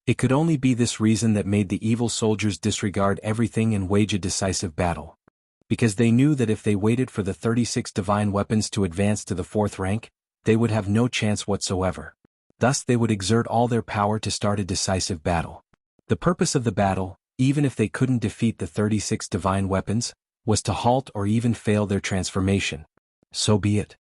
It could only be this reason that made the evil soldiers disregard everything and wage a decisive battle. Because they knew that if they waited for the 36 divine weapons to advance to the 4th rank, they would have no chance whatsoever. Thus they would exert all their power to start a decisive battle. The purpose of the battle, even if they couldn't defeat the 36 divine weapons, was to halt or even fail their transformation. So be it.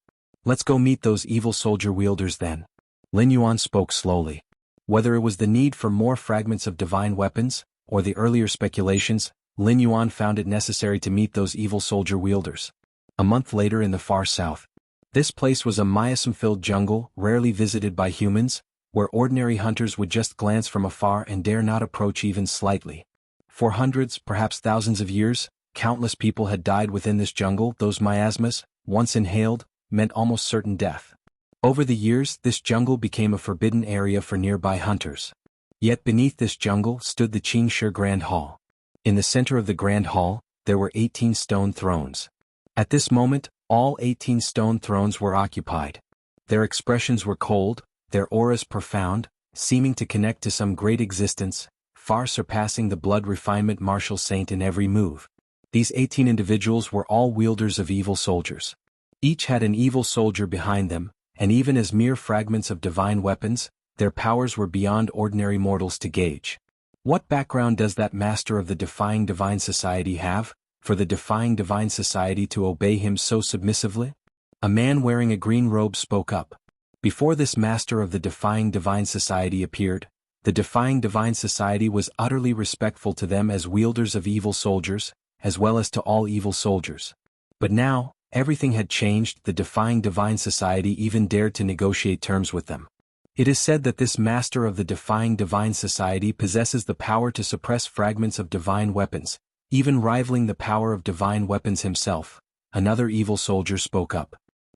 Let's go meet those evil soldier wielders then. Lin Yuan spoke slowly. Whether it was the need for more fragments of divine weapons, or the earlier speculations, Lin Yuan found it necessary to meet those evil soldier wielders. A month later in the far south. This place was a miasm-filled jungle, rarely visited by humans, where ordinary hunters would just glance from afar and dare not approach even slightly. For hundreds, perhaps thousands of years, countless people had died within this jungle. Those miasmas, once inhaled, meant almost certain death. Over the years, this jungle became a forbidden area for nearby hunters. Yet beneath this jungle stood the Xianxia Grand Hall. In the center of the Grand Hall, there were 18 stone thrones. At this moment, all 18 stone thrones were occupied. Their expressions were cold, their auras profound, seeming to connect to some great existence, far surpassing the blood refinement martial saint in every move. These 18 individuals were all wielders of evil soldiers. Each had an evil soldier behind them, and even as mere fragments of divine weapons, their powers were beyond ordinary mortals to gauge. What background does that master of the Defying Divine Society have, for the Defying Divine Society to obey him so submissively? A man wearing a green robe spoke up. Before this master of the Defying Divine Society appeared, the Defying Divine Society was utterly respectful to them as wielders of evil soldiers, as well as to all evil soldiers. But now, everything had changed. The Defying Divine Society even dared to negotiate terms with them. It is said that this master of the Defying Divine Society possesses the power to suppress fragments of divine weapons, even rivaling the power of divine weapons himself. Another evil soldier spoke up.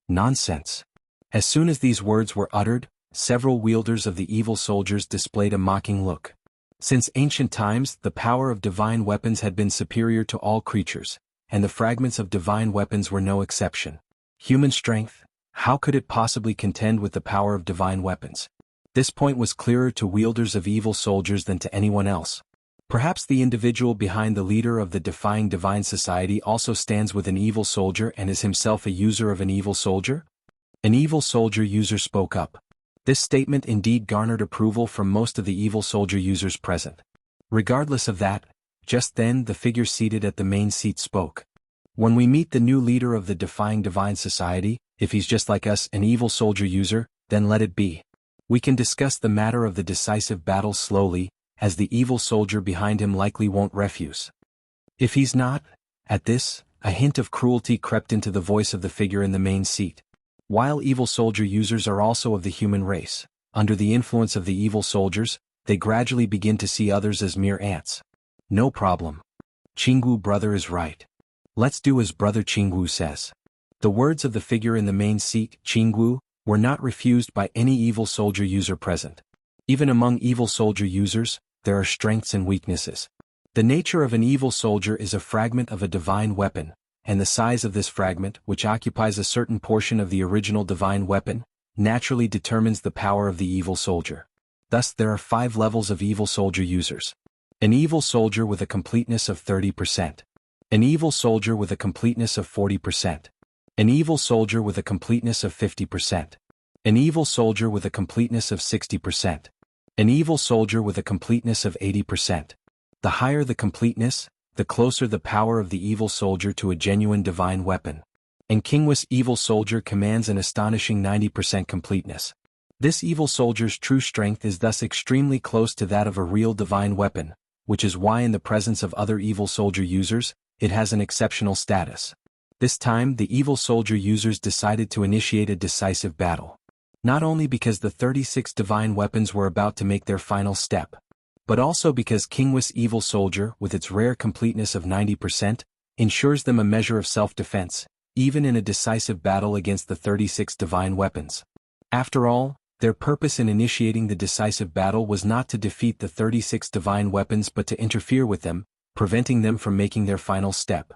Nonsense. As soon as these words were uttered, several wielders of the evil soldiers displayed a mocking look. Since ancient times, the power of divine weapons had been superior to all creatures, and the fragments of divine weapons were no exception. Human strength, how could it possibly contend with the power of divine weapons? This point was clearer to wielders of evil soldiers than to anyone else. Perhaps the individual behind the leader of the Defying Divine Society also stands with an evil soldier and is himself a user of an evil soldier? An evil soldier user spoke up. This statement indeed garnered approval from most of the evil soldier users present. Regardless of that, just then the figure seated at the main seat spoke. When we meet the new leader of the Defying Divine Society, if he's just like us, an evil soldier user, then let it be. We can discuss the matter of the decisive battle slowly, as the evil soldier behind him likely won't refuse. If he's not, at this, a hint of cruelty crept into the voice of the figure in the main seat. While evil soldier users are also of the human race, under the influence of the evil soldiers, they gradually begin to see others as mere ants. No problem. Jianghu brother is right. Let's do as Brother Jianghu says. The words of the figure in the main seat, Jianghu, were not refused by any evil soldier user present. Even among evil soldier users, there are strengths and weaknesses. The nature of an evil soldier is a fragment of a divine weapon, and the size of this fragment, which occupies a certain portion of the original divine weapon, naturally determines the power of the evil soldier. Thus there are 5 levels of evil soldier users. An evil soldier with a completeness of 30%. An evil soldier with a completeness of 40%. An evil soldier with a completeness of 50%. An evil soldier with a completeness of 60%. An evil soldier with a completeness of 80%. The higher the completeness, the closer the power of the evil soldier to a genuine divine weapon. And Kingwi's evil soldier commands an astonishing 90% completeness. This evil soldier's true strength is thus extremely close to that of a real divine weapon, which is why in the presence of other evil soldier users, it has an exceptional status. This time the evil soldier users decided to initiate a decisive battle. Not only because the 36 divine weapons were about to make their final step, but also because Kingwi's evil soldier, with its rare completeness of 90%, ensures them a measure of self-defense, even in a decisive battle against the 36 divine weapons. After all, their purpose in initiating the decisive battle was not to defeat the 36 divine weapons but to interfere with them, preventing them from making their final step.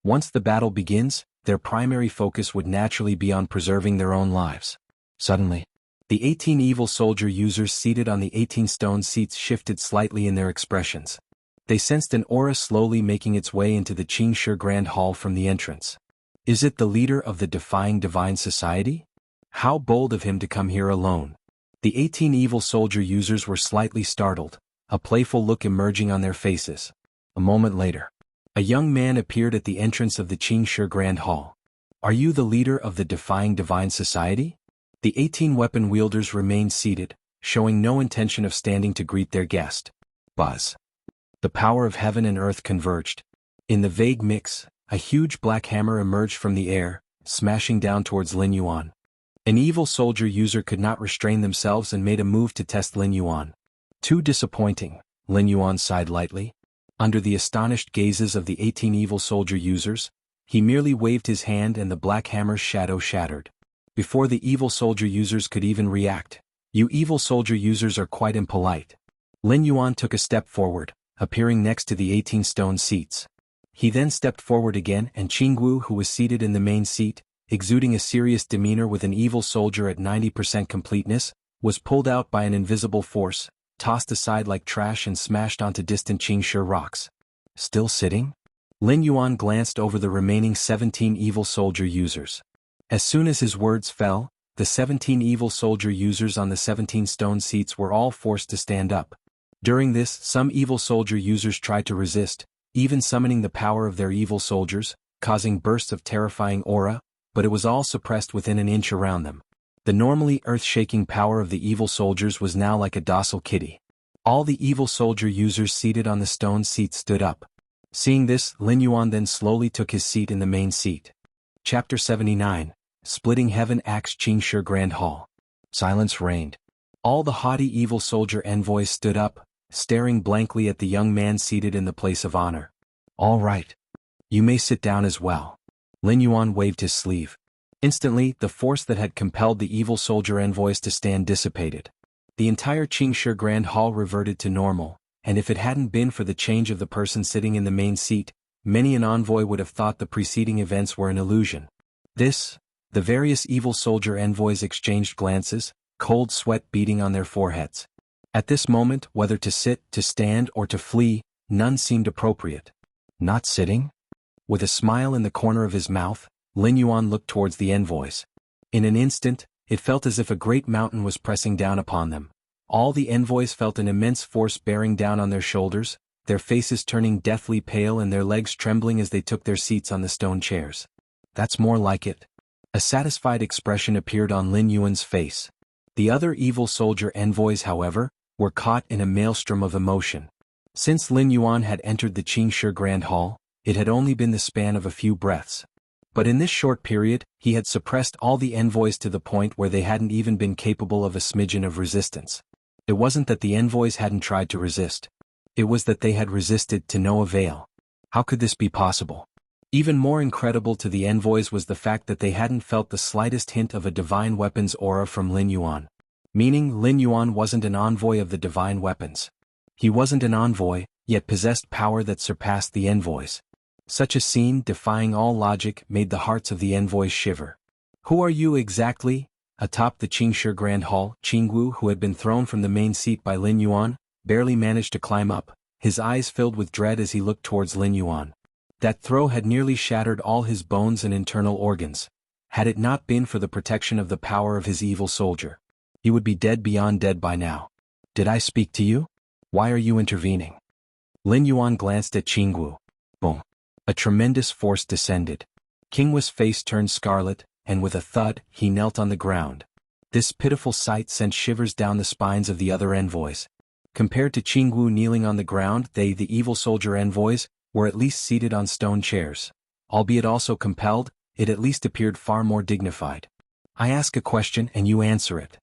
Once the battle begins, their primary focus would naturally be on preserving their own lives. Suddenly, the 18 evil soldier users seated on the 18 stone seats shifted slightly in their expressions. They sensed an aura slowly making its way into the Xianxia Grand Hall from the entrance. Is it the leader of the Defying Divine Society? How bold of him to come here alone. The 18 evil soldier users were slightly startled, a playful look emerging on their faces. A moment later, a young man appeared at the entrance of the Xianxia Grand Hall. Are you the leader of the Defying Divine Society? The 18 weapon wielders remained seated, showing no intention of standing to greet their guest. Buzz. The power of heaven and earth converged. In the vague mix, a huge black hammer emerged from the air, smashing down towards Lin Yuan. An evil soldier user could not restrain themselves and made a move to test Lin Yuan. Too disappointing, Lin Yuan sighed lightly. Under the astonished gazes of the 18 evil soldier users, he merely waved his hand and the black hammer's shadow shattered. Before the evil soldier users could even react, you evil soldier users are quite impolite. Lin Yuan took a step forward, appearing next to the 18 stone seats. He then stepped forward again and Jianghu, who was seated in the main seat, exuding a serious demeanor with an evil soldier at 90% completeness, was pulled out by an invisible force, tossed aside like trash and smashed onto distant Xianxia rocks. Still sitting? Lin Yuan glanced over the remaining 17 evil soldier users. As soon as his words fell, the 17 evil soldier users on the 17 stone seats were all forced to stand up. During this, some evil soldier users tried to resist, even summoning the power of their evil soldiers, causing bursts of terrifying aura, but it was all suppressed within an inch around them. The normally earth-shaking power of the evil soldiers was now like a docile kitty. All the evil soldier users seated on the stone seats stood up. Seeing this, Lin Yuan then slowly took his seat in the main seat. Chapter 79. Splitting Heaven Acts Xianxia Grand Hall. Silence reigned. All the haughty evil soldier envoys stood up, staring blankly at the young man seated in the place of honor. All right. You may sit down as well. Lin Yuan waved his sleeve. Instantly, the force that had compelled the evil soldier envoys to stand dissipated. The entire Xianxia Grand Hall reverted to normal, and if it hadn't been for the change of the person sitting in the main seat, many an envoy would have thought the preceding events were an illusion. The various evil soldier envoys exchanged glances, cold sweat beading on their foreheads. At this moment, whether to sit, to stand, or to flee, none seemed appropriate. Not sitting? With a smile in the corner of his mouth, Lin Yuan looked towards the envoys. In an instant, it felt as if a great mountain was pressing down upon them. All the envoys felt an immense force bearing down on their shoulders, their faces turning deathly pale and their legs trembling as they took their seats on the stone chairs. That's more like it. A satisfied expression appeared on Lin Yuan's face. The other evil soldier envoys, however, were caught in a maelstrom of emotion. Since Lin Yuan had entered the Xianxia Grand Hall, it had only been the span of a few breaths. But in this short period, he had suppressed all the envoys to the point where they hadn't even been capable of a smidgen of resistance. It wasn't that the envoys hadn't tried to resist. It was that they had resisted to no avail. How could this be possible? Even more incredible to the envoys was the fact that they hadn't felt the slightest hint of a divine weapons aura from Lin Yuan. Meaning Lin Yuan wasn't an envoy of the divine weapons. He wasn't an envoy, yet possessed power that surpassed the envoys. Such a scene, defying all logic, made the hearts of the envoys shiver. "Who are you exactly?" Atop the Xianxia Grand Hall, Jianghu, who had been thrown from the main seat by Lin Yuan, barely managed to climb up, his eyes filled with dread as he looked towards Lin Yuan. That throw had nearly shattered all his bones and internal organs. Had it not been for the protection of the power of his evil soldier, he would be dead beyond dead by now. "Did I speak to you? Why are you intervening?" Lin Yuan glanced at Jianghu. Boom. A tremendous force descended. Qinghua's face turned scarlet, and with a thud, he knelt on the ground. This pitiful sight sent shivers down the spines of the other envoys. Compared to Jianghu kneeling on the ground, they, the evil soldier envoys, were at least seated on stone chairs. Albeit also compelled, it at least appeared far more dignified. "I ask a question and you answer it.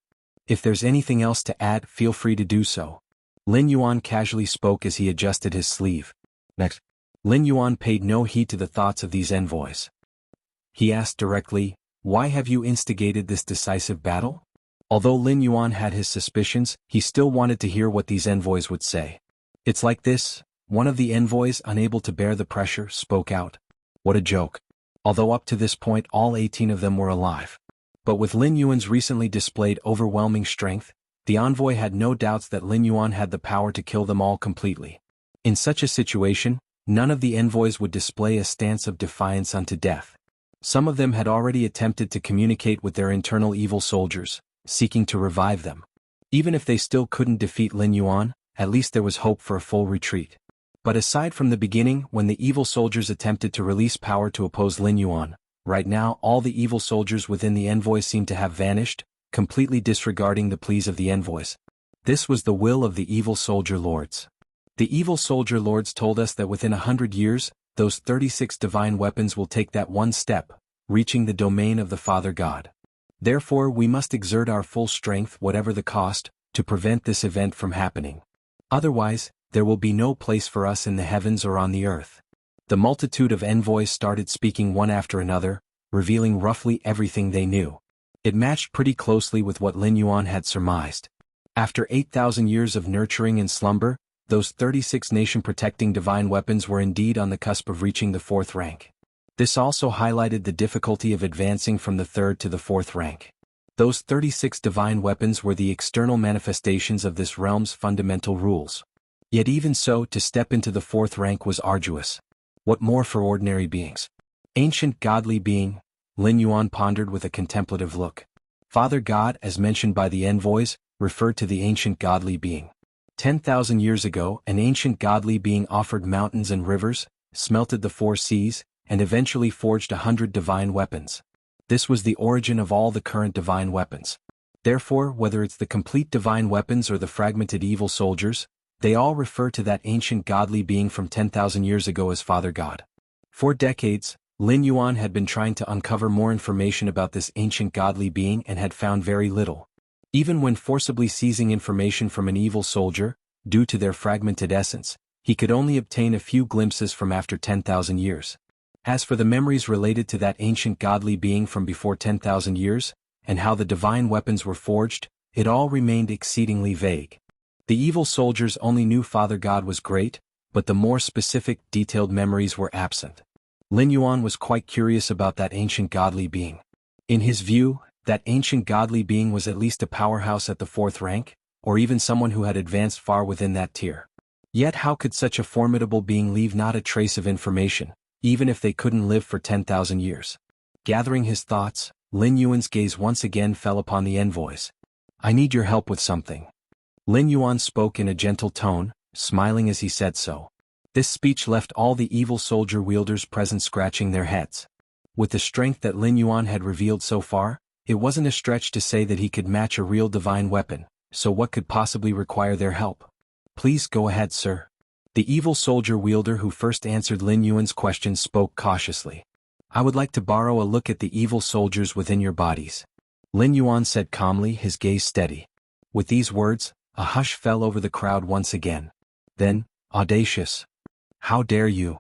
If there's anything else to add, feel free to do so." Lin Yuan casually spoke as he adjusted his sleeve. "Next." Lin Yuan paid no heed to the thoughts of these envoys. He asked directly, "Why have you instigated this decisive battle?" Although Lin Yuan had his suspicions, he still wanted to hear what these envoys would say. "It's like this," one of the envoys, unable to bear the pressure, spoke out. What a joke. Although up to this point all 18 of them were alive. But with Lin Yuan's recently displayed overwhelming strength, the envoy had no doubts that Lin Yuan had the power to kill them all completely. In such a situation, none of the envoys would display a stance of defiance unto death. Some of them had already attempted to communicate with their internal evil soldiers, seeking to revive them. Even if they still couldn't defeat Lin Yuan, at least there was hope for a full retreat. But aside from the beginning, when the evil soldiers attempted to release power to oppose Lin Yuan, right now all the evil soldiers within the envoys seemed to have vanished, completely disregarding the pleas of the envoys. This was the will of the evil soldier lords. The evil soldier lords told us that within 100 years, those 36 divine weapons will take that one step, reaching the domain of the Father God. Therefore we must exert our full strength, whatever the cost, to prevent this event from happening. Otherwise, there will be no place for us in the heavens or on the earth. The multitude of envoys started speaking one after another, revealing roughly everything they knew. It matched pretty closely with what Lin Yuan had surmised. After 8,000 years of nurturing and slumber, those 36 nation-protecting divine weapons were indeed on the cusp of reaching the 4th rank. This also highlighted the difficulty of advancing from the 3rd to the 4th rank. Those 36 divine weapons were the external manifestations of this realm's fundamental rules. Yet even so, to step into the 4th rank was arduous. What more for ordinary beings? Ancient godly being, Lin Yuan pondered with a contemplative look. Father God, as mentioned by the envoys, referred to the ancient godly being. 10,000 years ago, an ancient godly being offered mountains and rivers, smelted the 4 seas, and eventually forged 100 divine weapons. This was the origin of all the current divine weapons. Therefore, whether it's the complete divine weapons or the fragmented evil soldiers, they all refer to that ancient godly being from 10,000 years ago as Father God. For decades, Lin Yuan had been trying to uncover more information about this ancient godly being and had found very little. Even when forcibly seizing information from an evil soldier, due to their fragmented essence, he could only obtain a few glimpses from after 10,000 years. As for the memories related to that ancient godly being from before 10,000 years, and how the divine weapons were forged, it all remained exceedingly vague. The evil soldiers only knew Father God was great, but the more specific, detailed memories were absent. Lin Yuan was quite curious about that ancient godly being. In his view, that ancient godly being was at least a powerhouse at the 4th rank, or even someone who had advanced far within that tier. Yet how could such a formidable being leave not a trace of information, even if they couldn't live for 10,000 years? Gathering his thoughts, Lin Yuan's gaze once again fell upon the envoys. "I need your help with something." Lin Yuan spoke in a gentle tone, smiling as he said so. This speech left all the evil soldier wielders present scratching their heads. With the strength that Lin Yuan had revealed so far, it wasn't a stretch to say that he could match a real divine weapon, so what could possibly require their help? "Please go ahead, sir." The evil soldier wielder who first answered Lin Yuan's question spoke cautiously. "I would like to borrow a look at the evil soldiers within your bodies." Lin Yuan said calmly, his gaze steady. With these words, a hush fell over the crowd once again. Then, "Audacious! How dare you?"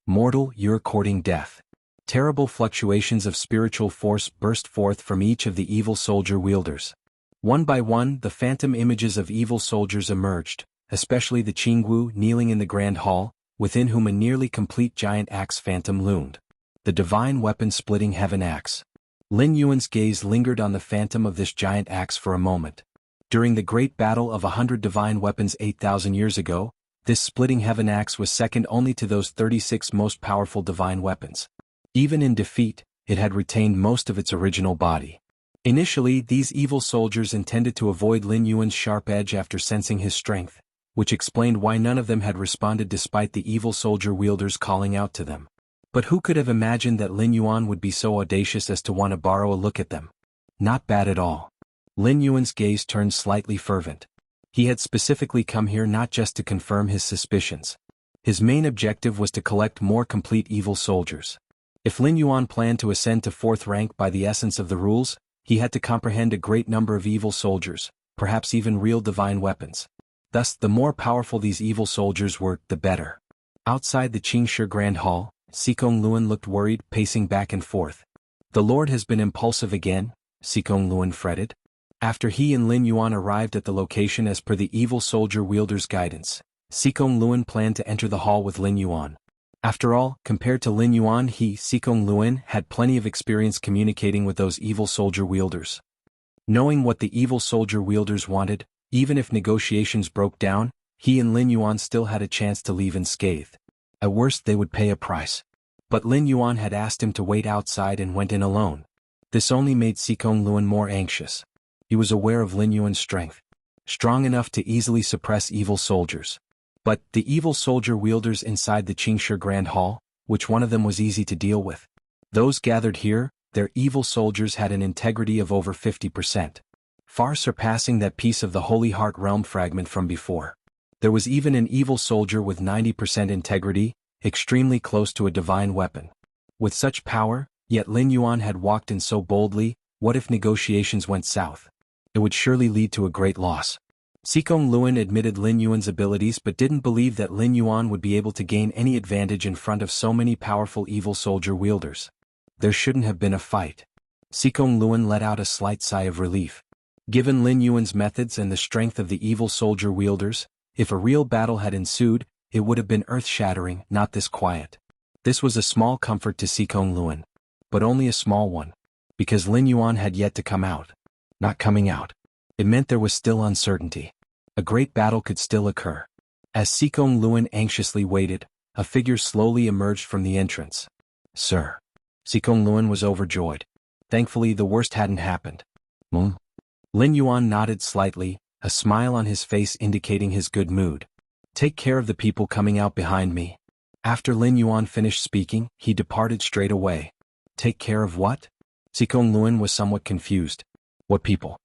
Mortal, you're courting death. Terrible fluctuations of spiritual force burst forth from each of the evil soldier wielders. One by one, the phantom images of evil soldiers emerged, especially the Jianghu kneeling in the grand hall, within whom a nearly complete giant axe phantom loomed. The divine weapon-splitting heaven axe. Lin Yuan's gaze lingered on the phantom of this giant axe for a moment. During the great battle of 100 divine weapons 8,000 years ago, this splitting heaven axe was second only to those 36 most powerful divine weapons. Even in defeat, it had retained most of its original body. Initially, these evil soldiers intended to avoid Lin Yuan's sharp edge after sensing his strength, which explained why none of them had responded despite the evil soldier wielders calling out to them. But who could have imagined that Lin Yuan would be so audacious as to want to borrow a look at them? Not bad at all. Lin Yuan's gaze turned slightly fervent. He had specifically come here not just to confirm his suspicions. His main objective was to collect more complete evil soldiers. If Lin Yuan planned to ascend to 4th rank by the essence of the rules, he had to comprehend a great number of evil soldiers, perhaps even real divine weapons. Thus, the more powerful these evil soldiers were, the better. Outside the Xianxia Grand Hall, Xikong Luan looked worried, pacing back and forth. The Lord has been impulsive again, Xikong Luan fretted. After he and Lin Yuan arrived at the location as per the evil soldier wielder's guidance, Xikong Luan planned to enter the hall with Lin Yuan. After all, compared to Lin Yuan, Xikong Luan, had plenty of experience communicating with those evil soldier wielders. Knowing what the evil soldier wielders wanted, even if negotiations broke down, he and Lin Yuan still had a chance to leave unscathed. At worst, they would pay a price. But Lin Yuan had asked him to wait outside and went in alone. This only made Xikong Luan more anxious. He was aware of Lin Yuan's strength, strong enough to easily suppress evil soldiers. But the evil soldier wielders inside the Xianxia Grand Hall, which one of them was easy to deal with? Those gathered here, their evil soldiers had an integrity of over 50%, far surpassing that piece of the Holy Heart Realm fragment from before. There was even an evil soldier with 90% integrity, extremely close to a divine weapon. With such power, yet Lin Yuan had walked in so boldly. What if negotiations went south? It would surely lead to a great loss. Xikong Luan admitted Lin Yuan's abilities but didn't believe that Lin Yuan would be able to gain any advantage in front of so many powerful evil soldier wielders. There shouldn't have been a fight. Xikong Luan let out a slight sigh of relief. Given Lin Yuan's methods and the strength of the evil soldier wielders, if a real battle had ensued, it would have been earth-shattering, not this quiet. This was a small comfort to Xikong Luan. But only a small one. Because Lin Yuan had yet to come out. Not coming out. It meant there was still uncertainty. A great battle could still occur. As Xikong Luan anxiously waited, a figure slowly emerged from the entrance. Sir. Xikong Luan was overjoyed. Thankfully, the worst hadn't happened. Lin Yuan nodded slightly, a smile on his face indicating his good mood. Take care of the people coming out behind me. After Lin Yuan finished speaking, he departed straight away. Take care of what? Xikong Luan was somewhat confused. What people?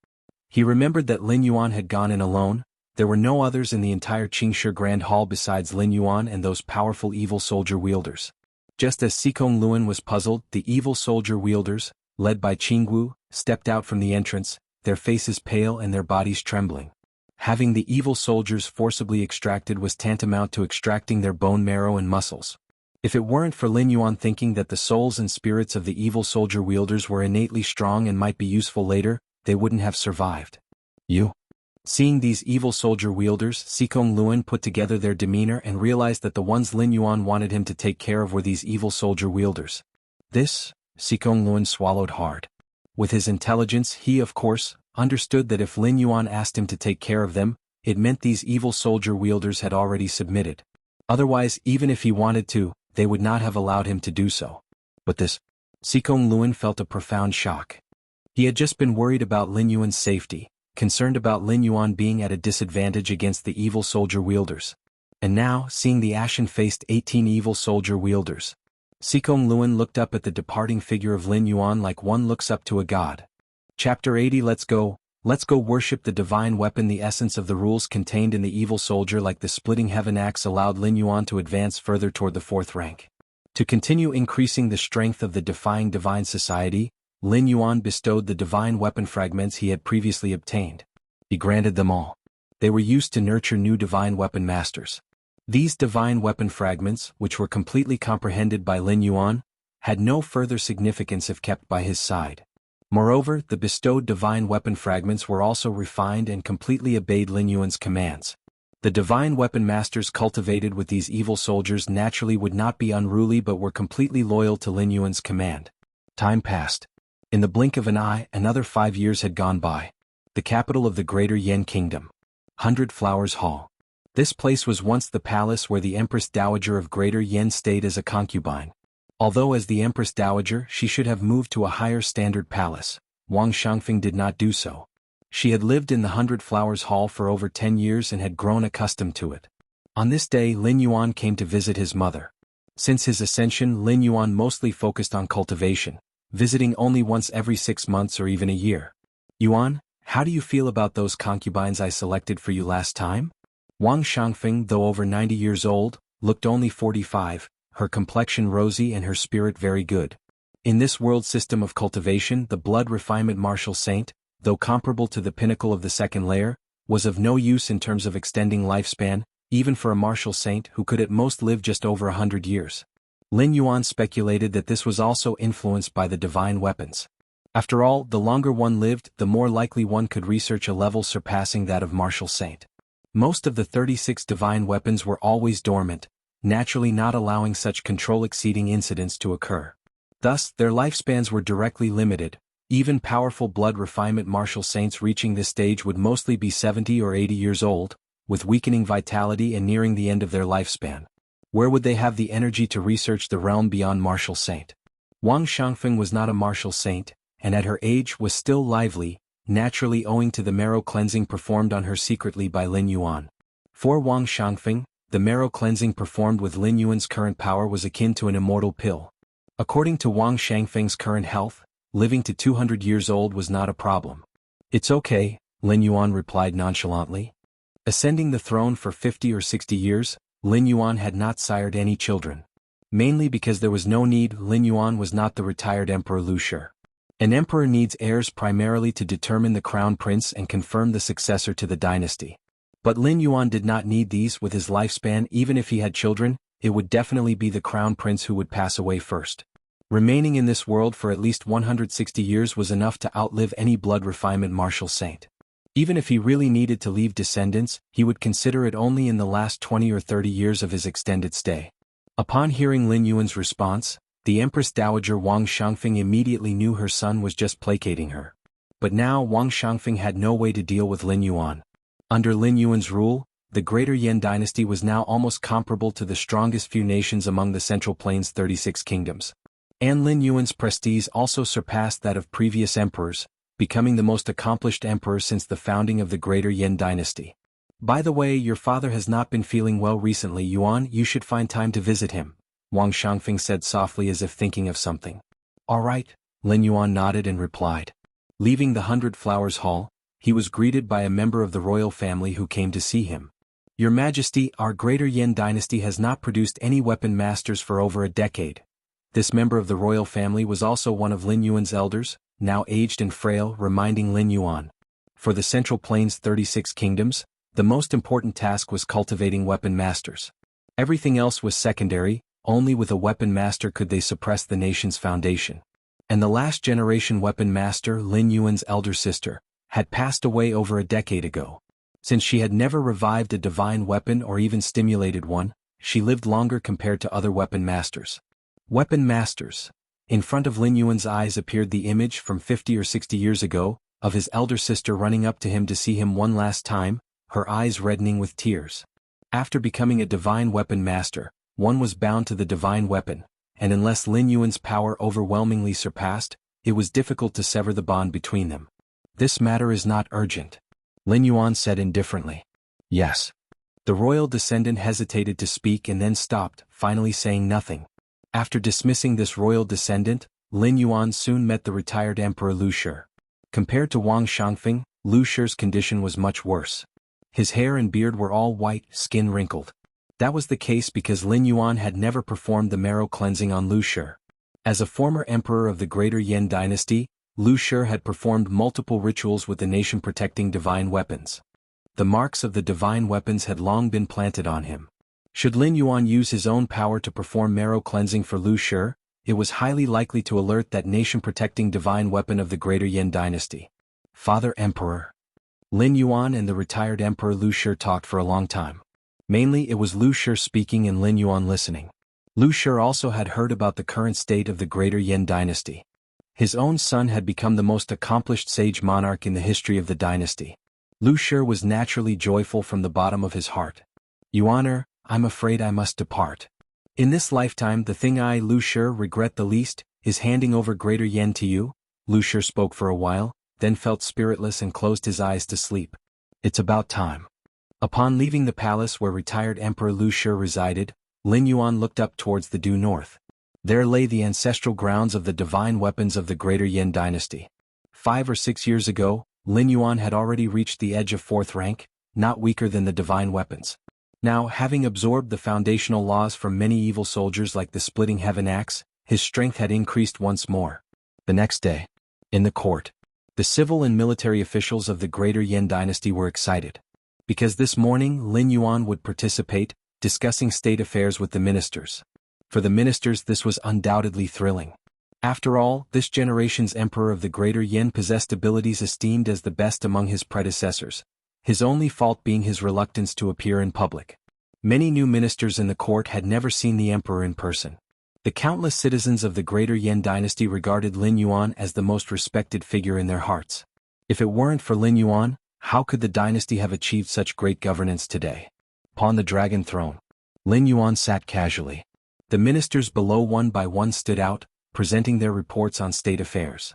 He remembered that Lin Yuan had gone in alone. There were no others in the entire Xianxia Grand Hall besides Lin Yuan and those powerful evil soldier wielders. Just as Xikong Luan was puzzled, the evil soldier wielders, led by Jianghu, stepped out from the entrance, their faces pale and their bodies trembling. Having the evil soldiers forcibly extracted was tantamount to extracting their bone marrow and muscles. If it weren't for Lin Yuan thinking that the souls and spirits of the evil soldier wielders were innately strong and might be useful later, they wouldn't have survived. You? Seeing these evil soldier wielders, Xikong Luan put together their demeanor and realized that the ones Lin Yuan wanted him to take care of were these evil soldier wielders. This? Xikong Luan swallowed hard. With his intelligence, he, of course, understood that if Lin Yuan asked him to take care of them, it meant these evil soldier wielders had already submitted. Otherwise, even if he wanted to, they would not have allowed him to do so. But this? Xikong Luan felt a profound shock. He had just been worried about Lin Yuan's safety, concerned about Lin Yuan being at a disadvantage against the evil soldier wielders. And now, seeing the ashen-faced 18 evil soldier wielders, Xikong Luan looked up at the departing figure of Lin Yuan like one looks up to a god. Chapter 80. Let's go worship the divine weapon. The essence of the rules contained in the evil soldier like the splitting heaven axe allowed Lin Yuan to advance further toward the 4th rank. To continue increasing the strength of the defying divine society, Lin Yuan bestowed the divine weapon fragments he had previously obtained. He granted them all. They were used to nurture new divine weapon masters. These divine weapon fragments, which were completely comprehended by Lin Yuan, had no further significance if kept by his side. Moreover, the bestowed divine weapon fragments were also refined and completely obeyed Lin Yuan's commands. The divine weapon masters cultivated with these evil soldiers naturally would not be unruly but were completely loyal to Lin Yuan's command. Time passed. In the blink of an eye, another 5 years had gone by. The capital of the Greater Yan Kingdom. 100 Flowers Hall. This place was once the palace where the Empress Dowager of Greater Yan stayed as a concubine. Although as the Empress Dowager she should have moved to a higher standard palace, Wang Xiangfeng did not do so. She had lived in the 100 Flowers Hall for over 10 years and had grown accustomed to it. On this day Lin Yuan came to visit his mother. Since his ascension, Lin Yuan mostly focused on cultivation, visiting only once every 6 months or even a year. Yuan, how do you feel about those concubines I selected for you last time? Wang Xiangfeng, though over 90 years old, looked only 45, her complexion rosy and her spirit very good. In this world system of cultivation, the blood refinement martial saint, though comparable to the pinnacle of the second layer, was of no use in terms of extending lifespan, even for a martial saint who could at most live just over 100 years. Lin Yuan speculated that this was also influenced by the divine weapons. After all, the longer one lived, the more likely one could research a level surpassing that of martial saint. Most of the 36 divine weapons were always dormant, naturally not allowing such control-exceeding incidents to occur. Thus, their lifespans were directly limited. Even powerful blood refinement martial saints reaching this stage would mostly be 70 or 80 years old, with weakening vitality and nearing the end of their lifespan. Where would they have the energy to research the realm beyond martial saint? Wang Xiangfeng was not a martial saint, and at her age was still lively, naturally owing to the marrow cleansing performed on her secretly by Lin Yuan. For Wang Xiangfeng, the marrow cleansing performed with Lin Yuan's current power was akin to an immortal pill. According to Wang Xiangfeng's current health, living to 200 years old was not a problem. It's okay, Lin Yuan replied nonchalantly. Ascending the throne for 50 or 60 years, Lin Yuan had not sired any children. Mainly because there was no need. Lin Yuan was not the retired Emperor Lu Shi. An emperor needs heirs primarily to determine the crown prince and confirm the successor to the dynasty. But Lin Yuan did not need these. With his lifespan, even if he had children, it would definitely be the crown prince who would pass away first. Remaining in this world for at least 160 years was enough to outlive any blood refinement martial saint. Even if he really needed to leave descendants, he would consider it only in the last 20 or 30 years of his extended stay. Upon hearing Lin Yuan's response, the Empress Dowager Wang Xiangfeng immediately knew her son was just placating her. But now Wang Xiangfeng had no way to deal with Lin Yuan. Under Lin Yuan's rule, the Greater Yan dynasty was now almost comparable to the strongest few nations among the Central Plains' 36 kingdoms. And Lin Yuan's prestige also surpassed that of previous emperors, becoming the most accomplished emperor since the founding of the Greater Yan dynasty. By the way, your father has not been feeling well recently, Yuan. You should find time to visit him, Wang Xiangfeng said softly as if thinking of something. All right, Lin Yuan nodded and replied. Leaving the 100 Flowers Hall, he was greeted by a member of the royal family who came to see him. Your Majesty, our Greater Yan dynasty has not produced any weapon masters for over a decade. This member of the royal family was also one of Lin Yuan's elders, now aged and frail, reminding Lin Yuan. For the Central Plains' 36 kingdoms, the most important task was cultivating weapon masters. Everything else was secondary. Only with a weapon master could they suppress the nation's foundation. And the last generation weapon master, Lin Yuan's elder sister, had passed away over a decade ago. Since she had never revived a divine weapon or even stimulated one, she lived longer compared to other weapon masters. Weapon masters. In front of Lin Yuan's eyes appeared the image from 50 or 60 years ago, of his elder sister running up to him to see him one last time, her eyes reddening with tears. After becoming a divine weapon master, one was bound to the divine weapon, and unless Lin Yuan's power overwhelmingly surpassed, it was difficult to sever the bond between them. This matter is not urgent, Lin Yuan said indifferently. Yes. The royal descendant hesitated to speak and then stopped, finally saying nothing. After dismissing this royal descendant, Lin Yuan soon met the retired Emperor Lu Shi. Compared to Wang Xiangfeng, Lu Shi's condition was much worse. His hair and beard were all white, skin wrinkled. That was the case because Lin Yuan had never performed the marrow cleansing on Lu Shi. As a former emperor of the Greater Yan dynasty, Lu Shi had performed multiple rituals with the nation protecting divine weapons. The marks of the divine weapons had long been planted on him. Should Lin Yuan use his own power to perform marrow cleansing for Lu Shi, it was highly likely to alert that nation-protecting divine weapon of the Greater Yin dynasty. Father Emperor. Lin Yuan and the retired Emperor Lu Shi talked for a long time. Mainly it was Lu Shi speaking and Lin Yuan listening. Lu Shi also had heard about the current state of the Greater Yin dynasty. His own son had become the most accomplished sage monarch in the history of the dynasty. Lu Shi was naturally joyful from the bottom of his heart. Yuaner, I'm afraid I must depart. In this lifetime the thing I, Lu Shi, regret the least, is handing over Greater Yin to you. Lu Shi spoke for a while, then felt spiritless and closed his eyes to sleep. It's about time. Upon leaving the palace where retired Emperor Lu Shi resided, Lin Yuan looked up towards the due north. There lay the ancestral grounds of the divine weapons of the Greater Yin dynasty. 5 or 6 years ago, Lin Yuan had already reached the edge of 4th rank, not weaker than the divine weapons. Now, having absorbed the foundational laws from many evil soldiers like the Splitting Heaven Axe, his strength had increased once more. The next day, in the court, the civil and military officials of the Greater Yin dynasty were excited. Because this morning Lin Yuan would participate, discussing state affairs with the ministers. For the ministers this was undoubtedly thrilling. After all, this generation's emperor of the Greater Yin possessed abilities esteemed as the best among his predecessors, his only fault being his reluctance to appear in public. Many new ministers in the court had never seen the emperor in person. The countless citizens of the Greater Yin dynasty regarded Lin Yuan as the most respected figure in their hearts. If it weren't for Lin Yuan, how could the dynasty have achieved such great governance today? Upon the dragon throne, Lin Yuan sat casually. The ministers below one by one stood out, presenting their reports on state affairs.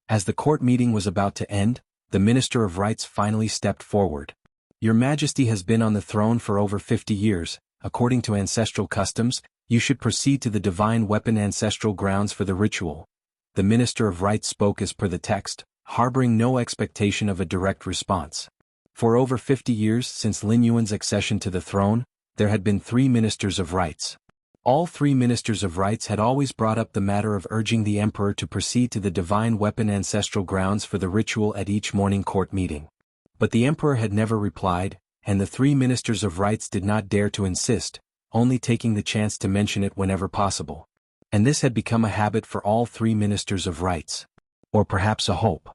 As the court meeting was about to end, the Minister of Rights finally stepped forward. Your Majesty has been on the throne for over 50 years. According to ancestral customs, you should proceed to the divine weapon ancestral grounds for the ritual. The Minister of Rights spoke as per the text, harboring no expectation of a direct response. For over 50 years since Lin Yuan's accession to the throne, there had been 3 Ministers of Rights. All 3 Ministers of Rights had always brought up the matter of urging the Emperor to proceed to the divine weapon ancestral grounds for the ritual at each morning court meeting. But the Emperor had never replied, and the 3 Ministers of Rights did not dare to insist, only taking the chance to mention it whenever possible. And this had become a habit for all 3 Ministers of Rights. Or perhaps a hope.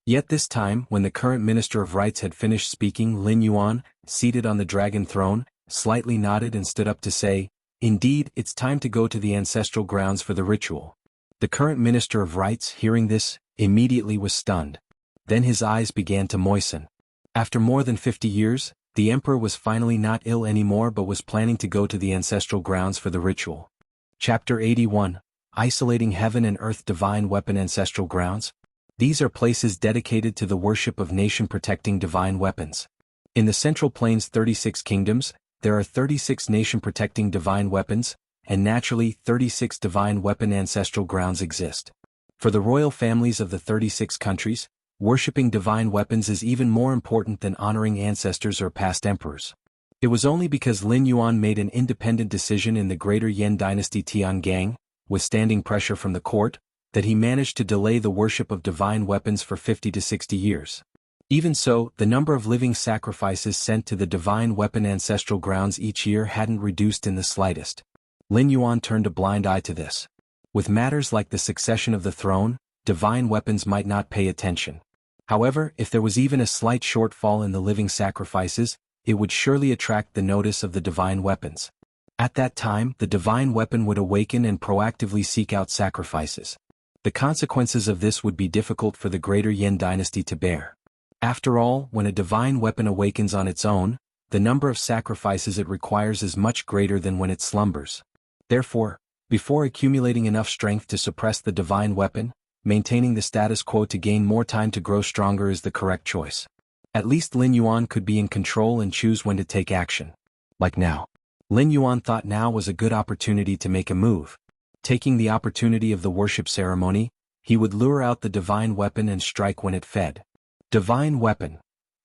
Yet this time, when the current Minister of Rights had finished speaking, Lin Yuan, seated on the dragon throne, slightly nodded and stood up to say, "Indeed, it's time to go to the ancestral grounds for the ritual." The current Minister of Rights, hearing this, immediately was stunned. Then his eyes began to moisten. After more than 50 years, the Emperor was finally not ill anymore but was planning to go to the ancestral grounds for the ritual. Chapter 81, Isolating Heaven and Earth Divine Weapon Ancestral Grounds. These are places dedicated to the worship of nation-protecting divine weapons. In the Central Plains' 36 kingdoms, there are 36 nation-protecting divine weapons, and naturally 36 divine weapon ancestral grounds exist. For the royal families of the 36 countries, worshipping divine weapons is even more important than honoring ancestors or past emperors. It was only because Lin Yuan made an independent decision in the Greater Yin dynasty Tiangang, withstanding pressure from the court, that he managed to delay the worship of divine weapons for 50 to 60 years. Even so, the number of living sacrifices sent to the divine weapon ancestral grounds each year hadn't reduced in the slightest. Lin Yuan turned a blind eye to this. With matters like the succession of the throne, divine weapons might not pay attention. However, if there was even a slight shortfall in the living sacrifices, it would surely attract the notice of the divine weapons. At that time, the divine weapon would awaken and proactively seek out sacrifices. The consequences of this would be difficult for the Greater Yin dynasty to bear. After all, when a divine weapon awakens on its own, the number of sacrifices it requires is much greater than when it slumbers. Therefore, before accumulating enough strength to suppress the divine weapon, maintaining the status quo to gain more time to grow stronger is the correct choice. At least Lin Yuan could be in control and choose when to take action. Like now. Lin Yuan thought now was a good opportunity to make a move. Taking the opportunity of the worship ceremony, he would lure out the divine weapon and strike when it fed. Divine weapon.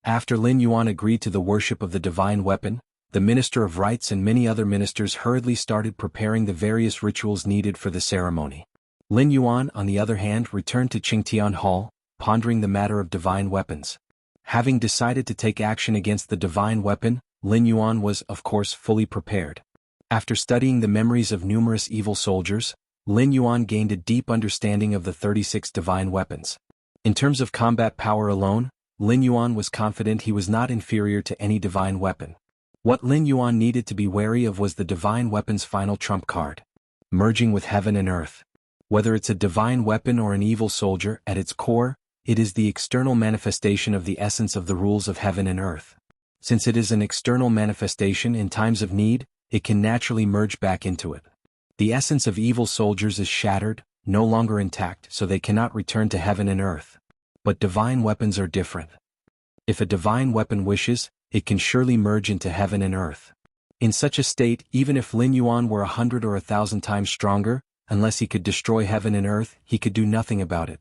After Lin Yuan agreed to the worship of the divine weapon, the Minister of Rights and many other ministers hurriedly started preparing the various rituals needed for the ceremony. Lin Yuan, on the other hand, returned to Qingtian Hall, pondering the matter of divine weapons. Having decided to take action against the divine weapon, Lin Yuan was, of course, fully prepared. After studying the memories of numerous evil soldiers, Lin Yuan gained a deep understanding of the 36 divine weapons. In terms of combat power alone, Lin Yuan was confident he was not inferior to any divine weapon. What Lin Yuan needed to be wary of was the divine weapon's final trump card: merging with heaven and earth. Whether it's a divine weapon or an evil soldier, at its core, it is the external manifestation of the essence of the rules of heaven and earth. Since it is an external manifestation in times of need, it can naturally merge back into it. The essence of evil soldiers is shattered, no longer intact, so they cannot return to heaven and earth. But divine weapons are different. If a divine weapon wishes, it can surely merge into heaven and earth. In such a state, even if Lin Yuan were 100 or 1,000 times stronger, unless he could destroy heaven and earth, he could do nothing about it.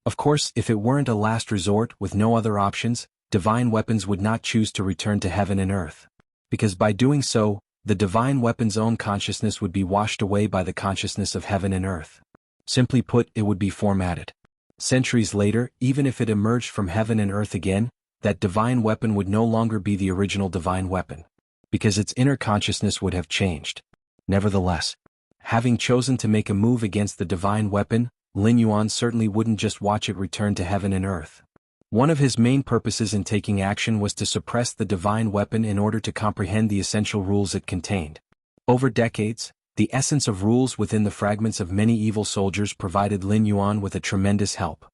Of course, if it weren't a last resort with no other options, divine weapons would not choose to return to heaven and earth. Because by doing so, the divine weapon's own consciousness would be washed away by the consciousness of heaven and earth. Simply put, it would be formatted. Centuries later, even if it emerged from heaven and earth again, that divine weapon would no longer be the original divine weapon, because its inner consciousness would have changed. Nevertheless, having chosen to make a move against the divine weapon, Lin Yuan certainly wouldn't just watch it return to heaven and earth. One of his main purposes in taking action was to suppress the divine weapon in order to comprehend the essential rules it contained. Over decades, the essence of rules within the fragments of many evil soldiers provided Lin Yuan with a tremendous help.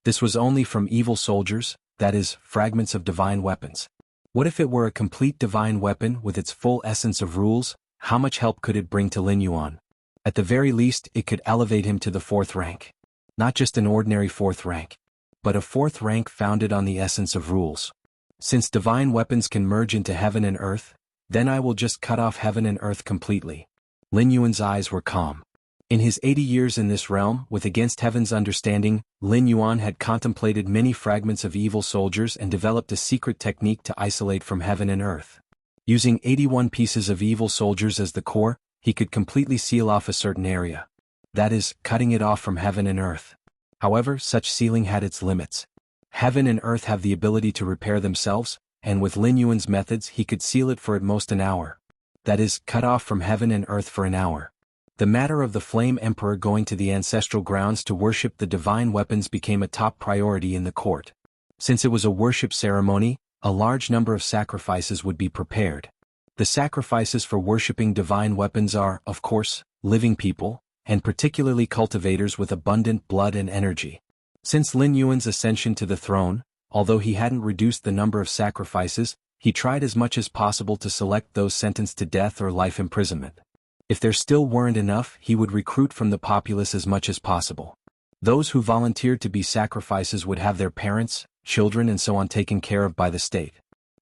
This was only from evil soldiers, that is, fragments of divine weapons. What if it were a complete divine weapon with its full essence of rules? How much help could it bring to Lin Yuan? At the very least, it could elevate him to the 4th rank. Not just an ordinary 4th rank, but a 4th rank founded on the essence of rules. Since divine weapons can merge into heaven and earth, then I will just cut off heaven and earth completely. Lin Yuan's eyes were calm. In his 80 years in this realm, with against heaven's understanding, Lin Yuan had contemplated many fragments of evil soldiers and developed a secret technique to isolate from heaven and earth. Using 81 pieces of evil soldiers as the core, he could completely seal off a certain area. That is, cutting it off from heaven and earth. However, such sealing had its limits. Heaven and earth have the ability to repair themselves, and with Lin Yuan's methods he could seal it for at most an hour. That is, cut off from heaven and earth for an hour. The matter of the Flame Emperor going to the ancestral grounds to worship the divine weapons became a top priority in the court. Since it was a worship ceremony, a large number of sacrifices would be prepared. The sacrifices for worshipping divine weapons are, of course, living people, and particularly cultivators with abundant blood and energy. Since Lin Yuan's ascension to the throne, although he hadn't reduced the number of sacrifices, he tried as much as possible to select those sentenced to death or life imprisonment. If there still weren't enough, he would recruit from the populace as much as possible. Those who volunteered to be sacrifices would have their parents, children and so on taken care of by the state.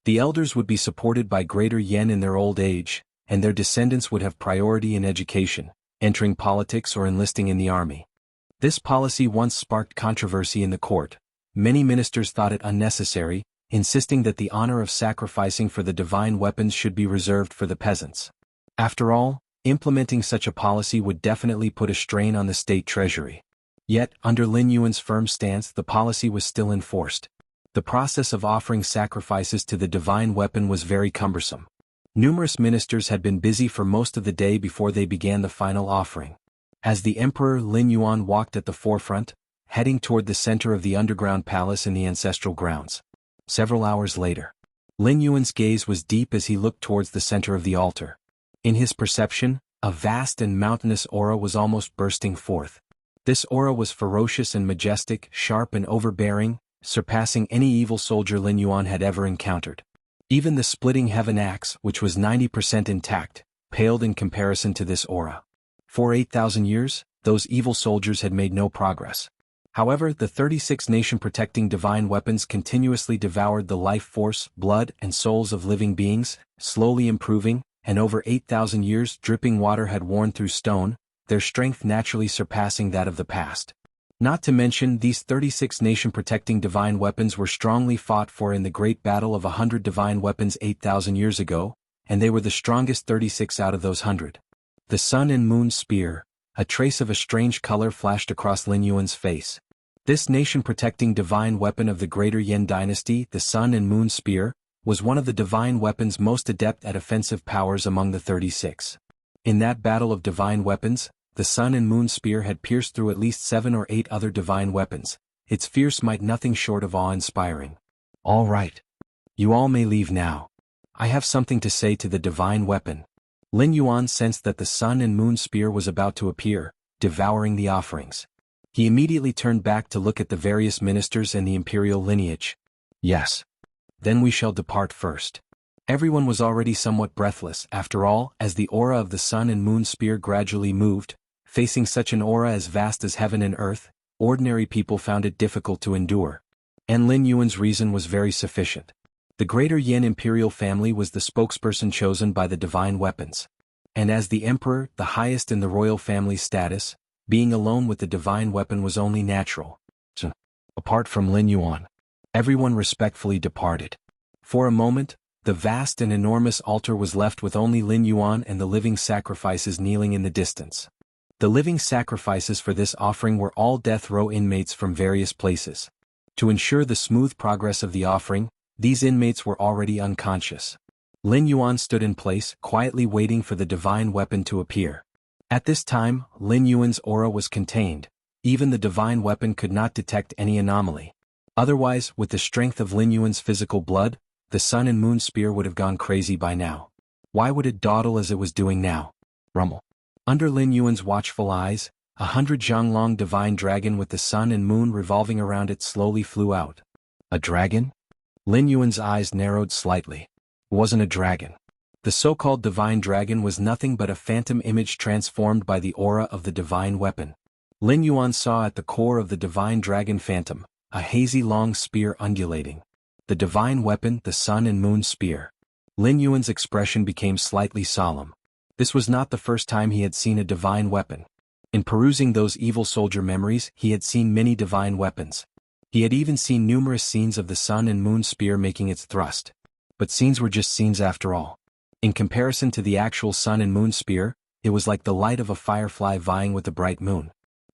The elders would be supported by greater yen in their old age, and their descendants would have priority in education, entering politics or enlisting in the army. This policy once sparked controversy in the court. Many ministers thought it unnecessary, insisting that the honor of sacrificing for the divine weapons should be reserved for the peasants. After all, implementing such a policy would definitely put a strain on the state treasury. Yet, under Lin Yuan's firm stance, the policy was still enforced. The process of offering sacrifices to the divine weapon was very cumbersome. Numerous ministers had been busy for most of the day before they began the final offering. As the Emperor Lin Yuan walked at the forefront, heading toward the center of the underground palace in the ancestral grounds. Several hours later, Lin Yuan's gaze was deep as he looked towards the center of the altar. In his perception, a vast and mountainous aura was almost bursting forth. This aura was ferocious and majestic, sharp and overbearing, surpassing any evil soldier Lin Yuan had ever encountered. Even the splitting heaven axe, which was 90% intact, paled in comparison to this aura. For 8,000 years, those evil soldiers had made no progress. However, the 36 nation-protecting divine weapons continuously devoured the life force, blood, and souls of living beings, slowly improving, and over 8,000 years dripping water had worn through stone, their strength naturally surpassing that of the past. Not to mention, these 36 nation-protecting divine weapons were strongly fought for in the great battle of 100 divine weapons 8,000 years ago, and they were the strongest 36 out of those 100. The Sun and Moon Spear, a trace of a strange color flashed across Lin Yuan's face. This nation-protecting divine weapon of the Greater Yen Dynasty, the Sun and Moon Spear, was one of the divine weapons most adept at offensive powers among the 36. In that battle of divine weapons, the sun and moon spear had pierced through at least 7 or 8 other divine weapons, its fierce might nothing short of awe-inspiring. All right. You all may leave now. I have something to say to the divine weapon. Lin Yuan sensed that the sun and moon spear was about to appear, devouring the offerings. He immediately turned back to look at the various ministers and the imperial lineage. Yes. Then we shall depart first. Everyone was already somewhat breathless, after all, as the aura of the sun and moon spear gradually moved. Facing such an aura as vast as heaven and earth, ordinary people found it difficult to endure. And Lin Yuan's reason was very sufficient. The Greater Yin imperial family was the spokesperson chosen by the divine weapons. And as the emperor, the highest in the royal family status, being alone with the divine weapon was only natural. So, apart from Lin Yuan, everyone respectfully departed. For a moment, the vast and enormous altar was left with only Lin Yuan and the living sacrifices kneeling in the distance. The living sacrifices for this offering were all death row inmates from various places. To ensure the smooth progress of the offering, these inmates were already unconscious. Lin Yuan stood in place, quietly waiting for the divine weapon to appear. At this time, Lin Yuan's aura was contained. Even the divine weapon could not detect any anomaly. Otherwise, with the strength of Lin Yuan's physical blood, the sun and moon spear would have gone crazy by now. Why would it dawdle as it was doing now? Rumble. Under Lin Yuan's watchful eyes, 100 Zhanglong divine dragon with the sun and moon revolving around it slowly flew out. A dragon? Lin Yuan's eyes narrowed slightly. It wasn't a dragon. The so-called divine dragon was nothing but a phantom image transformed by the aura of the divine weapon. Lin Yuan saw at the core of the divine dragon phantom, a hazy long spear undulating. The divine weapon, the sun and moon spear. Lin Yuan's expression became slightly solemn. This was not the first time he had seen a divine weapon. In perusing those evil soldier memories, he had seen many divine weapons. He had even seen numerous scenes of the sun and moon spear making its thrust. But scenes were just scenes after all. In comparison to the actual sun and moon spear, it was like the light of a firefly vying with the bright moon.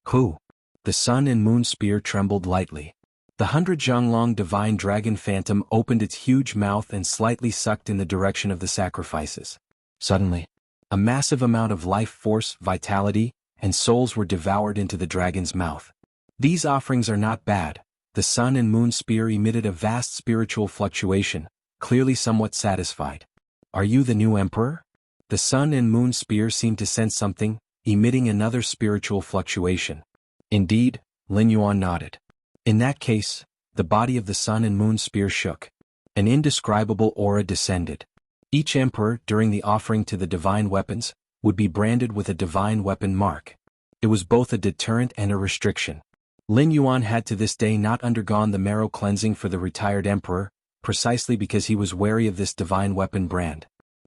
Who? The sun and moon spear trembled lightly. The 100 Zhanglong divine dragon phantom opened its huge mouth and slightly sucked in the direction of the sacrifices. Suddenly, a massive amount of life force, vitality, and souls were devoured into the dragon's mouth. These offerings are not bad. The sun and moon spear emitted a vast spiritual fluctuation, clearly somewhat satisfied. Are you the new emperor? The sun and moon spear seemed to sense something, emitting another spiritual fluctuation. Indeed, Lin Yuan nodded. In that case, the body of the sun and moon spear shook. An indescribable aura descended. Each emperor, during the offering to the divine weapons, would be branded with a divine weapon mark. It was both a deterrent and a restriction. Lin Yuan had to this day not undergone the marrow cleansing for the retired emperor, precisely because he was wary of this divine weapon brand.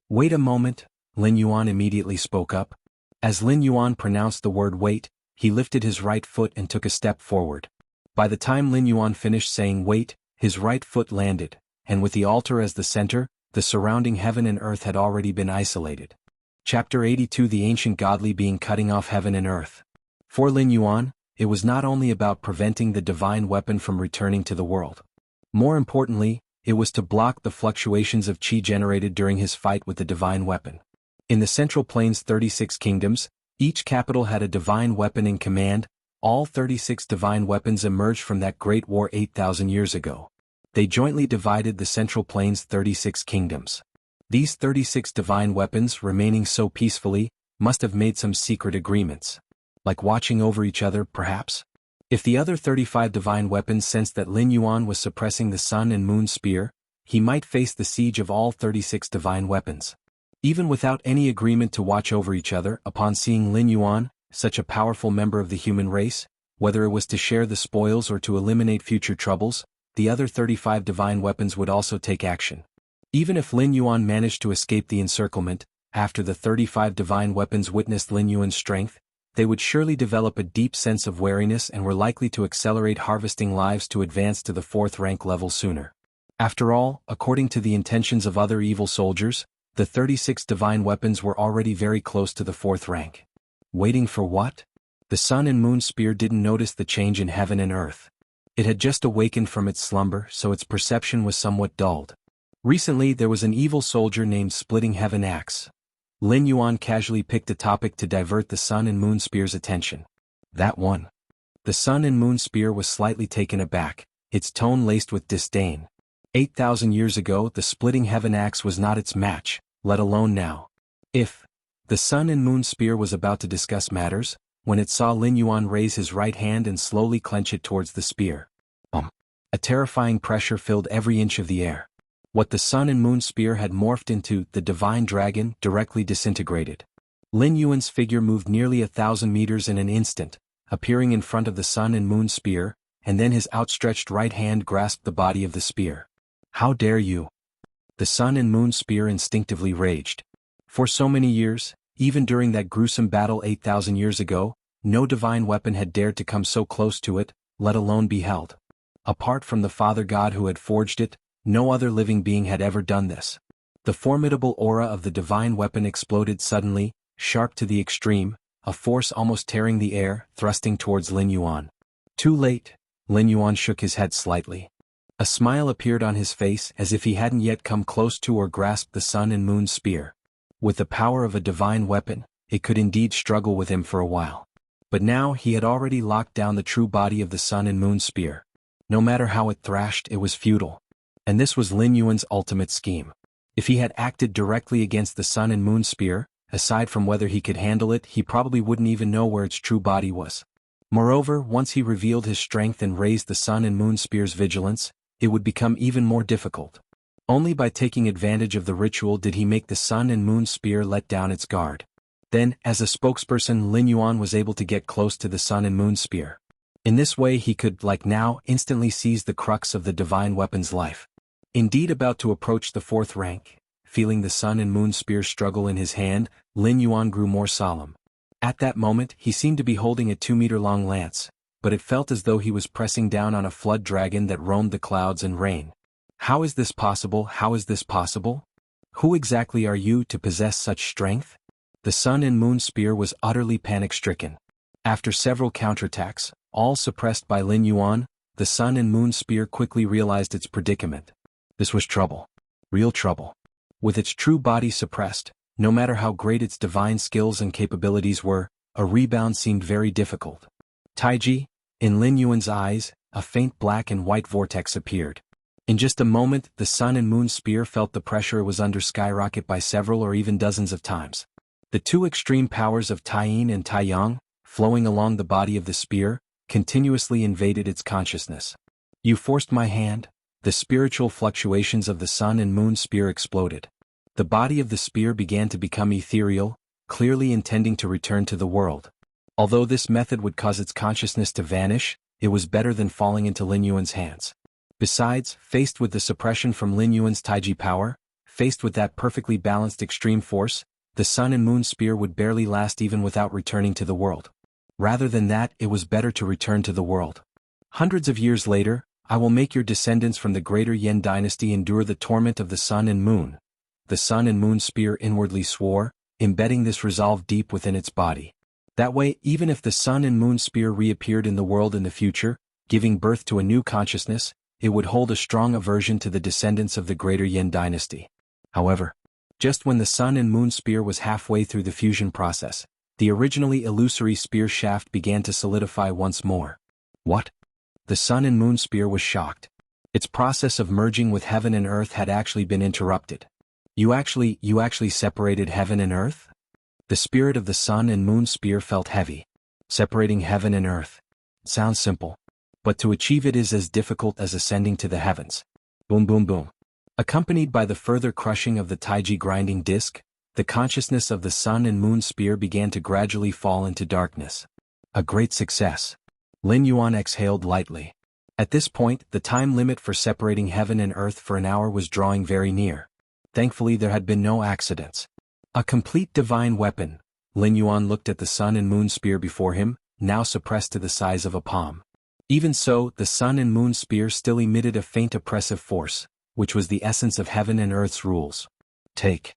Wait a moment, Lin Yuan immediately spoke up. As Lin Yuan pronounced the word wait, he lifted his right foot and took a step forward. By the time Lin Yuan finished saying wait, his right foot landed, and with the altar as the center, the surrounding heaven and earth had already been isolated. Chapter 82 The Ancient Godly Being Cutting Off Heaven and Earth. For Lin Yuan, it was not only about preventing the divine weapon from returning to the world. More importantly, it was to block the fluctuations of qi generated during his fight with the divine weapon. In the Central Plains' 36 kingdoms, each capital had a divine weapon in command. All 36 divine weapons emerged from that great war 8,000 years ago. They jointly divided the Central Plains' 36 kingdoms. These 36 divine weapons, remaining so peacefully, must have made some secret agreements. Like watching over each other, perhaps? If the other 35 divine weapons sensed that Lin Yuan was suppressing the sun and moon spear, he might face the siege of all 36 divine weapons. Even without any agreement to watch over each other, upon seeing Lin Yuan, such a powerful member of the human race, whether it was to share the spoils or to eliminate future troubles, the other 35 divine weapons would also take action. Even if Lin Yuan managed to escape the encirclement, after the 35 divine weapons witnessed Lin Yuan's strength, they would surely develop a deep sense of wariness and were likely to accelerate harvesting lives to advance to the 4th rank level sooner. After all, according to the intentions of other evil soldiers, the 36 divine weapons were already very close to the 4th rank. Waiting for what? The sun and moon spear didn't notice the change in heaven and earth. It had just awakened from its slumber, so its perception was somewhat dulled. Recently there was an evil soldier named Splitting Heaven Axe. Lin Yuan casually picked a topic to divert the Sun and Moon Spear's attention. That one. The Sun and Moon Spear was slightly taken aback, its tone laced with disdain. 8,000 years ago the splitting heaven axe was not its match, let alone now. If the Sun and Moon Spear was about to discuss matters, when it saw Lin Yuan raise his right hand and slowly clench it towards the spear. A terrifying pressure filled every inch of the air. What the Sun and Moon Spear had morphed into, the divine dragon, directly disintegrated. Lin Yuan's figure moved nearly 1,000 meters in an instant, appearing in front of the Sun and Moon Spear, and then his outstretched right hand grasped the body of the spear. How dare you? The Sun and Moon Spear instinctively raged. For so many years, even during that gruesome battle 8,000 years ago, no divine weapon had dared to come so close to it, let alone be held. Apart from the Father God who had forged it, no other living being had ever done this. The formidable aura of the divine weapon exploded suddenly, sharp to the extreme, a force almost tearing the air, thrusting towards Lin Yuan. Too late, Lin Yuan shook his head slightly. A smile appeared on his face as if he hadn't yet come close to or grasped the Sun and Moon Spear. With the power of a divine weapon, it could indeed struggle with him for a while. But now he had already locked down the true body of the Sun and Moon Spear. No matter how it thrashed, it was futile. And this was Lin Yuan's ultimate scheme. If he had acted directly against the Sun and Moon Spear, aside from whether he could handle it, he probably wouldn't even know where its true body was. Moreover, once he revealed his strength and raised the Sun and Moon Spear's vigilance, it would become even more difficult. Only by taking advantage of the ritual did he make the Sun and Moon Spear let down its guard. Then, as a spokesperson, Lin Yuan was able to get close to the Sun and Moon Spear. In this way he could, like now, instantly seize the crux of the divine weapon's life. Indeed, about to approach the fourth rank, feeling the Sun and Moon Spear struggle in his hand, Lin Yuan grew more solemn. At that moment, he seemed to be holding a 2-meter-long lance, but it felt as though he was pressing down on a flood dragon that roamed the clouds and rain. How is this possible? How is this possible? Who exactly are you to possess such strength? The Sun and Moon Spear was utterly panic-stricken. After several counterattacks, all suppressed by Lin Yuan, the Sun and Moon Spear quickly realized its predicament. This was trouble. Real trouble. With its true body suppressed, no matter how great its divine skills and capabilities were, a rebound seemed very difficult. Taiji, in Lin Yuan's eyes, a faint black and white vortex appeared. In just a moment, the Sun and Moon Spear felt the pressure it was under skyrocket by several or even dozens of times. The two extreme powers of Taiyin and Taiyang, flowing along the body of the spear, continuously invaded its consciousness. You forced my hand. The spiritual fluctuations of the Sun and Moon Spear exploded. The body of the spear began to become ethereal, clearly intending to return to the world. Although this method would cause its consciousness to vanish, it was better than falling into Lin Yuan's hands. Besides, faced with the suppression from Lin Yuan's Taiji power, faced with that perfectly balanced extreme force, the Sun and Moon Spear would barely last even without returning to the world. Rather than that, it was better to return to the world. Hundreds of years later, I will make your descendants from the greater Yan dynasty endure the torment of the Sun and Moon. The Sun and Moon Spear inwardly swore, embedding this resolve deep within its body. That way, even if the Sun and Moon Spear reappeared in the world in the future, giving birth to a new consciousness, it would hold a strong aversion to the descendants of the greater Yan dynasty. However, just when the Sun and Moon Spear was halfway through the fusion process, the originally illusory spear shaft began to solidify once more. What? The Sun and Moon Spear was shocked. Its process of merging with heaven and earth had actually been interrupted. You actually separated heaven and earth? The spirit of the Sun and Moon Spear felt heavy. Separating heaven and earth. Sounds simple. But to achieve it is as difficult as ascending to the heavens. Boom boom boom. Accompanied by the further crushing of the Taiji grinding disc, the consciousness of the Sun and Moon Spear began to gradually fall into darkness. A great success. Lin Yuan exhaled lightly. At this point, the time limit for separating heaven and earth for an hour was drawing very near. Thankfully there had been no accidents. A complete divine weapon. Lin Yuan looked at the Sun and Moon Spear before him, now suppressed to the size of a palm. Even so, the Sun and Moon Spear still emitted a faint oppressive force, which was the essence of heaven and earth's rules. Take.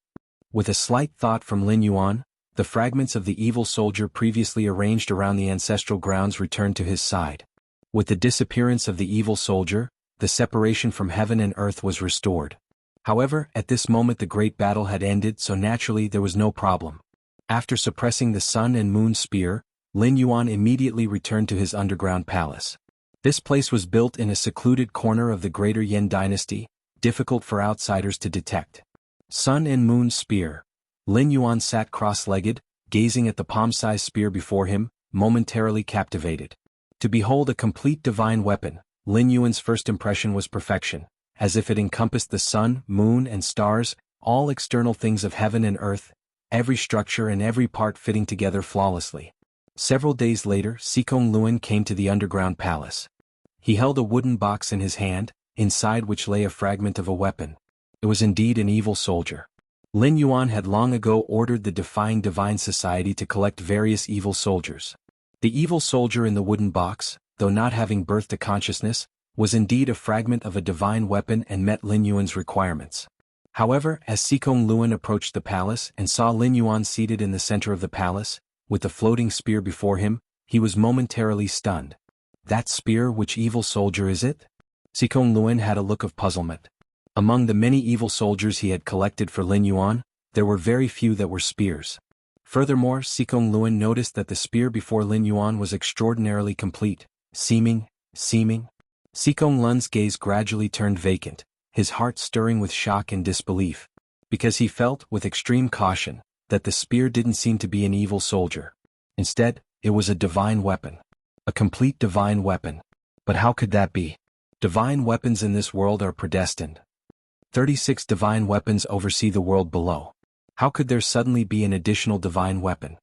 With a slight thought from Lin Yuan, the fragments of the evil soldier previously arranged around the ancestral grounds returned to his side. With the disappearance of the evil soldier, the separation from heaven and earth was restored. However, at this moment the great battle had ended, so naturally there was no problem. After suppressing the Sun and Moon Spear, Lin Yuan immediately returned to his underground palace. This place was built in a secluded corner of the Greater Yin dynasty, difficult for outsiders to detect. Sun and Moon Spear. Lin Yuan sat cross-legged, gazing at the palm-sized spear before him, momentarily captivated. To behold a complete divine weapon, Lin Yuan's first impression was perfection, as if it encompassed the sun, moon and stars, all external things of heaven and earth, every structure and every part fitting together flawlessly. Several days later, Xikong Luan came to the underground palace. He held a wooden box in his hand, inside which lay a fragment of a weapon. It was indeed an evil soldier. Lin Yuan had long ago ordered the Defying Divine Society to collect various evil soldiers. The evil soldier in the wooden box, though not having birth to consciousness, was indeed a fragment of a divine weapon and met Lin Yuan's requirements. However, as Xikong Luan approached the palace and saw Lin Yuan seated in the center of the palace, with the floating spear before him, he was momentarily stunned. That spear, which evil soldier is it? Xikong Luan had a look of puzzlement. Among the many evil soldiers he had collected for Lin Yuan, there were very few that were spears. Furthermore, Xikong Luan noticed that the spear before Lin Yuan was extraordinarily complete, seeming. Xikong Luan's gaze gradually turned vacant, his heart stirring with shock and disbelief, because he felt, with extreme caution, that the spear didn't seem to be an evil soldier. Instead, it was a divine weapon. A complete divine weapon. But how could that be? Divine weapons in this world are predestined. 36 divine weapons oversee the world below. How could there suddenly be an additional divine weapon?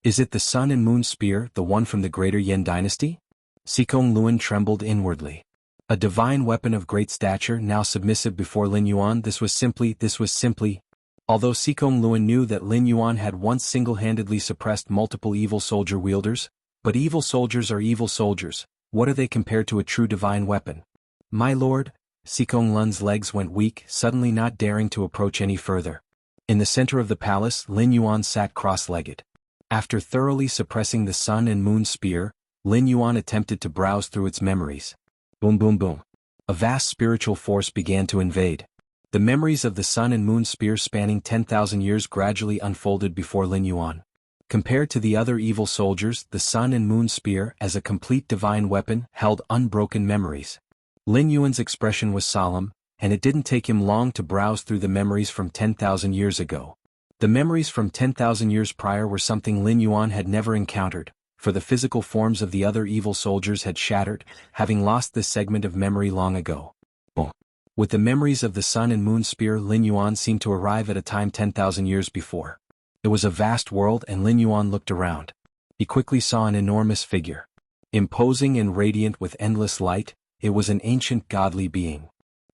Is it the Sun and Moon Spear, the one from the Greater Yin dynasty? Xikong Luan trembled inwardly. A divine weapon of great stature now submissive before Lin Yuan, this was simply. Although Xikong Luan knew that Lin Yuan had once single-handedly suppressed multiple evil soldier wielders, but evil soldiers are evil soldiers, what are they compared to a true divine weapon? My lord, Xikong Luan's legs went weak, suddenly not daring to approach any further. In the center of the palace, Lin Yuan sat cross-legged. After thoroughly suppressing the Sun and Moon Spear, Lin Yuan attempted to browse through its memories. Boom boom boom. A vast spiritual force began to invade. The memories of the Sun and Moon Spear spanning 10,000 years gradually unfolded before Lin Yuan. Compared to the other evil soldiers, the Sun and Moon Spear, as a complete divine weapon, held unbroken memories. Lin Yuan's expression was solemn, and it didn't take him long to browse through the memories from 10,000 years ago. The memories from 10,000 years prior were something Lin Yuan had never encountered, for the physical forms of the other evil soldiers had shattered, having lost this segment of memory long ago. Boom. With the memories of the Sun and Moon Spear, Lin Yuan seemed to arrive at a time 10,000 years before. It was a vast world and Lin Yuan looked around. He quickly saw an enormous figure. Imposing and radiant with endless light, it was an ancient godly being.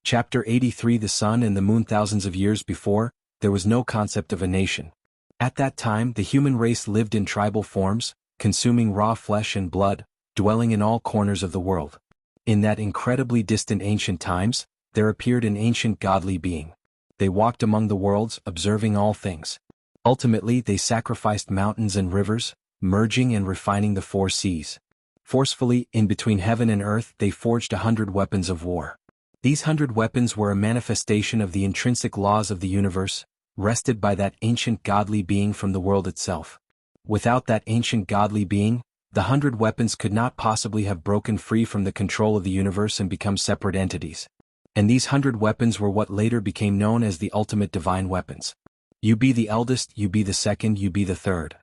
Chapter 83. The Sun and the Moon. Thousands of years before, there was no concept of a nation. At that time the human race lived in tribal forms, consuming raw flesh and blood, dwelling in all corners of the world. In that incredibly distant ancient times, there appeared an ancient godly being. They walked among the worlds, observing all things. Ultimately they sacrificed mountains and rivers, merging and refining the 4 seas. Forcefully, in between heaven and earth, they forged 100 weapons of war. These 100 weapons were a manifestation of the intrinsic laws of the universe, wrested by that ancient godly being from the world itself. Without that ancient godly being, the 100 weapons could not possibly have broken free from the control of the universe and become separate entities. And these 100 weapons were what later became known as the ultimate divine weapons. You be the eldest, you be the second, you be the third.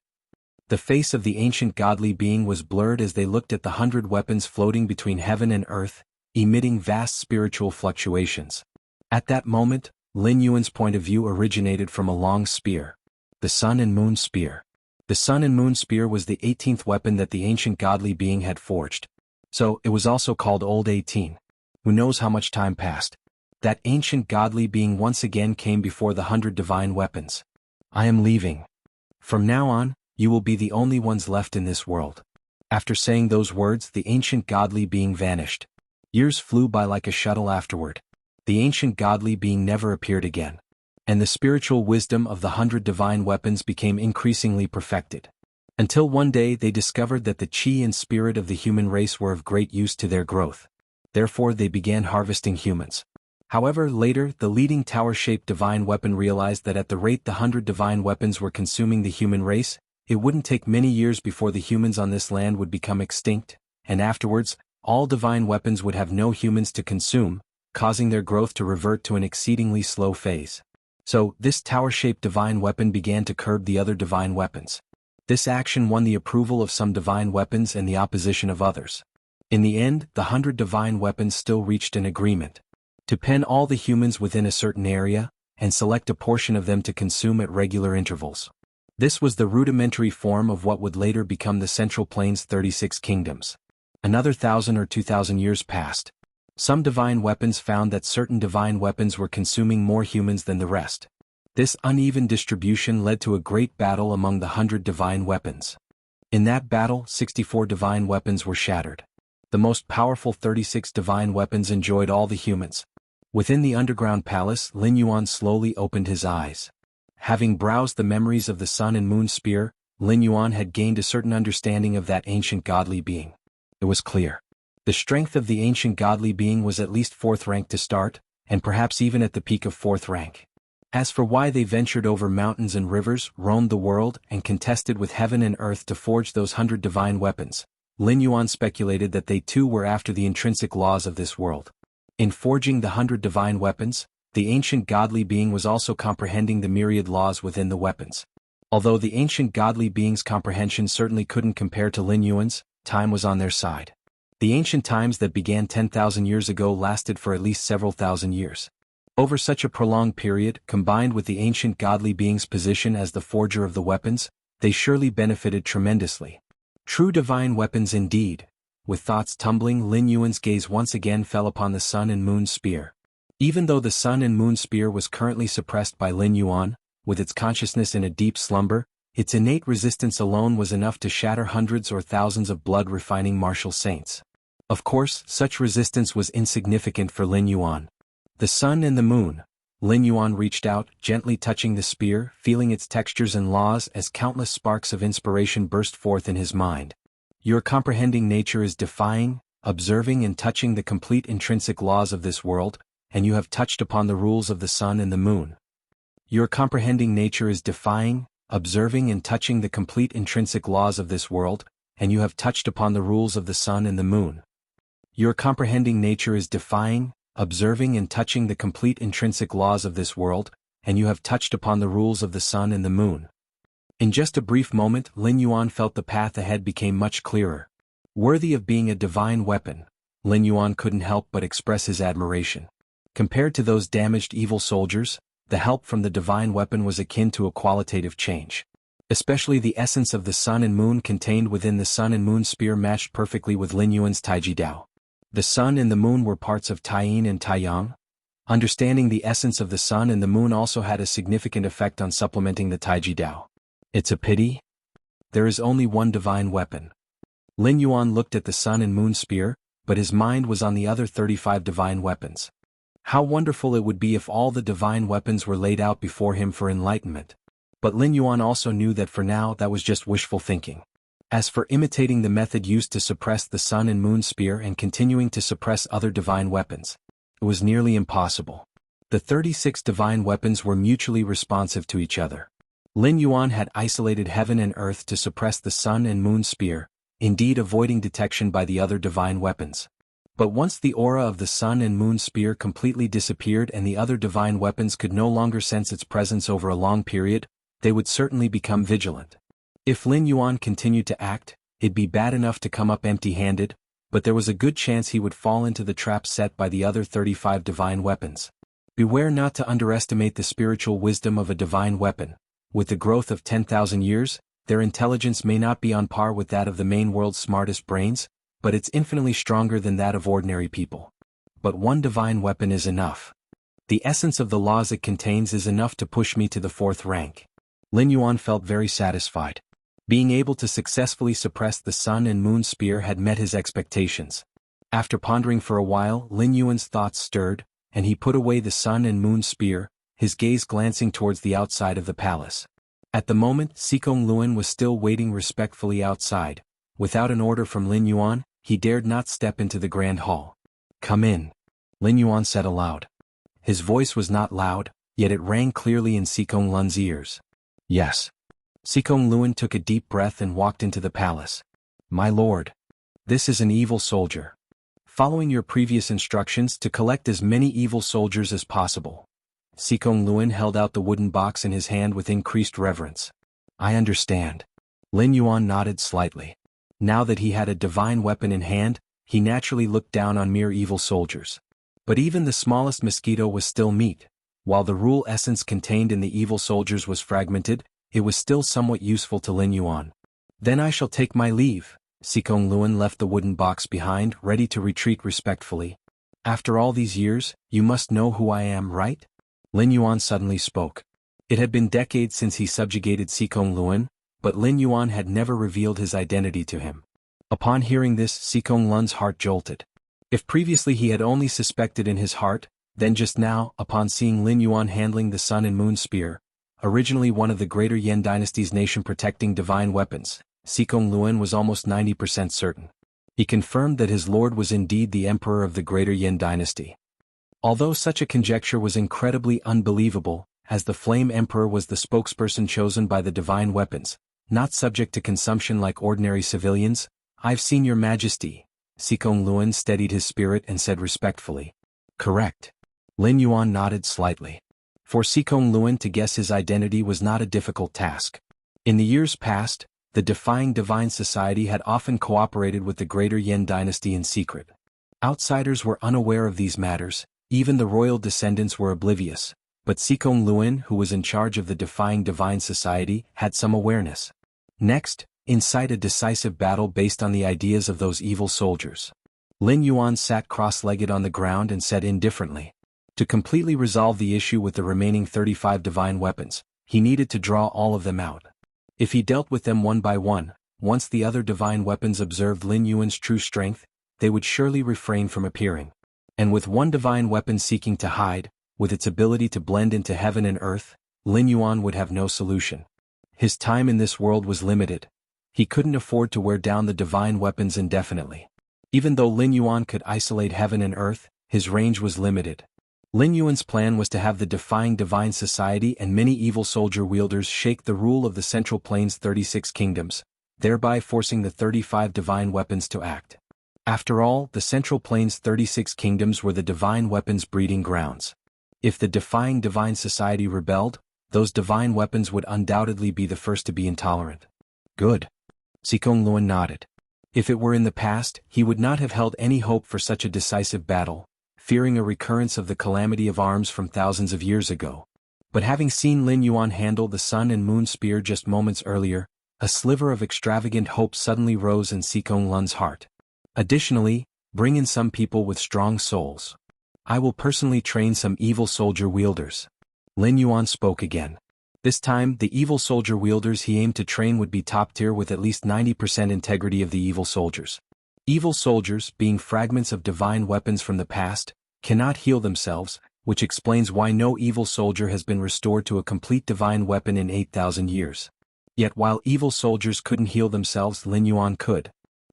The face of the ancient godly being was blurred as they looked at the 100 weapons floating between heaven and earth, emitting vast spiritual fluctuations. At that moment, Lin Yuan's point of view originated from a long spear. The Sun and Moon Spear. The Sun and Moon Spear was the 18th weapon that the ancient godly being had forged. So, it was also called Old 18. Who knows how much time passed? That ancient godly being once again came before the 100 divine weapons. I am leaving. From now on, you will be the only ones left in this world. After saying those words, the ancient godly being vanished. Years flew by like a shuttle afterward. The ancient godly being never appeared again. And the spiritual wisdom of the 100 divine weapons became increasingly perfected. Until one day they discovered that the chi and spirit of the human race were of great use to their growth. Therefore they began harvesting humans. However, later, the leading tower-shaped divine weapon realized that at the rate the 100 divine weapons were consuming the human race, it wouldn't take many years before the humans on this land would become extinct, and afterwards, all divine weapons would have no humans to consume, causing their growth to revert to an exceedingly slow phase. So, this tower-shaped divine weapon began to curb the other divine weapons. This action won the approval of some divine weapons and the opposition of others. In the end, the 100 divine weapons still reached an agreement to pen all the humans within a certain area, and select a portion of them to consume at regular intervals. This was the rudimentary form of what would later become the Central Plains' 36 kingdoms. Another 1,000 or 2,000 years passed. Some divine weapons found that certain divine weapons were consuming more humans than the rest. This uneven distribution led to a great battle among the 100 divine weapons. In that battle, 64 divine weapons were shattered. The most powerful 36 divine weapons enjoyed all the humans. Within the underground palace, Lin Yuan slowly opened his eyes. Having browsed the memories of the Sun and Moon Spear, Lin Yuan had gained a certain understanding of that ancient godly being. It was clear. The strength of the ancient godly being was at least 4th rank to start, and perhaps even at the peak of 4th rank. As for why they ventured over mountains and rivers, roamed the world, and contested with heaven and earth to forge those 100 divine weapons, Lin Yuan speculated that they too were after the intrinsic laws of this world. In forging the 100 divine weapons, the ancient godly being was also comprehending the myriad laws within the weapons. Although the ancient godly being's comprehension certainly couldn't compare to Lin Yuan's, time was on their side. The ancient times that began 10,000 years ago lasted for at least several thousand years. Over such a prolonged period, combined with the ancient godly being's position as the forger of the weapons, they surely benefited tremendously. True divine weapons indeed. With thoughts tumbling, Lin Yuan's gaze once again fell upon the Sun and Moon Spear. Even though the Sun and Moon Spear was currently suppressed by Lin Yuan, with its consciousness in a deep slumber, its innate resistance alone was enough to shatter hundreds or thousands of blood-refining martial saints. Of course, such resistance was insignificant for Lin Yuan. The Sun and the Moon. Lin Yuan reached out, gently touching the spear, feeling its textures and laws as countless sparks of inspiration burst forth in his mind. Your comprehending nature is defying, observing and touching the complete intrinsic laws of this world, and you have touched upon the rules of the Sun and the Moon. Your comprehending nature is defying, observing and touching the complete intrinsic laws of this world, and you have touched upon the rules of the Sun and the Moon. Your comprehending nature is defying, observing and touching the complete intrinsic laws of this world, and you have touched upon the rules of the Sun and the Moon. In just a brief moment, Lin Yuan felt the path ahead became much clearer. Worthy of being a divine weapon, Lin Yuan couldn't help but express his admiration. Compared to those damaged evil soldiers, the help from the divine weapon was akin to a qualitative change. Especially the essence of the Sun and Moon contained within the Sun and Moon Spear matched perfectly with Lin Yuan's Taiji Dao. The Sun and the Moon were parts of Taiyin and Taiyang. Understanding the essence of the Sun and the Moon also had a significant effect on supplementing the Taiji Dao. It's a pity. There is only one divine weapon. Lin Yuan looked at the Sun and Moon Spear, but his mind was on the other 35 divine weapons. How wonderful it would be if all the divine weapons were laid out before him for enlightenment. But Lin Yuan also knew that for now that was just wishful thinking. As for imitating the method used to suppress the Sun and Moon Spear and continuing to suppress other divine weapons, it was nearly impossible. The 36 divine weapons were mutually responsive to each other. Lin Yuan had isolated heaven and earth to suppress the Sun and Moon Spear, indeed avoiding detection by the other divine weapons. But once the aura of the Sun and Moon Spear completely disappeared and the other divine weapons could no longer sense its presence over a long period, they would certainly become vigilant. If Lin Yuan continued to act, it'd be bad enough to come up empty-handed, but there was a good chance he would fall into the trap set by the other 35 divine weapons. Beware not to underestimate the spiritual wisdom of a divine weapon. With the growth of 10,000 years, their intelligence may not be on par with that of the main world's smartest brains, but it's infinitely stronger than that of ordinary people. But one divine weapon is enough. The essence of the laws it contains is enough to push me to the 4th rank. Lin Yuan felt very satisfied. Being able to successfully suppress the Sun and Moon Spear had met his expectations. After pondering for a while, Lin Yuan's thoughts stirred, and he put away the Sun and Moon Spear, his gaze glancing towards the outside of the palace. At the moment, Xikong Luan was still waiting respectfully outside. Without an order from Lin Yuan, he dared not step into the grand hall. "Come in," Lin Yuan said aloud. His voice was not loud, yet it rang clearly in Sikong Lun's ears. Yes. Sikong Lun took a deep breath and walked into the palace. My lord. This is an evil soldier. Following your previous instructions to collect as many evil soldiers as possible. Sikong Lun held out the wooden box in his hand with increased reverence. I understand. Lin Yuan nodded slightly. Now that he had a divine weapon in hand, he naturally looked down on mere evil soldiers. But even the smallest mosquito was still meat. While the rule essence contained in the evil soldiers was fragmented, it was still somewhat useful to Lin Yuan. Then I shall take my leave. Sikong Lun left the wooden box behind, ready to retreat respectfully. After all these years, you must know who I am, right? Lin Yuan suddenly spoke. It had been decades since he subjugated Sikong Lun, but Lin Yuan had never revealed his identity to him. Upon hearing this, Sikong Lun's heart jolted. If previously he had only suspected in his heart, then just now, upon seeing Lin Yuan handling the Sun and Moon Spear, originally one of the greater Yan dynasty's nation-protecting divine weapons, Sikong Lun was almost 90% certain. He confirmed that his lord was indeed the emperor of the greater Yan dynasty. Although such a conjecture was incredibly unbelievable, as the Flame Emperor was the spokesperson chosen by the divine weapons, not subject to consumption like ordinary civilians, I've seen your majesty. Sikong Lun steadied his spirit and said respectfully. Correct. Lin Yuan nodded slightly. For Sikong Lun to guess his identity was not a difficult task. In the years past, the Defying Divine Society had often cooperated with the greater Yan dynasty in secret. Outsiders were unaware of these matters, even the royal descendants were oblivious, but Sikong Lun, who was in charge of the Defying Divine Society, had some awareness. Next, incite a decisive battle based on the ideas of those evil soldiers. Lin Yuan sat cross-legged on the ground and said indifferently. To completely resolve the issue with the remaining 35 divine weapons, he needed to draw all of them out. If he dealt with them one by one, once the other divine weapons observed Lin Yuan's true strength, they would surely refrain from appearing. And with one divine weapon seeking to hide, with its ability to blend into heaven and earth, Lin Yuan would have no solution. His time in this world was limited. He couldn't afford to wear down the divine weapons indefinitely. Even though Lin Yuan could isolate heaven and earth, his range was limited. Lin Yuan's plan was to have the Defying Divine Society and many evil soldier wielders shake the rule of the Central Plains' 36 kingdoms, thereby forcing the 35 divine weapons to act. After all, the Central Plains' 36 kingdoms were the divine weapons' breeding grounds. If the Defying Divine Society rebelled, those divine weapons would undoubtedly be the first to be intolerant. Good. Sikong Lun nodded. If it were in the past, he would not have held any hope for such a decisive battle, fearing a recurrence of the calamity of arms from thousands of years ago. But having seen Lin Yuan handle the Sun and Moon Spear just moments earlier, a sliver of extravagant hope suddenly rose in Sikong Lun's heart. Additionally, bring in some people with strong souls. I will personally train some evil soldier wielders. Lin Yuan spoke again. This time, the evil soldier wielders he aimed to train would be top tier with at least 90% integrity of the evil soldiers. Evil soldiers, being fragments of divine weapons from the past, cannot heal themselves, which explains why no evil soldier has been restored to a complete divine weapon in 8,000 years. Yet while evil soldiers couldn't heal themselves, Lin Yuan could.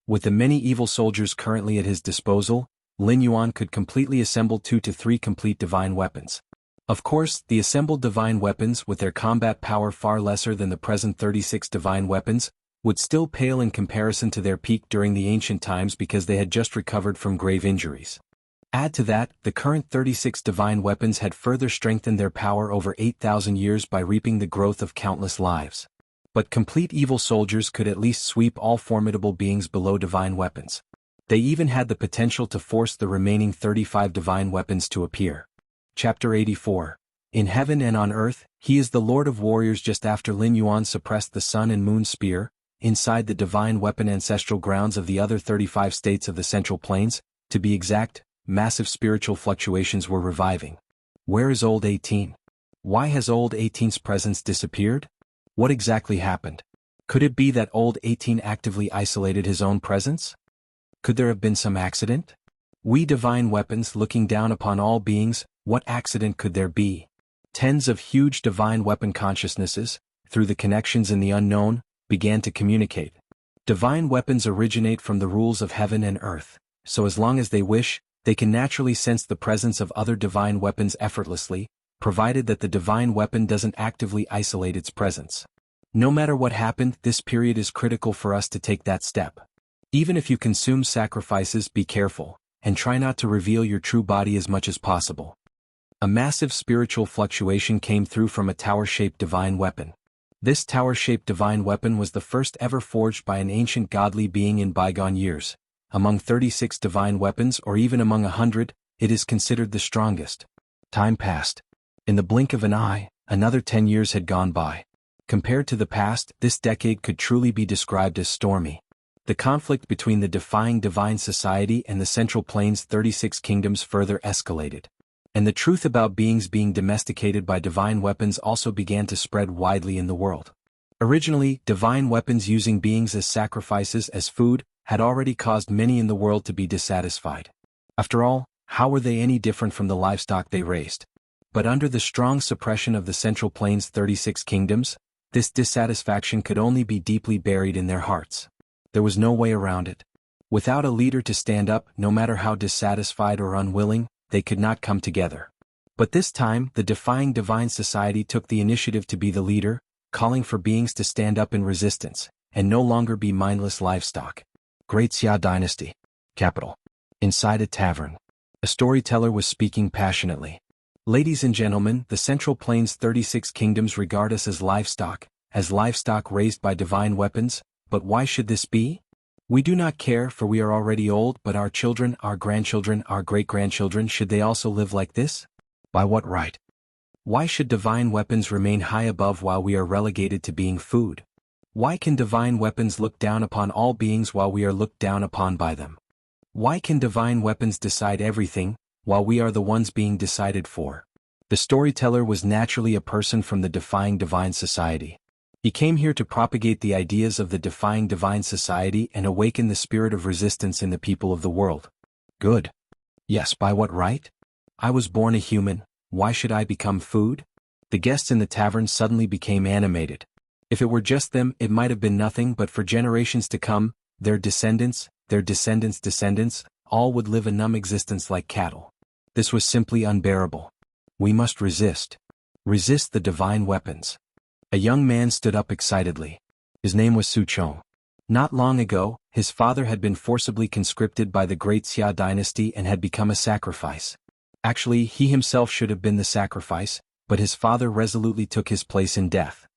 With the many evil soldiers currently at his disposal, Lin Yuan could completely assemble 2 to 3 complete divine weapons. Of course, the assembled divine weapons, with their combat power far lesser than the present 36 divine weapons, would still pale in comparison to their peak during the ancient times because they had just recovered from grave injuries. Add to that, the current 36 divine weapons had further strengthened their power over 8,000 years by reaping the growth of countless lives. But complete evil soldiers could at least sweep all formidable beings below divine weapons. They even had the potential to force the remaining 35 divine weapons to appear. Chapter 84. In heaven and on earth, he is the Lord of Warriors. Just after Lin Yuan suppressed the Sun and Moon Spear, inside the divine weapon ancestral grounds of the other 35 states of the Central Plains, to be exact, massive spiritual fluctuations were reviving. Where is Old 18? Why has Old 18's presence disappeared? What exactly happened? Could it be that Old 18 actively isolated his own presence? Could there have been some accident? We divine weapons looking down upon all beings, what accident could there be? Tens of huge divine weapon consciousnesses, through the connections in the unknown, began to communicate. Divine weapons originate from the rules of heaven and earth, so as long as they wish, They can naturally sense the presence of other divine weapons effortlessly, provided that the divine weapon doesn't actively isolate its presence. No matter what happened, this period is critical for us to take that step. Even if you consume sacrifices, be careful, and try not to reveal your true body as much as possible. A massive spiritual fluctuation came through from a tower-shaped divine weapon. This tower-shaped divine weapon was the first ever forged by an ancient godly being in bygone years. Among 36 divine weapons, or even among 100, it is considered the strongest. Time passed. In the blink of an eye, another 10 years had gone by. Compared to the past, this decade could truly be described as stormy. The conflict between the defying divine society and the Central Plains' 36 kingdoms further escalated. And the truth about beings being domesticated by divine weapons also began to spread widely in the world. Originally, divine weapons using beings as sacrifices as food had already caused many in the world to be dissatisfied. After all, how were they any different from the livestock they raised? But under the strong suppression of the Central Plains' 36 kingdoms, this dissatisfaction could only be deeply buried in their hearts. There was no way around it. Without a leader to stand up, no matter how dissatisfied or unwilling, they could not come together. But this time, the defying divine society took the initiative to be the leader, calling for beings to stand up in resistance, and no longer be mindless livestock. Great Xia Dynasty. Capital. Inside a tavern. A storyteller was speaking passionately. Ladies and gentlemen, the Central Plains' 36 kingdoms regard us as livestock raised by divine weapons. But why should this be? We do not care, for we are already old, but our children, our grandchildren, our great-grandchildren, should they also live like this? By what right? Why should divine weapons remain high above while we are relegated to being food? Why can divine weapons look down upon all beings while we are looked down upon by them? Why can divine weapons decide everything, while we are the ones being decided for? The storyteller was naturally a person from the defying divine society. He came here to propagate the ideas of the defying divine society and awaken the spirit of resistance in the people of the world. Good. Yes, by what right? I was born a human, why should I become food? The guests in the tavern suddenly became animated. If it were just them, it might have been nothing, but for generations to come, their descendants, all would live a numb existence like cattle. This was simply unbearable. We must resist. Resist the divine weapons. A young man stood up excitedly. His name was Su Chong. Not long ago, his father had been forcibly conscripted by the great Xia dynasty and had become a sacrifice. Actually, he himself should have been the sacrifice, but his father resolutely took his place in death.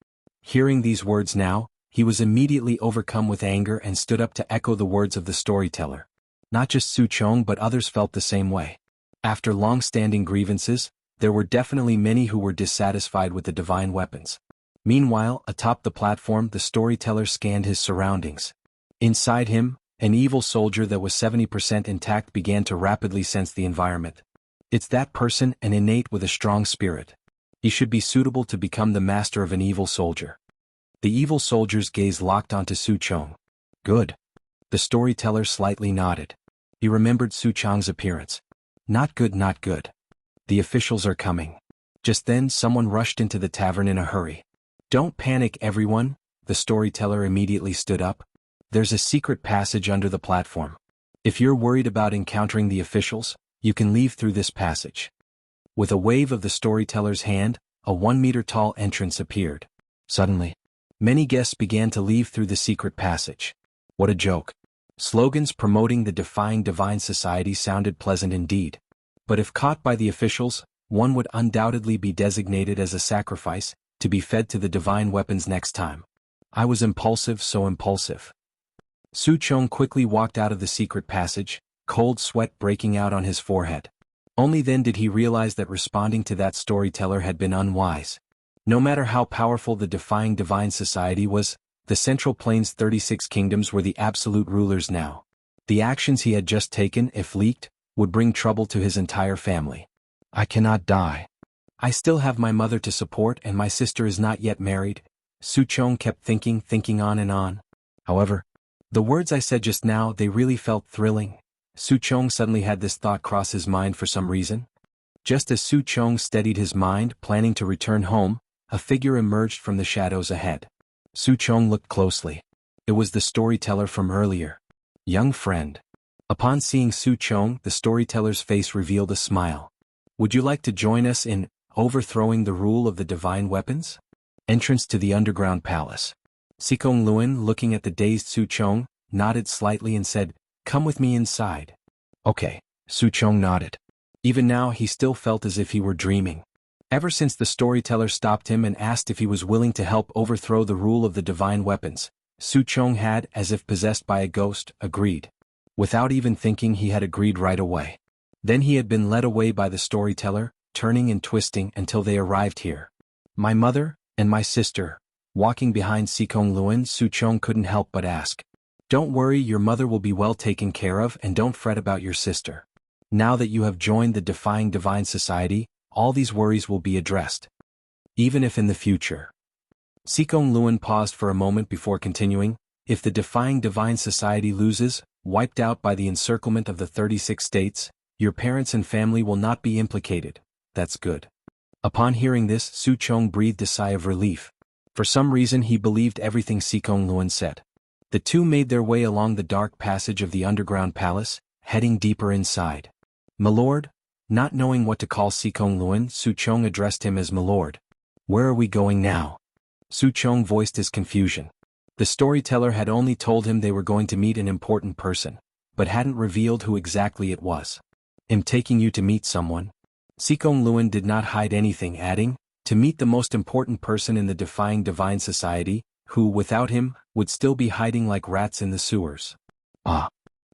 Hearing these words now, he was immediately overcome with anger and stood up to echo the words of the storyteller. Not just Su Chong, but others felt the same way. After long-standing grievances, there were definitely many who were dissatisfied with the divine weapons. Meanwhile, atop the platform, the storyteller scanned his surroundings. Inside him, an evil soldier that was 70% intact began to rapidly sense the environment. It's that person, an innate with a strong spirit. He should be suitable to become the master of an evil soldier. The evil soldier's gaze locked onto Su Chong. Good. The storyteller slightly nodded. He remembered Su Chong's appearance. Not good, not good. The officials are coming. Just then, someone rushed into the tavern in a hurry. Don't panic, everyone, the storyteller immediately stood up. There's a secret passage under the platform. If you're worried about encountering the officials, you can leave through this passage. With a wave of the storyteller's hand, a 1-meter-tall entrance appeared. Suddenly, many guests began to leave through the secret passage. What a joke. Slogans promoting the defying divine society sounded pleasant indeed. But if caught by the officials, one would undoubtedly be designated as a sacrifice, to be fed to the divine weapons next time. I was impulsive, so impulsive. Su Chong quickly walked out of the secret passage, cold sweat breaking out on his forehead. Only then did he realize that responding to that storyteller had been unwise. No matter how powerful the defying divine society was, the Central Plains' 36 kingdoms were the absolute rulers now. The actions he had just taken, if leaked, would bring trouble to his entire family. I cannot die. I still have my mother to support and my sister is not yet married. Su Chong kept thinking on and on. However, the words I said just now, they really felt thrilling. Su Chong suddenly had this thought cross his mind for some reason. Just as Su Chong steadied his mind, planning to return home, a figure emerged from the shadows ahead. Su Chong looked closely. It was the storyteller from earlier. Young friend. Upon seeing Su Chong, the storyteller's face revealed a smile. Would you like to join us in overthrowing the rule of the divine weapons? Entrance to the underground palace. Sikong Luan, looking at the dazed Su Chong, nodded slightly and said, "Come with me inside." Okay, Su Chong nodded. Even now he still felt as if he were dreaming. Ever since the storyteller stopped him and asked if he was willing to help overthrow the rule of the divine weapons, Su Chong had, as if possessed by a ghost, agreed. Without even thinking, he had agreed right away. Then he had been led away by the storyteller, turning and twisting until they arrived here. My mother, and my sister. Walking behind Sikong Luan, Su Chong couldn't help but ask. Don't worry, your mother will be well taken care of, and don't fret about your sister. Now that you have joined the Defying Divine Society, all these worries will be addressed. Even if in the future. Sikong Luan paused for a moment before continuing, if the Defying Divine Society loses, wiped out by the encirclement of the 36 states, your parents and family will not be implicated. That's good. Upon hearing this, Su Chong breathed a sigh of relief. For some reason he believed everything Sikong Luan said. The two made their way along the dark passage of the underground palace, heading deeper inside. "Milord?" Not knowing what to call Sikong Luan, Su Chong addressed him as Milord. "Where are we going now?" Su Chong voiced his confusion. The storyteller had only told him they were going to meet an important person, but hadn't revealed who exactly it was. "I'm taking you to meet someone." Sikong Luan did not hide anything, adding, "To meet the most important person in the Defying Divine Society, who, without him, would still be hiding like rats in the sewers." "Ah."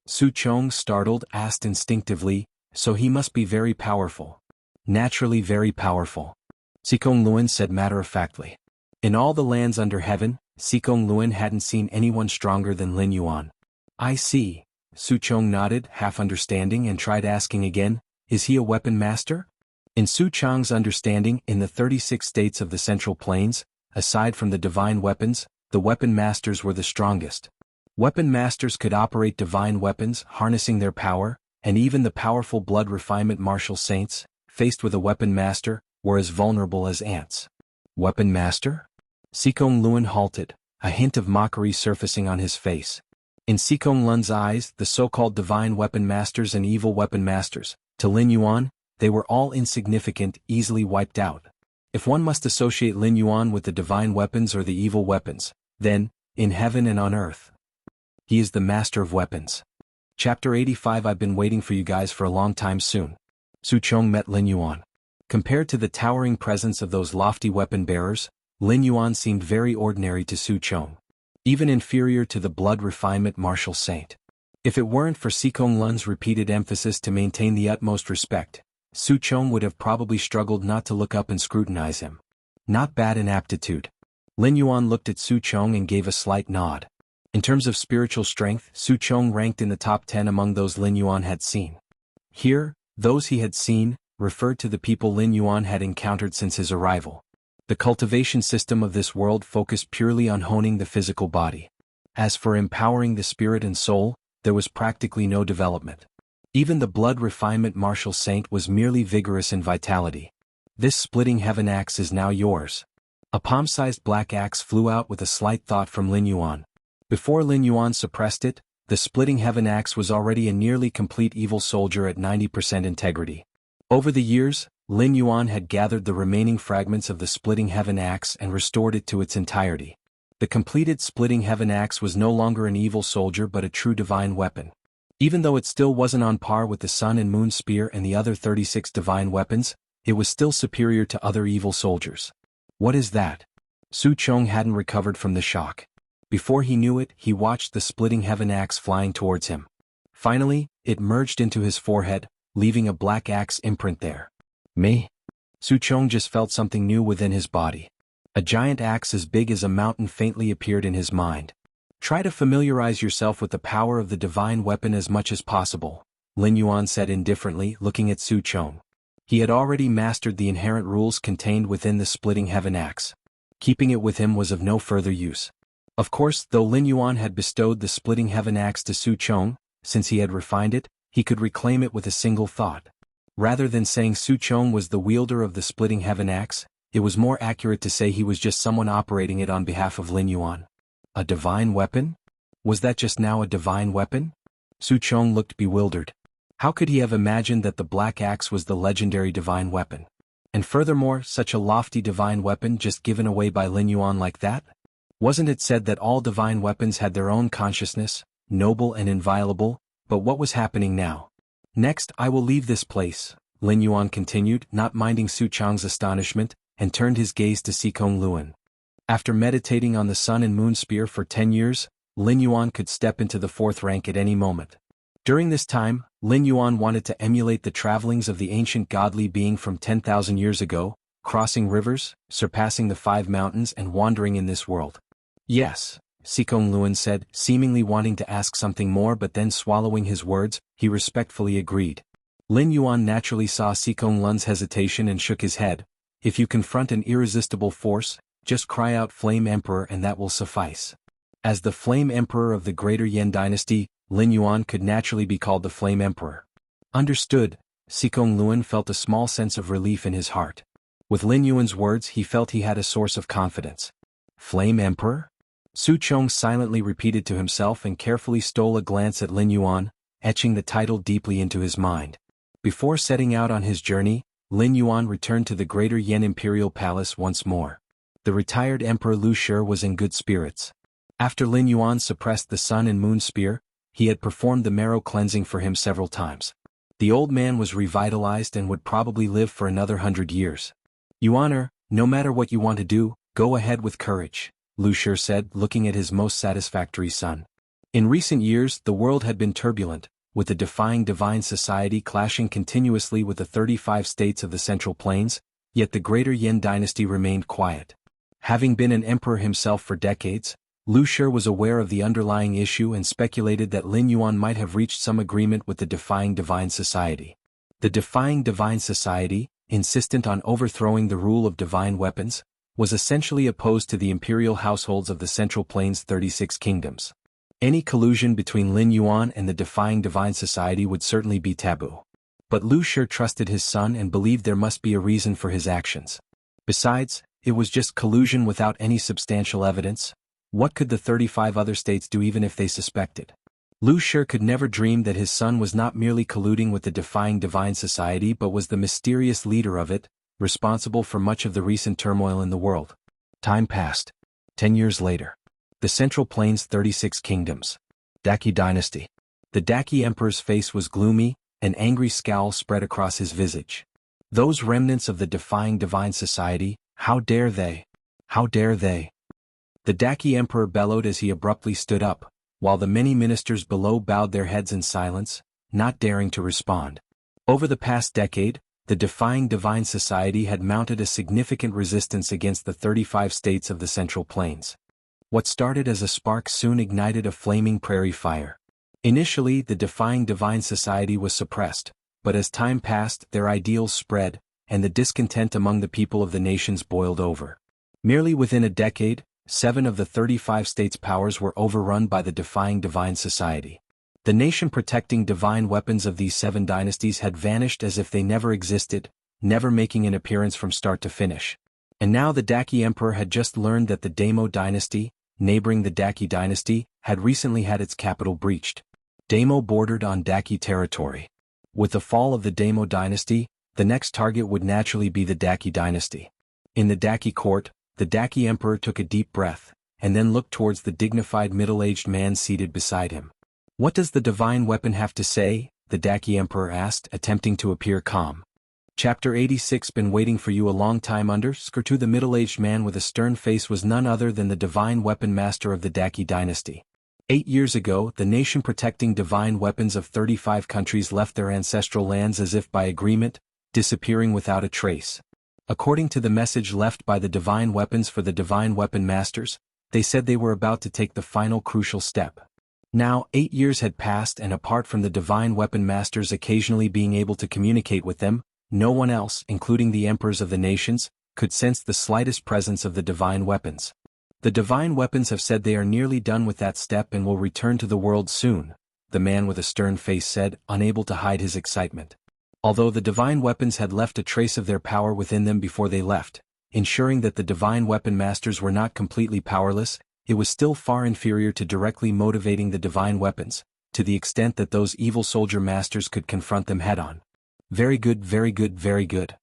Su Chong, startled, asked instinctively, "So he must be very powerful." "Naturally very powerful," Sikong Luan said matter-of-factly. In all the lands under heaven, Sikong Luan hadn't seen anyone stronger than Lin Yuan. "I see." Su Chong nodded, half understanding, and tried asking again, "Is he a weapon master?" In Su Chong's understanding, in the 36 states of the Central Plains, aside from the divine weapons, the weapon masters were the strongest. Weapon masters could operate divine weapons, harnessing their power, and even the powerful blood refinement martial saints, faced with a weapon master, were as vulnerable as ants. Weapon master? Sikong Luan halted, a hint of mockery surfacing on his face. In Sikong Luan's eyes, the so-called divine weapon masters and evil weapon masters, to Lin Yuan, they were all insignificant, easily wiped out. If one must associate Lin Yuan with the divine weapons or the evil weapons, then, in heaven and on earth, he is the master of weapons. Chapter 85. I've been waiting for you guys for a long time. Soon Su Chong met Lin Yuan. Compared to the towering presence of those lofty weapon bearers, Lin Yuan seemed very ordinary to Su Chong. Even inferior to the blood refinement martial saint. If it weren't for Sikong Luan's repeated emphasis to maintain the utmost respect, Su Chong would have probably struggled not to look up and scrutinize him. Not bad in aptitude. Lin Yuan looked at Su Chong and gave a slight nod. In terms of spiritual strength, Su Chong ranked in the top 10 among those Lin Yuan had seen. Here, those he had seen, referred to the people Lin Yuan had encountered since his arrival. The cultivation system of this world focused purely on honing the physical body. As for empowering the spirit and soul, there was practically no development. Even the blood refinement martial saint was merely vigorous in vitality. This splitting heaven axe is now yours. A palm-sized black axe flew out with a slight thought from Lin Yuan. Before Lin Yuan suppressed it, the splitting heaven axe was already a nearly complete evil soldier at 90% integrity. Over the years, Lin Yuan had gathered the remaining fragments of the splitting heaven axe and restored it to its entirety. The completed splitting heaven axe was no longer an evil soldier but a true divine weapon. Even though it still wasn't on par with the sun and moon spear and the other 36 divine weapons, it was still superior to other evil soldiers. What is that? Su Chong hadn't recovered from the shock. Before he knew it, he watched the splitting heaven axe flying towards him. Finally, it merged into his forehead, leaving a black axe imprint there. Me? Su Chong just felt something new within his body. A giant axe as big as a mountain faintly appeared in his mind. Try to familiarize yourself with the power of the divine weapon as much as possible, Lin Yuan said indifferently, looking at Su Chong. He had already mastered the inherent rules contained within the splitting heaven axe. Keeping it with him was of no further use. Of course, though Lin Yuan had bestowed the splitting heaven axe to Su Chong, since he had refined it, he could reclaim it with a single thought. Rather than saying Su Chong was the wielder of the splitting heaven axe, it was more accurate to say he was just someone operating it on behalf of Lin Yuan. A divine weapon? Was that just now a divine weapon? Su Chong looked bewildered. How could he have imagined that the black axe was the legendary divine weapon? And furthermore, such a lofty divine weapon just given away by Lin Yuan like that? Wasn't it said that all divine weapons had their own consciousness, noble and inviolable? But what was happening now? Next, I will leave this place, Lin Yuan continued, not minding Su Chong's astonishment, and turned his gaze to Sikong Luan. After meditating on the sun and moon spear for 10 years, Lin Yuan could step into the 4th rank at any moment. During this time, Lin Yuan wanted to emulate the travelings of the ancient godly being from 10,000 years ago, crossing rivers, surpassing the 5 mountains and wandering in this world. Yes, Sikong Luan said, seemingly wanting to ask something more but then swallowing his words, he respectfully agreed. Lin Yuan naturally saw Sikong Lun's hesitation and shook his head. If you confront an irresistible force, just cry out Flame Emperor and that will suffice. As the Flame Emperor of the Greater Yan Dynasty, Lin Yuan could naturally be called the Flame Emperor. Understood, Sikong Luan felt a small sense of relief in his heart. With Lin Yuan's words he felt he had a source of confidence. Flame Emperor? Su Chong silently repeated to himself and carefully stole a glance at Lin Yuan, etching the title deeply into his mind. Before setting out on his journey, Lin Yuan returned to the Greater Yan Imperial Palace once more. The retired Emperor Lu Shi was in good spirits. After Lin Yuan suppressed the sun and moon spear, he had performed the marrow cleansing for him several times. The old man was revitalized and would probably live for another 100 years. Yuaner, no matter what you want to do, go ahead with courage, Lu Shi said, looking at his most satisfactory son. In recent years, the world had been turbulent, with the defying divine society clashing continuously with the 35 states of the Central Plains, yet the Greater Yan Dynasty remained quiet. Having been an emperor himself for decades, Lu Shi was aware of the underlying issue and speculated that Lin Yuan might have reached some agreement with the defying divine society. The defying divine society, insistent on overthrowing the rule of divine weapons, was essentially opposed to the imperial households of the Central Plains' 36 kingdoms. Any collusion between Lin Yuan and the defying divine society would certainly be taboo. But Lu Shi trusted his son and believed there must be a reason for his actions. Besides, it was just collusion without any substantial evidence. What could the 35 other states do even if they suspected? Lu Shi could never dream that his son was not merely colluding with the defying divine society but was the mysterious leader of it, responsible for much of the recent turmoil in the world. Time passed. 10 years later. The Central Plains' 36 kingdoms. Daqi Dynasty. The Daqi Emperor's face was gloomy, an angry scowl spread across his visage. Those remnants of the defying divine society, how dare they? How dare they? The Daqi Emperor bellowed as he abruptly stood up, while the many ministers below bowed their heads in silence, not daring to respond. Over the past decade, the defying divine society had mounted a significant resistance against the 35 states of the Central Plains. What started as a spark soon ignited a flaming prairie fire. Initially, the defying divine society was suppressed, but as time passed, their ideals spread, and the discontent among the people of the nations boiled over. Merely within a decade, 7 of the 35 states' powers were overrun by the defying divine society. The nation protecting divine weapons of these 7 dynasties had vanished as if they never existed, never making an appearance from start to finish. And now the Daqi Emperor had just learned that the Damo dynasty, neighboring the Daqi dynasty, had recently had its capital breached. Damo bordered on Daqi territory. With the fall of the Damo dynasty, the next target would naturally be the Daqi dynasty. In the Daqi court, the Daqi Emperor took a deep breath, and then looked towards the dignified middle-aged man seated beside him. What does the divine weapon have to say? The Daqi Emperor asked, attempting to appear calm. Chapter 86. Been waiting for you a long time. To the middle-aged man with a stern face was none other than the divine weapon master of the Daqi dynasty. 8 years ago, the nation protecting divine weapons of 35 countries left their ancestral lands as if by agreement, disappearing without a trace. According to the message left by the divine weapons for the divine weapon masters, they said they were about to take the final crucial step. Now, 8 years had passed, and apart from the divine weapon masters occasionally being able to communicate with them, no one else, including the emperors of the nations, could sense the slightest presence of the divine weapons. The divine weapons have said they are nearly done with that step and will return to the world soon, the man with a stern face said, unable to hide his excitement. Although the divine weapons had left a trace of their power within them before they left, ensuring that the divine weapon masters were not completely powerless, it was still far inferior to directly motivating the divine weapons, to the extent that those evil soldier masters could confront them head-on. Very good, very good, very good.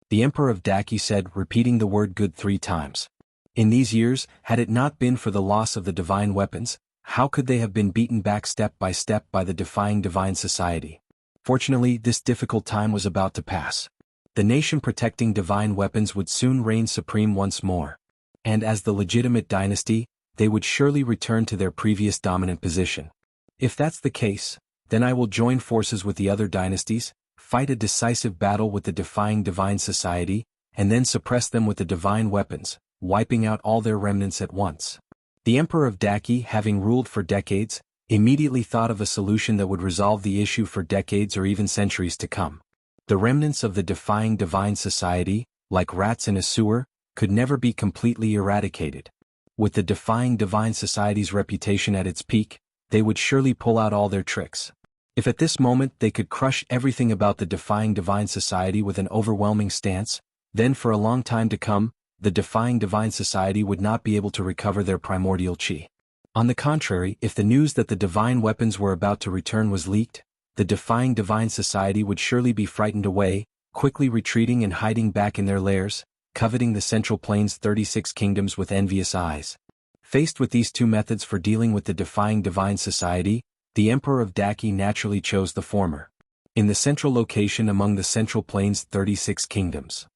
The Emperor of Daki said, repeating the word good 3 times. In these years, had it not been for the loss of the divine weapons, how could they have been beaten back step by step by the defying divine society? Fortunately, this difficult time was about to pass. The nation protecting divine weapons would soon reign supreme once more. And as the legitimate dynasty, they would surely return to their previous dominant position. If that's the case, then I will join forces with the other dynasties, fight a decisive battle with the defying divine society, and then suppress them with the divine weapons, wiping out all their remnants at once. The Emperor of Daki, having ruled for decades, immediately thought of a solution that would resolve the issue for decades or even centuries to come. The remnants of the defying divine society, like rats in a sewer, could never be completely eradicated. With the defying divine society's reputation at its peak, they would surely pull out all their tricks. If at this moment they could crush everything about the defying divine society with an overwhelming stance, then for a long time to come, the defying divine society would not be able to recover their primordial chi. On the contrary, if the news that the divine weapons were about to return was leaked, the defying divine society would surely be frightened away, quickly retreating and hiding back in their lairs, coveting the Central Plains' 36 kingdoms with envious eyes. Faced with these 2 methods for dealing with the defying divine society, the Emperor of Daki naturally chose the former. In the central location among the Central Plains' 36 kingdoms,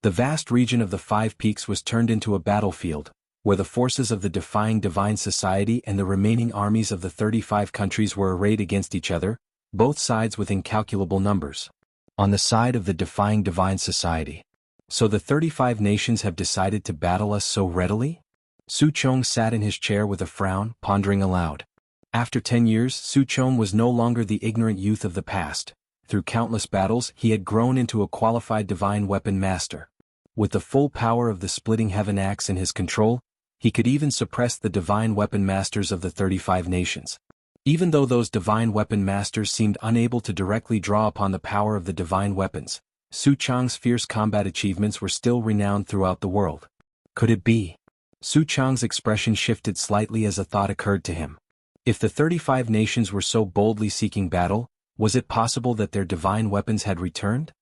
the vast region of the 5 peaks was turned into a battlefield, where the forces of the defying divine society and the remaining armies of the 35 countries were arrayed against each other, both sides with incalculable numbers. On the side of the defying divine society. So the 35 nations have decided to battle us so readily? Su Chong sat in his chair with a frown, pondering aloud. After 10 years, Su Chong was no longer the ignorant youth of the past. Through countless battles, he had grown into a qualified divine weapon master. With the full power of the splitting heaven axe in his control, he could even suppress the divine weapon masters of the 35 nations. Even though those divine weapon masters seemed unable to directly draw upon the power of the divine weapons, Su Chong's fierce combat achievements were still renowned throughout the world. Could it be? Su Chong's expression shifted slightly as a thought occurred to him. If the 35 nations were so boldly seeking battle, was it possible that their divine weapons had returned?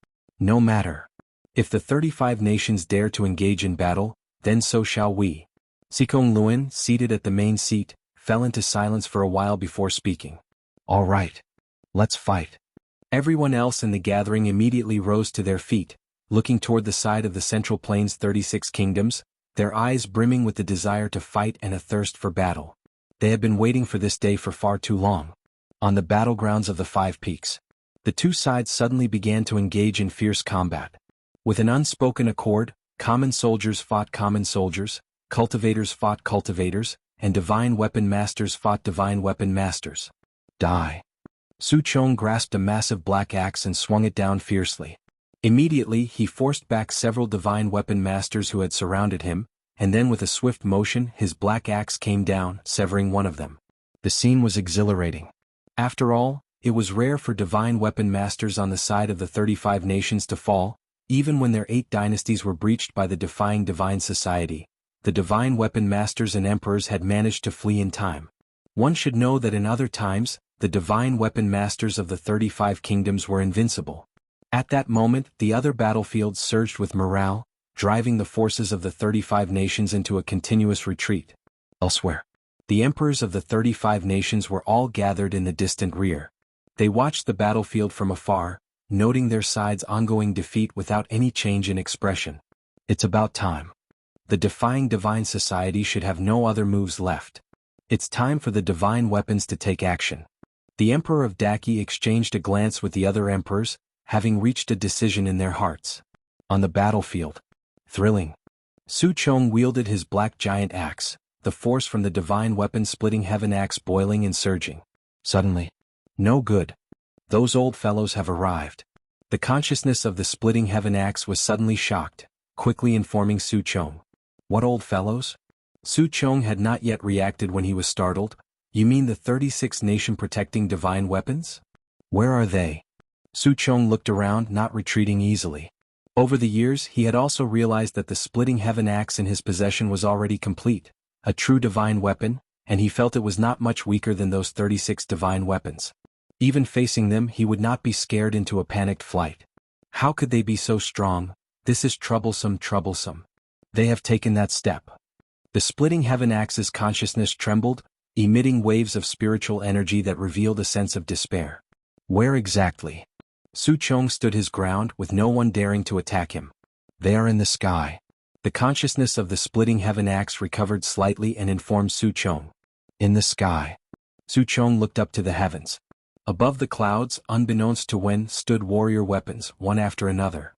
No matter. If the 35 nations dare to engage in battle, then so shall we. Sikong Luan, seated at the main seat, fell into silence for a while before speaking. All right. Let's fight. Everyone else in the gathering immediately rose to their feet, looking toward the side of the Central Plains' 36 kingdoms, their eyes brimming with the desire to fight and a thirst for battle. They had been waiting for this day for far too long. On the battlegrounds of the 5 peaks, the 2 sides suddenly began to engage in fierce combat. With an unspoken accord, common soldiers fought common soldiers, cultivators fought cultivators, and divine weapon masters fought divine weapon masters. Die. Su Chong grasped a massive black axe and swung it down fiercely. Immediately he forced back several divine weapon masters who had surrounded him, and then with a swift motion his black axe came down, severing one of them. The scene was exhilarating. After all, it was rare for divine weapon masters on the side of the 35 nations to fall, even when their 8 dynasties were breached by the defying divine society. The divine weapon masters and emperors had managed to flee in time. One should know that in other times, the divine weapon masters of the 35 kingdoms were invincible. At that moment, the other battlefields surged with morale, driving the forces of the 35 nations into a continuous retreat. Elsewhere, the emperors of the 35 nations were all gathered in the distant rear. They watched the battlefield from afar, noting their side's ongoing defeat without any change in expression. It's about time. The defying divine society should have no other moves left. It's time for the divine weapons to take action. The Emperor of Daki exchanged a glance with the other emperors, having reached a decision in their hearts. On the battlefield. Thrilling. Su Chong wielded his black giant axe, the force from the divine weapon splitting heaven axe boiling and surging. Suddenly. No good. Those old fellows have arrived. The consciousness of the splitting heaven axe was suddenly shocked, quickly informing Su Chong. What old fellows? Su Chong had not yet reacted when he was startled. You mean the 36 nation protecting divine weapons? Where are they? Su Chong looked around, not retreating easily. Over the years he had also realized that the splitting heaven axe in his possession was already complete, a true divine weapon, and he felt it was not much weaker than those 36 divine weapons. Even facing them, he would not be scared into a panicked flight. How could they be so strong? This is troublesome, troublesome. They have taken that step. The splitting heaven axe's consciousness trembled, emitting waves of spiritual energy that revealed a sense of despair. Where exactly? Su Chong stood his ground with no one daring to attack him. They are in the sky. The consciousness of the splitting heaven axe recovered slightly and informed Su Chong. In the sky. Su Chong looked up to the heavens. Above the clouds, unbeknownst to Wen, stood warrior weapons, one after another.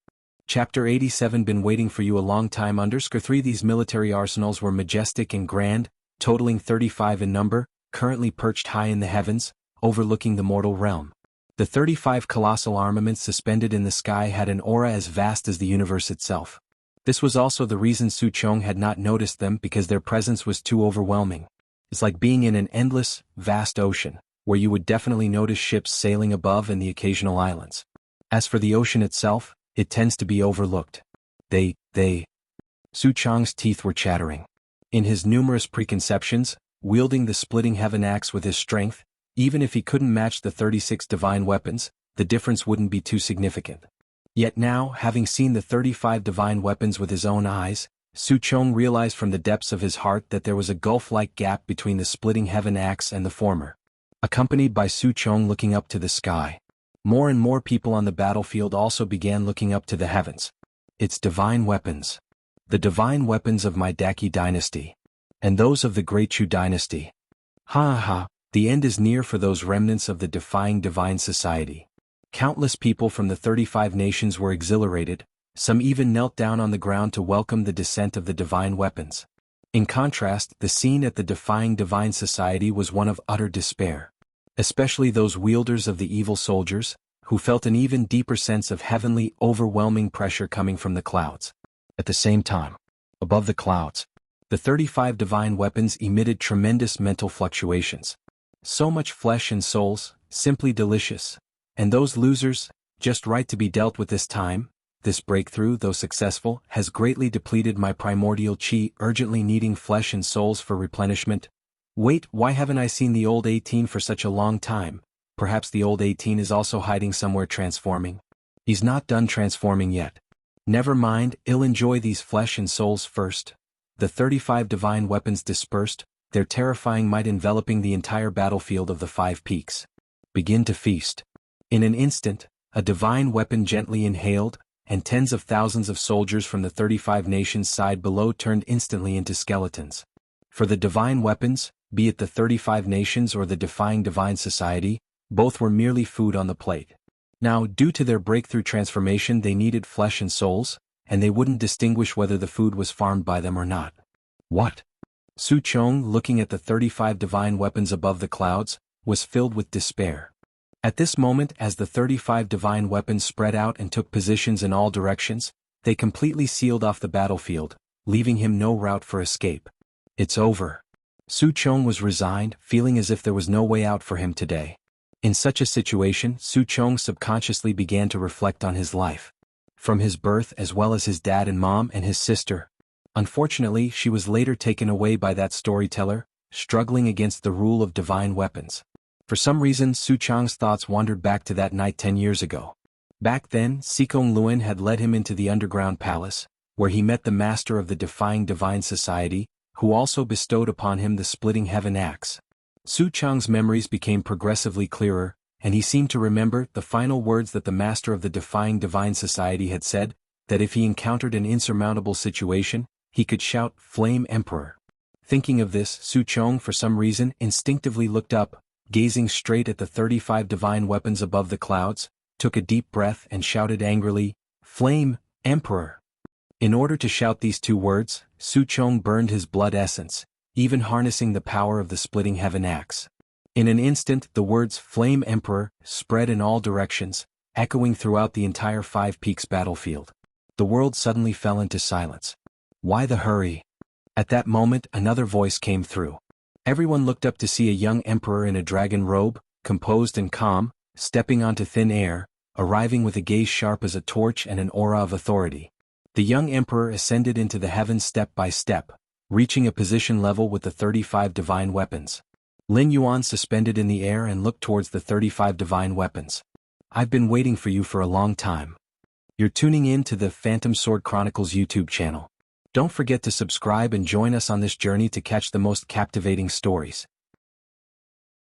Chapter 87. Been waiting for you a long time. _3 These military arsenals were majestic and grand, totaling 35 in number, currently perched high in the heavens, overlooking the mortal realm. The 35 colossal armaments suspended in the sky had an aura as vast as the universe itself. This was also the reason Su Chong had not noticed them, because their presence was too overwhelming. It's like being in an endless, vast ocean, where you would definitely notice ships sailing above and the occasional islands. As for the ocean itself, it tends to be overlooked. Su Chong's teeth were chattering. In his numerous preconceptions, wielding the splitting heaven axe with his strength, even if he couldn't match the 36 divine weapons, the difference wouldn't be too significant. Yet now, having seen the 35 divine weapons with his own eyes, Su Chong realized from the depths of his heart that there was a gulf-like gap between the splitting heaven axe and the former. Accompanied by Su Chong looking up to the sky, more and more people on the battlefield also began looking up to the heavens. It's divine weapons. The divine weapons of my Daki dynasty. And those of the Great Chu dynasty. The end is near for those remnants of the defying divine society. Countless people from the 35 nations were exhilarated, some even knelt down on the ground to welcome the descent of the divine weapons. In contrast, the scene at the defying divine society was one of utter despair. Especially those wielders of the evil soldiers, who felt an even deeper sense of heavenly, overwhelming pressure coming from the clouds. At the same time, above the clouds, the 35 divine weapons emitted tremendous mental fluctuations. So much flesh and souls, simply delicious. And those losers, just right to be dealt with this time. This breakthrough, though successful, has greatly depleted my primordial chi, urgently needing flesh and souls for replenishment. Wait, why haven't I seen the old 18 for such a long time? Perhaps the old 18 is also hiding somewhere transforming. He's not done transforming yet. Never mind, I'll enjoy these flesh and souls first. The 35 divine weapons dispersed, their terrifying might enveloping the entire battlefield of the 5 peaks. Begin to feast. In an instant, a divine weapon gently inhaled, and tens of thousands of soldiers from the 35 nations side below turned instantly into skeletons. For the divine weapons, be it the 35 nations or the defying divine society, both were merely food on the plate. Now, due to their breakthrough transformation, they needed flesh and souls, and they wouldn't distinguish whether the food was farmed by them or not. What? Su Chong, looking at the 35 divine weapons above the clouds, was filled with despair. At this moment, as the 35 divine weapons spread out and took positions in all directions, they completely sealed off the battlefield, leaving him no route for escape. It's over. Su Chong was resigned, feeling as if there was no way out for him today. In such a situation, Su Chong subconsciously began to reflect on his life. From his birth as well as his dad and mom and his sister. Unfortunately, she was later taken away by that storyteller, struggling against the rule of divine weapons. For some reason, Su Chong's thoughts wandered back to that night 10 years ago. Back then, Sikong Luan had led him into the underground palace, where he met the master of the defying divine society, who also bestowed upon him the splitting heaven axe. Su Chong's memories became progressively clearer, and he seemed to remember the final words that the master of the defying divine society had said, that if he encountered an insurmountable situation, he could shout, "Flame Emperor." Thinking of this, Su Chong for some reason instinctively looked up, gazing straight at the 35 divine weapons above the clouds, took a deep breath and shouted angrily, "Flame, Emperor." In order to shout these 2 words, Su Chong burned his blood essence, even harnessing the power of the splitting heaven axe. In an instant, the words "Flame Emperor" spread in all directions, echoing throughout the entire 5 peaks battlefield. The world suddenly fell into silence. Why the hurry? At that moment, another voice came through. Everyone looked up to see a young emperor in a dragon robe, composed and calm, stepping onto thin air, arriving with a gaze sharp as a torch and an aura of authority. The young emperor ascended into the heavens step by step, reaching a position level with the 35 divine weapons. Lin Yuan suspended in the air and looked towards the 35 divine weapons. I've been waiting for you for a long time. You're tuning in to the Phantom Sword Chronicles YouTube channel. Don't forget to subscribe and join us on this journey to catch the most captivating stories.